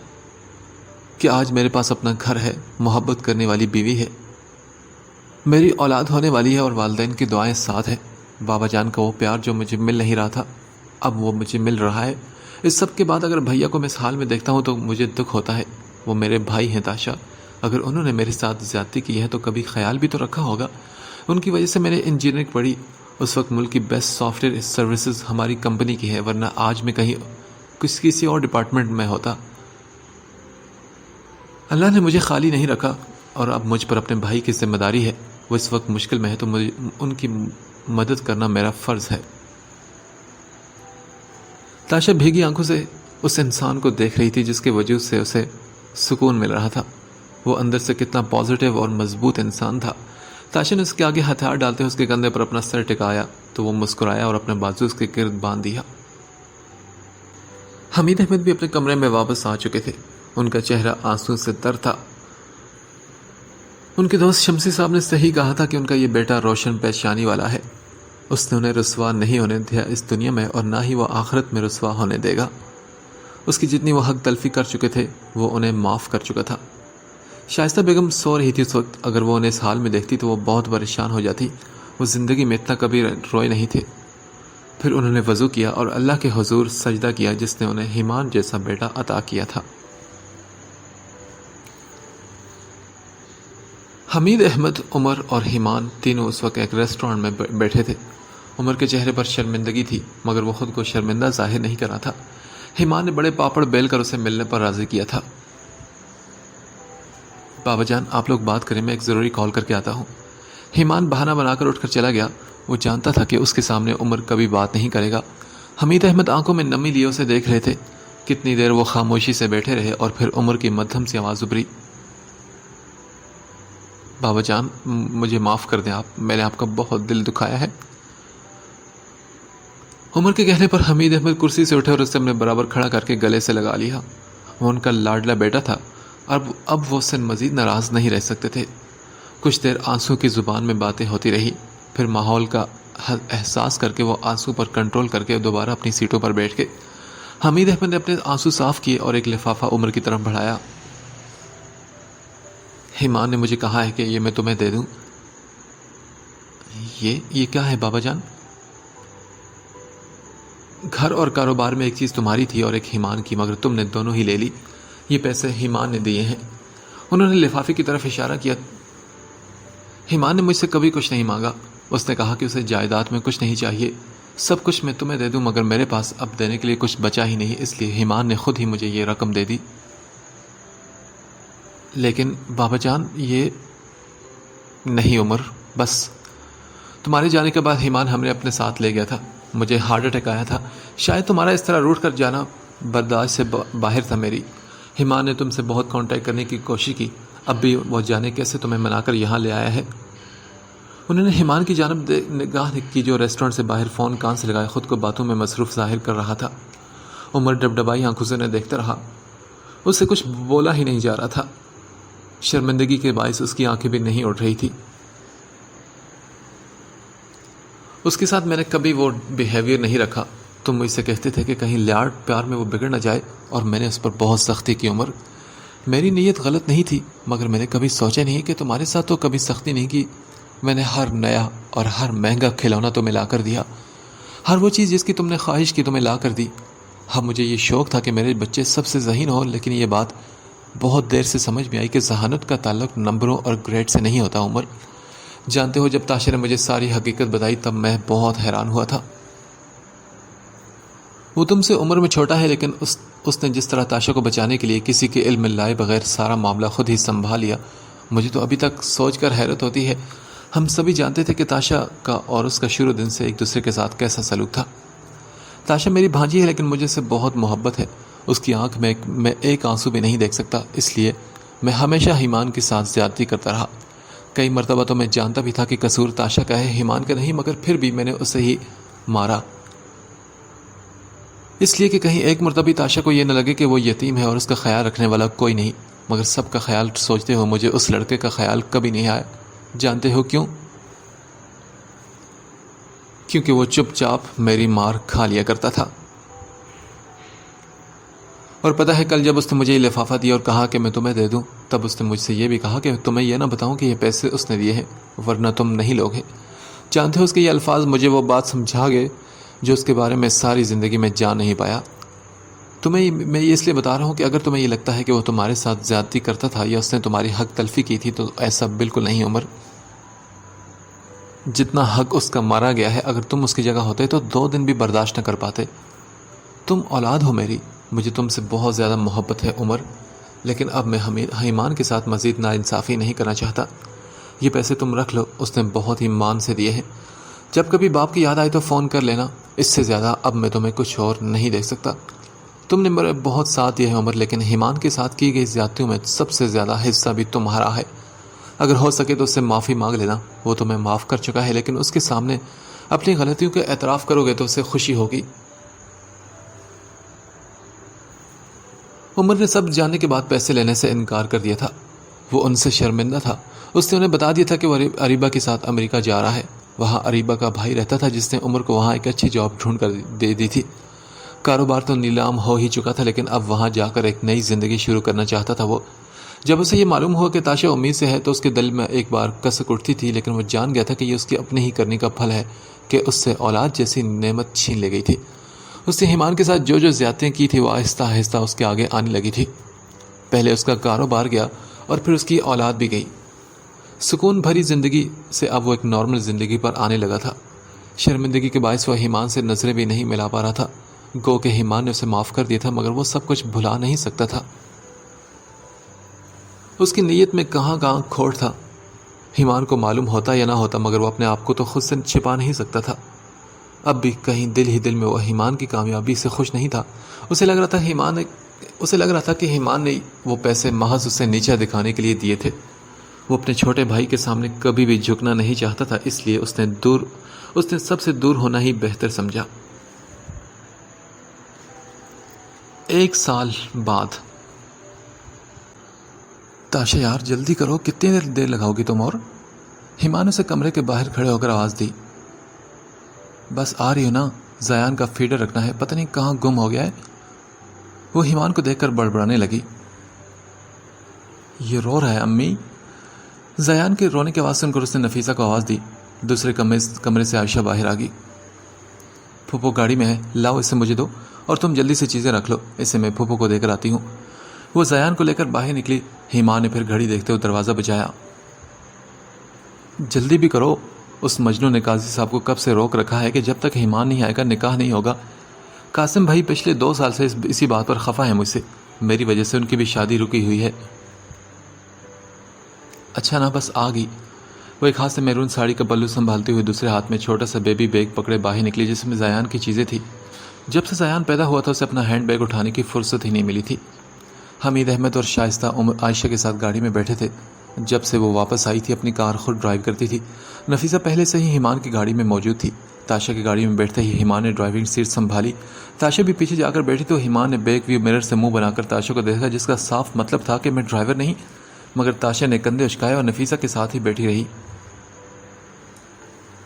کہ آج میرے پاس اپنا گھر ہے، محبت کرنے والی بیوی ہے، میری اولاد ہونے والی ہے، اور والدین کی دعائیں ساتھ ہیں۔ بابا جان کا وہ پیار جو مجھے مل نہیں رہا تھا، اب وہ مجھے مل رہا ہے۔ اس سب کے بعد اگر بھیا کو میں اس حال میں دیکھتا ہوں تو مجھے دکھ ہوتا ہے۔ وہ میرے بھائی ہیں تاشا، اگر انہوں نے میرے ساتھ زیادتی کی ہے تو کبھی خیال بھی تو رکھا ہوگا۔ ان کی وجہ سے میں نے انجینئرنگ پڑھی۔ اس وقت ملک کی بیسٹ سافٹ ویئر سروسز ہماری کمپنی کی ہے، ورنہ آج میں کہیں کسی اور ڈپارٹمنٹ میں ہوتا۔ اللہ نے مجھے خالی نہیں رکھا، اور اب مجھ پر اپنے بھائی کی ذمہ داری ہے۔ وہ اس وقت مشکل میں ہے تو مجھے ان کی مدد کرنا میرا فرض ہے۔ تاشا بھیگی آنکھوں سے اس انسان کو دیکھ رہی تھی جس کے وجود سے اسے سکون مل رہا تھا۔ وہ اندر سے کتنا پازیٹیو اور مضبوط انسان تھا۔ تاشا نے اس کے آگے ہتھیار ڈالتے اس کے کندھے پر اپنا سر ٹکایا تو وہ مسکرایا اور اپنے بازو اس کے گرد باندھ دیا۔ حمید احمد بھی اپنے کمرے میں واپس آ چکے تھے۔ ان کا چہرہ آنسو سے تر تھا۔ ان کے دوست شمسی صاحب نے صحیح کہا تھا کہ ان کا یہ بیٹا روشن پیشانی والا ہے۔ اس نے انہیں رسوا نہیں ہونے دیا اس دنیا میں، اور نہ ہی وہ آخرت میں رسوا ہونے دے گا۔ اس کی جتنی وہ حق تلفی کر چکے تھے وہ انہیں معاف کر چکا تھا۔ شائستہ بیگم سو رہی تھی اس وقت۔ اگر وہ انہیں اس حال میں دیکھتی تو وہ بہت پریشان ہو جاتی۔ وہ زندگی میں اتنا کبھی روئے نہیں تھے۔ پھر انہوں نے وضو کیا اور اللہ کے حضور سجدہ کیا جس نے انہیں حیمان جیسا بیٹا عطا کیا تھا۔ حمید احمد، عمر اور ایمان تینوں اس وقت ایک ریسٹورانٹ میں بیٹھے تھے۔ عمر کے چہرے پر شرمندگی تھی مگر وہ خود کو شرمندہ ظاہر نہیں کرا تھا۔ ایمان نے بڑے پاپڑ بیل کر اسے ملنے پر راضی کیا تھا۔ بابا جان آپ لوگ بات کریں، میں ایک ضروری کال کر کے آتا ہوں۔ ایمان بہانہ بنا کر اٹھ کر چلا گیا۔ وہ جانتا تھا کہ اس کے سامنے عمر کبھی بات نہیں کرے گا۔ حمید احمد آنکھوں میں نمی لیے اسے دیکھ رہے تھے۔ کتنی دیر وہ خاموشی سے بیٹھے رہے اور پھر عمر کی مدھم سی آواز ابھری، بابا جان مجھے معاف کر دیں، میں نے آپ کا بہت دل دکھایا ہے۔ عمر کے کہنے پر حمید احمد کرسی سے اٹھے اور اسے اپنے برابر کھڑا کر کے گلے سے لگا لیا۔ وہ ان کا لاڈلا بیٹا تھا، اب وہ اس سے مزید ناراض نہیں رہ سکتے تھے۔ کچھ دیر آنسو کی زبان میں باتیں ہوتی رہی، پھر ماحول کا احساس کر کے وہ آنسو پر کنٹرول کر کے دوبارہ اپنی سیٹوں پر بیٹھ گئے۔ حمید احمد نے اپنے آنسو صاف کیے اور ایک لفافہ عمر کی طرف بڑھایا۔ ایمان نے مجھے کہا ہے کہ یہ میں تمہیں دے دوں۔ یہ کیا ہے بابا جان؟ گھر اور کاروبار میں ایک چیز تمہاری تھی اور ایک ایمان کی، مگر تم نے دونوں ہی لے لی۔ یہ پیسے ایمان نے دیے ہیں۔ انہوں نے لفافے کی طرف اشارہ کیا۔ ایمان نے مجھ سے کبھی کچھ نہیں مانگا۔ اس نے کہا کہ اسے جائیداد میں کچھ نہیں چاہیے، سب کچھ میں تمہیں دے دوں، مگر میرے پاس اب دینے کے لیے کچھ بچا ہی نہیں، اس لیے ایمان نے خود ہی مجھے یہ رقم دے دی۔ لیکن بابا جان یہ نہیں عمر، بس تمہارے جانے کے بعد ایمان ہم نے اپنے ساتھ لے گیا تھا۔ مجھے ہارٹ اٹیک آیا تھا، شاید تمہارا اس طرح روٹ کر جانا برداشت سے باہر تھا میری۔ ایمان نے تم سے بہت کانٹیکٹ کرنے کی کوشش کی، اب بھی وہ جانے کیسے تمہیں منا کر یہاں لے آیا ہے۔ انہوں نے ایمان کی جانب نگاہ کی جو ریسٹورنٹ سے باہر فون کان سے لگائے خود کو باتوں میں مصروف ظاہر کر رہا تھا۔ عمر ڈبڈبائی آنکھوں سے انہیں دیکھتا رہا، اس سے کچھ بولا ہی نہیں جا رہا تھا۔ شرمندگی کے باعث اس کی آنکھیں بھی نہیں اٹھ رہی تھی۔ اس کے ساتھ میں نے کبھی وہ بیہیویئر نہیں رکھا۔ تم مجھ سے کہتے تھے کہ کہیں لاڈ پیار میں وہ بگڑ نہ جائے اور میں نے اس پر بہت سختی کی۔ عمر میری نیت غلط نہیں تھی، مگر میں نے کبھی سوچا نہیں کہ تمہارے ساتھ تو کبھی سختی نہیں کی۔ میں نے ہر نیا اور ہر مہنگا کھلونا تمہیں لا کر دیا، ہر وہ چیز جس کی تم نے خواہش کی تمہیں لا کر دی۔ اب مجھے یہ شوق تھا کہ میرے بچے سب سے ذہین ہوں، لیکن یہ بات بہت دیر سے سمجھ میں آئی کہ ذہانت کا تعلق نمبروں اور گریڈ سے نہیں ہوتا۔ عمر جانتے ہو، جب تاشا نے مجھے ساری حقیقت بتائی تب میں بہت حیران ہوا تھا۔ وہ تم سے عمر میں چھوٹا ہے، لیکن اس نے جس طرح تاشا کو بچانے کے لیے کسی کے علم میں لائے بغیر سارا معاملہ خود ہی سنبھال لیا، مجھے تو ابھی تک سوچ کر حیرت ہوتی ہے۔ ہم سبھی جانتے تھے کہ تاشا کا اور اس کا شروع دن سے ایک دوسرے کے ساتھ کیسا سلوک تھا۔ تاشا میری بھانجی ہے، لیکن مجھے سے بہت محبت ہے۔ اس کی آنکھ میں میں ایک آنسو بھی نہیں دیکھ سکتا، اس لیے میں ہمیشہ ایمان کے ساتھ زیادتی کرتا رہا۔ کئی مرتبہ تو میں جانتا بھی تھا کہ قصور تاشا کا ہے، ایمان کا نہیں، مگر پھر بھی میں نے اسے ہی مارا، اس لیے کہ کہیں ایک مرتبہ تاشا کو یہ نہ لگے کہ وہ یتیم ہے اور اس کا خیال رکھنے والا کوئی نہیں۔ مگر سب کا خیال سوچتے ہو مجھے اس لڑکے کا خیال کبھی نہیں آیا۔ جانتے ہو کیوں؟ کیونکہ وہ چپ چاپ میری مار کھا لیا کرتا تھا۔ اور پتہ ہے کل جب اس نے مجھے یہ لفافہ دیا اور کہا کہ میں تمہیں دے دوں، تب اس نے مجھ سے یہ بھی کہا کہ تمہیں یہ نہ بتاؤں کہ یہ پیسے اس نے دیے ہیں، ورنہ تم نہیں لوگے۔ جانتے ہو اس کے یہ الفاظ مجھے وہ بات سمجھا گئے جو اس کے بارے میں ساری زندگی میں جان نہیں پایا۔ تمہیں میں یہ اس لیے بتا رہا ہوں کہ اگر تمہیں یہ لگتا ہے کہ وہ تمہارے ساتھ زیادتی کرتا تھا یا اس نے تمہاری حق تلفی کی تھی تو ایسا بالکل نہیں عمر۔ جتنا حق اس کا مارا گیا ہے، اگر تم اس کی جگہ ہوتے تو 2 دن بھی برداشت نہ کر پاتے۔ تم اولاد ہو میری، مجھے تم سے بہت زیادہ محبت ہے عمر، لیکن اب میں ایمان کے ساتھ مزید ناانصافی نہیں کرنا چاہتا۔ یہ پیسے تم رکھ لو، اس نے بہت ہی مان سے دیے ہیں۔ جب کبھی باپ کی یاد آئے تو فون کر لینا، اس سے زیادہ اب میں تمہیں کچھ اور نہیں دیکھ سکتا۔ تم نے میرا بہت ساتھ دیا ہے عمر، لیکن ایمان کے ساتھ کی گئی زیادتیوں میں سب سے زیادہ حصہ بھی تمہارا ہے۔ اگر ہو سکے تو اس سے معافی مانگ لینا، وہ تمہیں معاف کر چکا ہے، لیکن اس کے سامنے اپنی غلطیوں کا اعتراف کرو گے تو اسے خوشی ہوگی۔ عمر نے سب جاننے کے بعد پیسے لینے سے انکار کر دیا تھا۔ وہ ان سے شرمندہ تھا۔ اس نے انہیں بتا دیا تھا کہ وہ اریبہ کے ساتھ امریکہ جا رہا ہے۔ وہاں اریبہ کا بھائی رہتا تھا جس نے عمر کو وہاں ایک اچھی جاب ڈھونڈ کر دے دی تھی۔ کاروبار تو نیلام ہو ہی چکا تھا، لیکن اب وہاں جا کر ایک نئی زندگی شروع کرنا چاہتا تھا وہ۔ جب اسے یہ معلوم ہوا کہ تاشا امید سے ہے تو اس کے دل میں ایک بار کسک اٹھتی تھی، لیکن وہ جان گیا تھا کہ یہ اس کی اپنے ہی کرنے کا پھل ہے کہ اس سے اولاد جیسی نعمت چھین لی گئی تھی۔ اس نے ایمان کے ساتھ جو زیادتیاں کی تھی وہ آہستہ آہستہ اس کے آگے آنے لگی تھی۔ پہلے اس کا کاروبار گیا اور پھر اس کی اولاد بھی گئی۔ سکون بھری زندگی سے اب وہ ایک نارمل زندگی پر آنے لگا تھا۔ شرمندگی کے باعث وہ ایمان سے نظریں بھی نہیں ملا پا رہا تھا۔ گو کہ ایمان نے اسے معاف کر دیا تھا، مگر وہ سب کچھ بھلا نہیں سکتا تھا۔ اس کی نیت میں کہاں کہاں کھوٹ تھا، ایمان کو معلوم ہوتا یا نہ ہوتا، مگر وہ اپنے آپ کو تو خود سے چھپا نہیں سکتا تھا۔ اب بھی کہیں دل ہی دل میں وہ ایمان کی کامیابی سے خوش نہیں تھا۔ اسے لگ رہا تھا کہ ایمان نے وہ پیسے محض اسے نیچا دکھانے کے لیے دیے تھے۔ وہ اپنے چھوٹے بھائی کے سامنے کبھی بھی جھکنا نہیں چاہتا تھا، اس لیے اس نے سب سے دور ہونا ہی بہتر سمجھا۔ 1 سال بعد۔ تاشا یار جلدی کرو، کتنی دیر لگاؤ گی تم؟ اور ایمان نے اسے کمرے کے باہر کھڑے ہو کر آواز دی۔ بس آ رہی ہو نا، زیان کا فیڈر رکھنا ہے، پتہ نہیں کہاں گم ہو گیا ہے۔ وہ ایمان کو دیکھ کر بڑبڑانے لگی۔ یہ رو رہا ہے امی۔ زیان کے رونے کی آواز سن کر اس نے نفیسہ کو آواز دی۔ دوسرے کمرے سے عائشہ باہر آ گئی۔ پھوپھو گاڑی میں ہے، لاؤ اسے مجھے دو، اور تم جلدی سے چیزیں رکھ لو، اسے میں پھوپھو کو دے کر آتی ہوں۔ وہ زیان کو لے کر باہر نکلی۔ ایمان نے پھر گھڑی دیکھتے ہوئے دروازہ بجایا۔ جلدی بھی کرو، اس مجنون نے قاضی صاحب کو کب سے روک رکھا ہے کہ جب تک ایمان نہیں آئے گا نکاح نہیں ہوگا۔ قاسم بھائی پچھلے 2 سال سے اسی بات پر خفا ہے مجھ سے، میری وجہ سے ان کی بھی شادی رکی ہوئی ہے۔ اچھا نا، بس آ گئی۔ وہ ایک ہاتھ سے میرون ساڑی کا پلو سنبھالتے ہوئے دوسرے ہاتھ میں چھوٹا سا بیبی بیگ پکڑے باہر نکلی، جس میں زیان کی چیزیں تھی۔ جب سے زیان پیدا ہوا تھا اسے اپنا ہینڈ بیگ اٹھانے کی فرصت ہی نہیں ملی تھی۔ حمید احمد اور شائستہ عائشہ کے ساتھ گاڑی میں بیٹھے تھے۔ جب سے وہ واپس آئی تھی اپنی کار خود ڈرائیو کرتی تھی۔ نفیسہ پہلے سے ہی ایمان کی گاڑی میں موجود تھی۔ تاشا کی گاڑی میں بیٹھتے ہی ایمان نے ڈرائیونگ سیٹ سنبھالی۔ تاشا بھی پیچھے جا کر بیٹھی تو ایمان نے بیک ویو مرر سے منہ بنا کر تاشا کو دیکھا، جس کا صاف مطلب تھا کہ میں ڈرائیور نہیں، مگر تاشا نے کندھے اچکائے اور نفیسہ کے ساتھ ہی بیٹھی رہی۔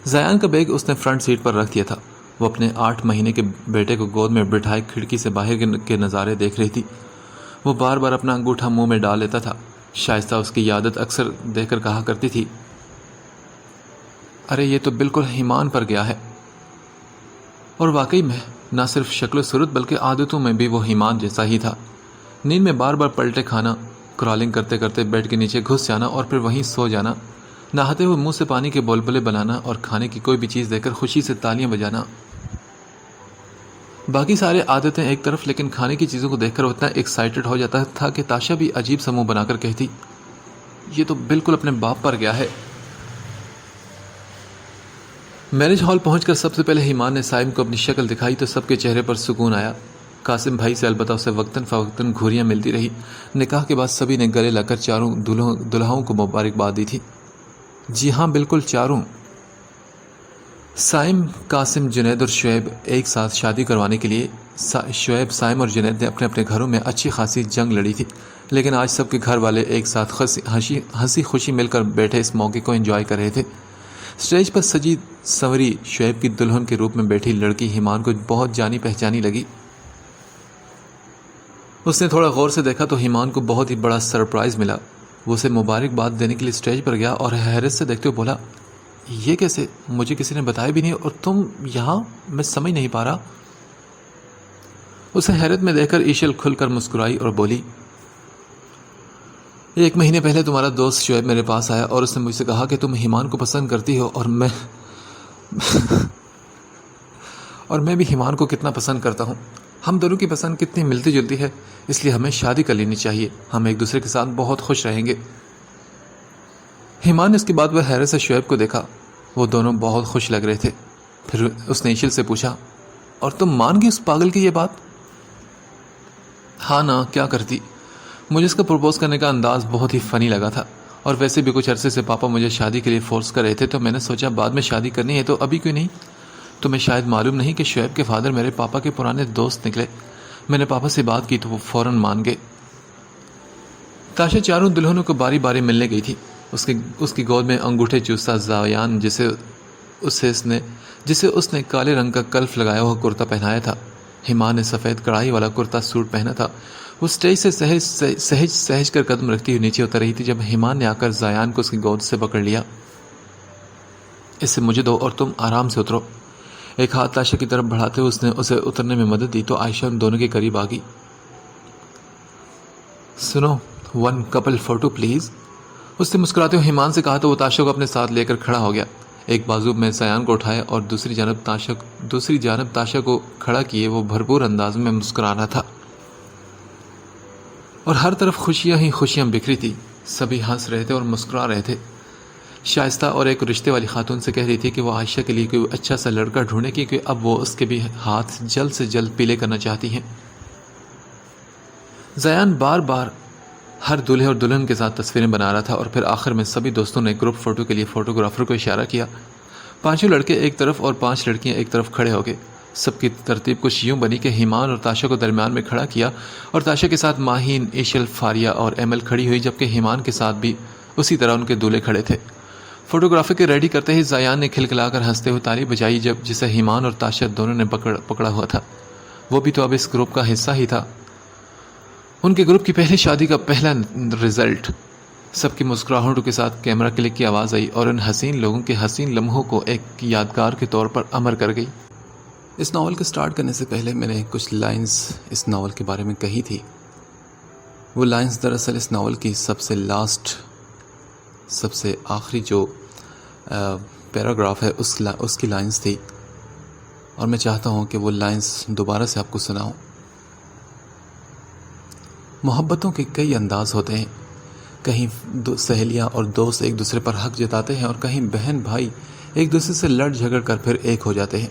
زیان کا بیگ اس نے فرنٹ سیٹ پر رکھ دیا تھا۔ وہ اپنے 8 مہینے کے بیٹے کو گود میں بٹھائے کھڑکی سے باہر کے نظارے دیکھ رہی تھی۔ وہ بار بار اپنا انگوٹھا منہ میں ڈال لیتا تھا۔ شائستہ اس کی عادت اکثر دیکھ کر کہا کرتی تھی، ارے یہ تو بالکل ایمان پر گیا ہے۔ اور واقعی میں نہ صرف شکل و صورت بلکہ عادتوں میں بھی وہ ایمان جیسا ہی تھا۔ نیند میں بار بار پلٹے کھانا، کرالنگ کرتے کرتے بیڈ کے نیچے گھس جانا اور پھر وہیں سو جانا، نہاتے ہوئے منہ سے پانی کے بلبلے بنانا اور کھانے کی کوئی بھی چیز دیکھ کر خوشی سے تالیاں بجانا۔ باقی سارے عادتیں ایک طرف، لیکن کھانے کی چیزوں کو دیکھ کر اتنا ایکسائٹڈ ہو جاتا تھا کہ تاشا بھی عجیب سا منہ بنا کر کہتی، یہ تو بالکل اپنے باپ پر گیا ہے۔ میرج ہال پہنچ کر سب سے پہلے ایمان نے سائم کو اپنی شکل دکھائی تو سب کے چہرے پر سکون آیا۔ قاسم بھائی سے البتہ اسے وقتاً فوقتاً گھوریاں ملتی رہی۔ نکاح کے بعد سبھی نے گلے لگ کر چاروں دلہاؤں کو مبارکباد دی تھی۔ جی ہاں، بالکل چاروں۔ سائم، قاسم، جنید اور شعیب ایک ساتھ شادی کروانے کے لیے شعیب، سائم اور جنید نے اپنے اپنے گھروں میں اچھی خاصی جنگ لڑی تھی، لیکن آج سب کے گھر والے ایک ساتھ ہنسی خوشی مل کر بیٹھے اس موقع کو انجوائے کر رہے تھے۔ اسٹیج پر سجی سنوری شعیب کی دلہن کے روپ میں بیٹھی لڑکی ایمان کو بہت جانی پہچانی لگی۔ اس نے تھوڑا غور سے دیکھا تو ایمان کو بہت ہی بڑا سرپرائز ملا۔ وہ اسے مبارکباد دینے کے لیے اسٹیج پر گیا اور حیرت سے دیکھتے ہوئے بولا، یہ کیسے؟ مجھے کسی نے بتایا بھی نہیں، اور تم یہاں؟ میں سمجھ نہیں پا رہا۔ اسے حیرت میں دیکھ کر ایشل کھل کر مسکرائی اور بولی، 1 مہینے پہلے تمہارا دوست شعیب میرے پاس آیا اور اس نے مجھ سے کہا کہ تم ایمان کو پسند کرتی ہو، اور میں بھی ایمان کو کتنا پسند کرتا ہوں۔ ہم دونوں کی پسند کتنی ملتی جلتی ہے، اس لیے ہمیں شادی کر لینی چاہیے، ہم ایک دوسرے کے ساتھ بہت خوش رہیں گے۔ ایمان نے اس کے بعد وہ حیرت سے شعیب کو دیکھا۔ وہ دونوں بہت خوش لگ رہے تھے۔ پھر اس نے ایشل سے پوچھا، اور تم مان گئی اس پاگل کی یہ بات؟ ہاں نا، کیا کرتی؟ مجھے اس کا پروپوز کرنے کا انداز بہت ہی فنی لگا تھا، اور ویسے بھی کچھ عرصے سے پاپا مجھے شادی کے لیے فورس کر رہے تھے، تو میں نے سوچا بعد میں شادی کرنی ہے تو ابھی کیوں نہیں؟ تمہیں شاید معلوم نہیں کہ شعیب کے فادر میرے پاپا کے پرانے دوست نکلے۔ میں نے پاپا سے بات کی تو وہ فوراً مان گئے۔ تاشا چاروں دلہنوں کو باری باری ملنے گئی تھی۔ اس کی گود میں انگوٹھے چوستا زایان، جسے اس نے کالے رنگ کا کلف لگایا ہوا کرتا پہنایا تھا۔ ایمان نے سفید کڑھائی والا کرتا سوٹ پہنا تھا۔ وہ اسٹیج سے سہج کر قدم رکھتی ہوئی نیچے اتر رہی تھی جب ایمان نے آ کر زایان کو اس کی گود سے پکڑ لیا۔ اسے مجھے دو اور تم آرام سے اترو۔ ایک ہاتھ تاشا کی طرف بڑھاتے ہوئے اس نے اسے اترنے میں مدد دی تو عائشہ ان دونوں کے قریب آ گئی۔ سنو، 1 couple photo پلیز۔ اس نے مسکراتے ہوئے ایمان سے کہا تو وہ تاشا کو اپنے ساتھ لے کر کھڑا ہو گیا. ایک بازو میں زیان کو اٹھایا اور دوسری جانب تاشا کو کھڑا کیے وہ بھرپور انداز میں مسکرا رہا تھا اور ہر طرف خوشیاں ہی خوشیاں بکھری تھی. سبھی ہنس رہے تھے اور مسکرا رہے تھے. شائستہ اور ایک رشتے والی خاتون سے کہہ رہی تھی کہ وہ عائشہ کے لیے کوئی اچھا سا لڑکا ڈھونڈے کیونکہ اب وہ اس کے بھی ہاتھ جلد سے جلد پیلے کرنا چاہتی ہیں. زیان بار بار ہر دولہے اور دلہن کے ساتھ تصویریں بنا رہا تھا اور پھر آخر میں سبھی دوستوں نے گروپ فوٹو کے لیے فوٹوگرافر کو اشارہ کیا. 5 لڑکے ایک طرف اور 5 لڑکیاں ایک طرف کھڑے ہو گئے. سب کی ترتیب کچھ یوں بنی کہ ایمان اور تاشا کو درمیان میں کھڑا کیا اور تاشا کے ساتھ ماہین، ایشل، فاریا اور ایمل کھڑی ہوئی، جبکہ ایمان کے ساتھ بھی اسی طرح ان کے دولہے کھڑے تھے. فوٹوگرافر کے ریڈی کرتے ہی زیان نے کھلکھلا کر ہنستے ہوئے تالی بجائی جسے ایمان اور تاشا دونوں نے پکڑا ہوا تھا. وہ بھی تو اب اس گروپ کا حصہ ہی تھا. ان کے گروپ کی پہلی شادی کا پہلا رزلٹ. سب کی مسکراہٹوں کے ساتھ کیمرہ کلک کی آواز آئی اور ان حسین لوگوں کے حسین لمحوں کو ایک یادگار کے طور پر امر کر گئی. اس ناول کے سٹارٹ کرنے سے پہلے میں نے کچھ لائنز اس ناول کے بارے میں کہی تھی. وہ لائنز دراصل اس ناول کی سب سے آخری جو پیراگراف ہے اس کی لائنز تھی اور میں چاہتا ہوں کہ وہ لائنز دوبارہ سے آپ کو سناؤں. محبتوں کے کئی انداز ہوتے ہیں. کہیں سہیلیاں اور دوست ایک دوسرے پر حق جتاتے ہیں اور کہیں بہن بھائی ایک دوسرے سے لڑ جھگڑ کر پھر ایک ہو جاتے ہیں.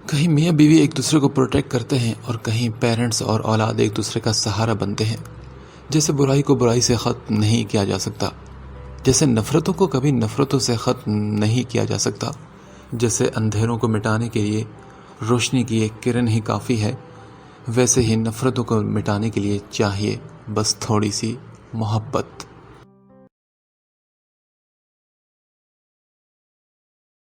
کہیں میاں بیوی ایک دوسرے کو پروٹیکٹ کرتے ہیں اور کہیں پیرنٹس اور اولاد ایک دوسرے کا سہارا بنتے ہیں. جیسے برائی کو برائی سے ختم نہیں کیا جا سکتا، جیسے نفرتوں کو کبھی نفرتوں سے ختم نہیں کیا جا سکتا، جیسے اندھیروں کو مٹانے کے لیے روشنی کی ایک کرن ہی کافی ہے، ویسے ہی نفرتوں کو مٹانے کے لیے چاہیے بس تھوڑی سی محبت.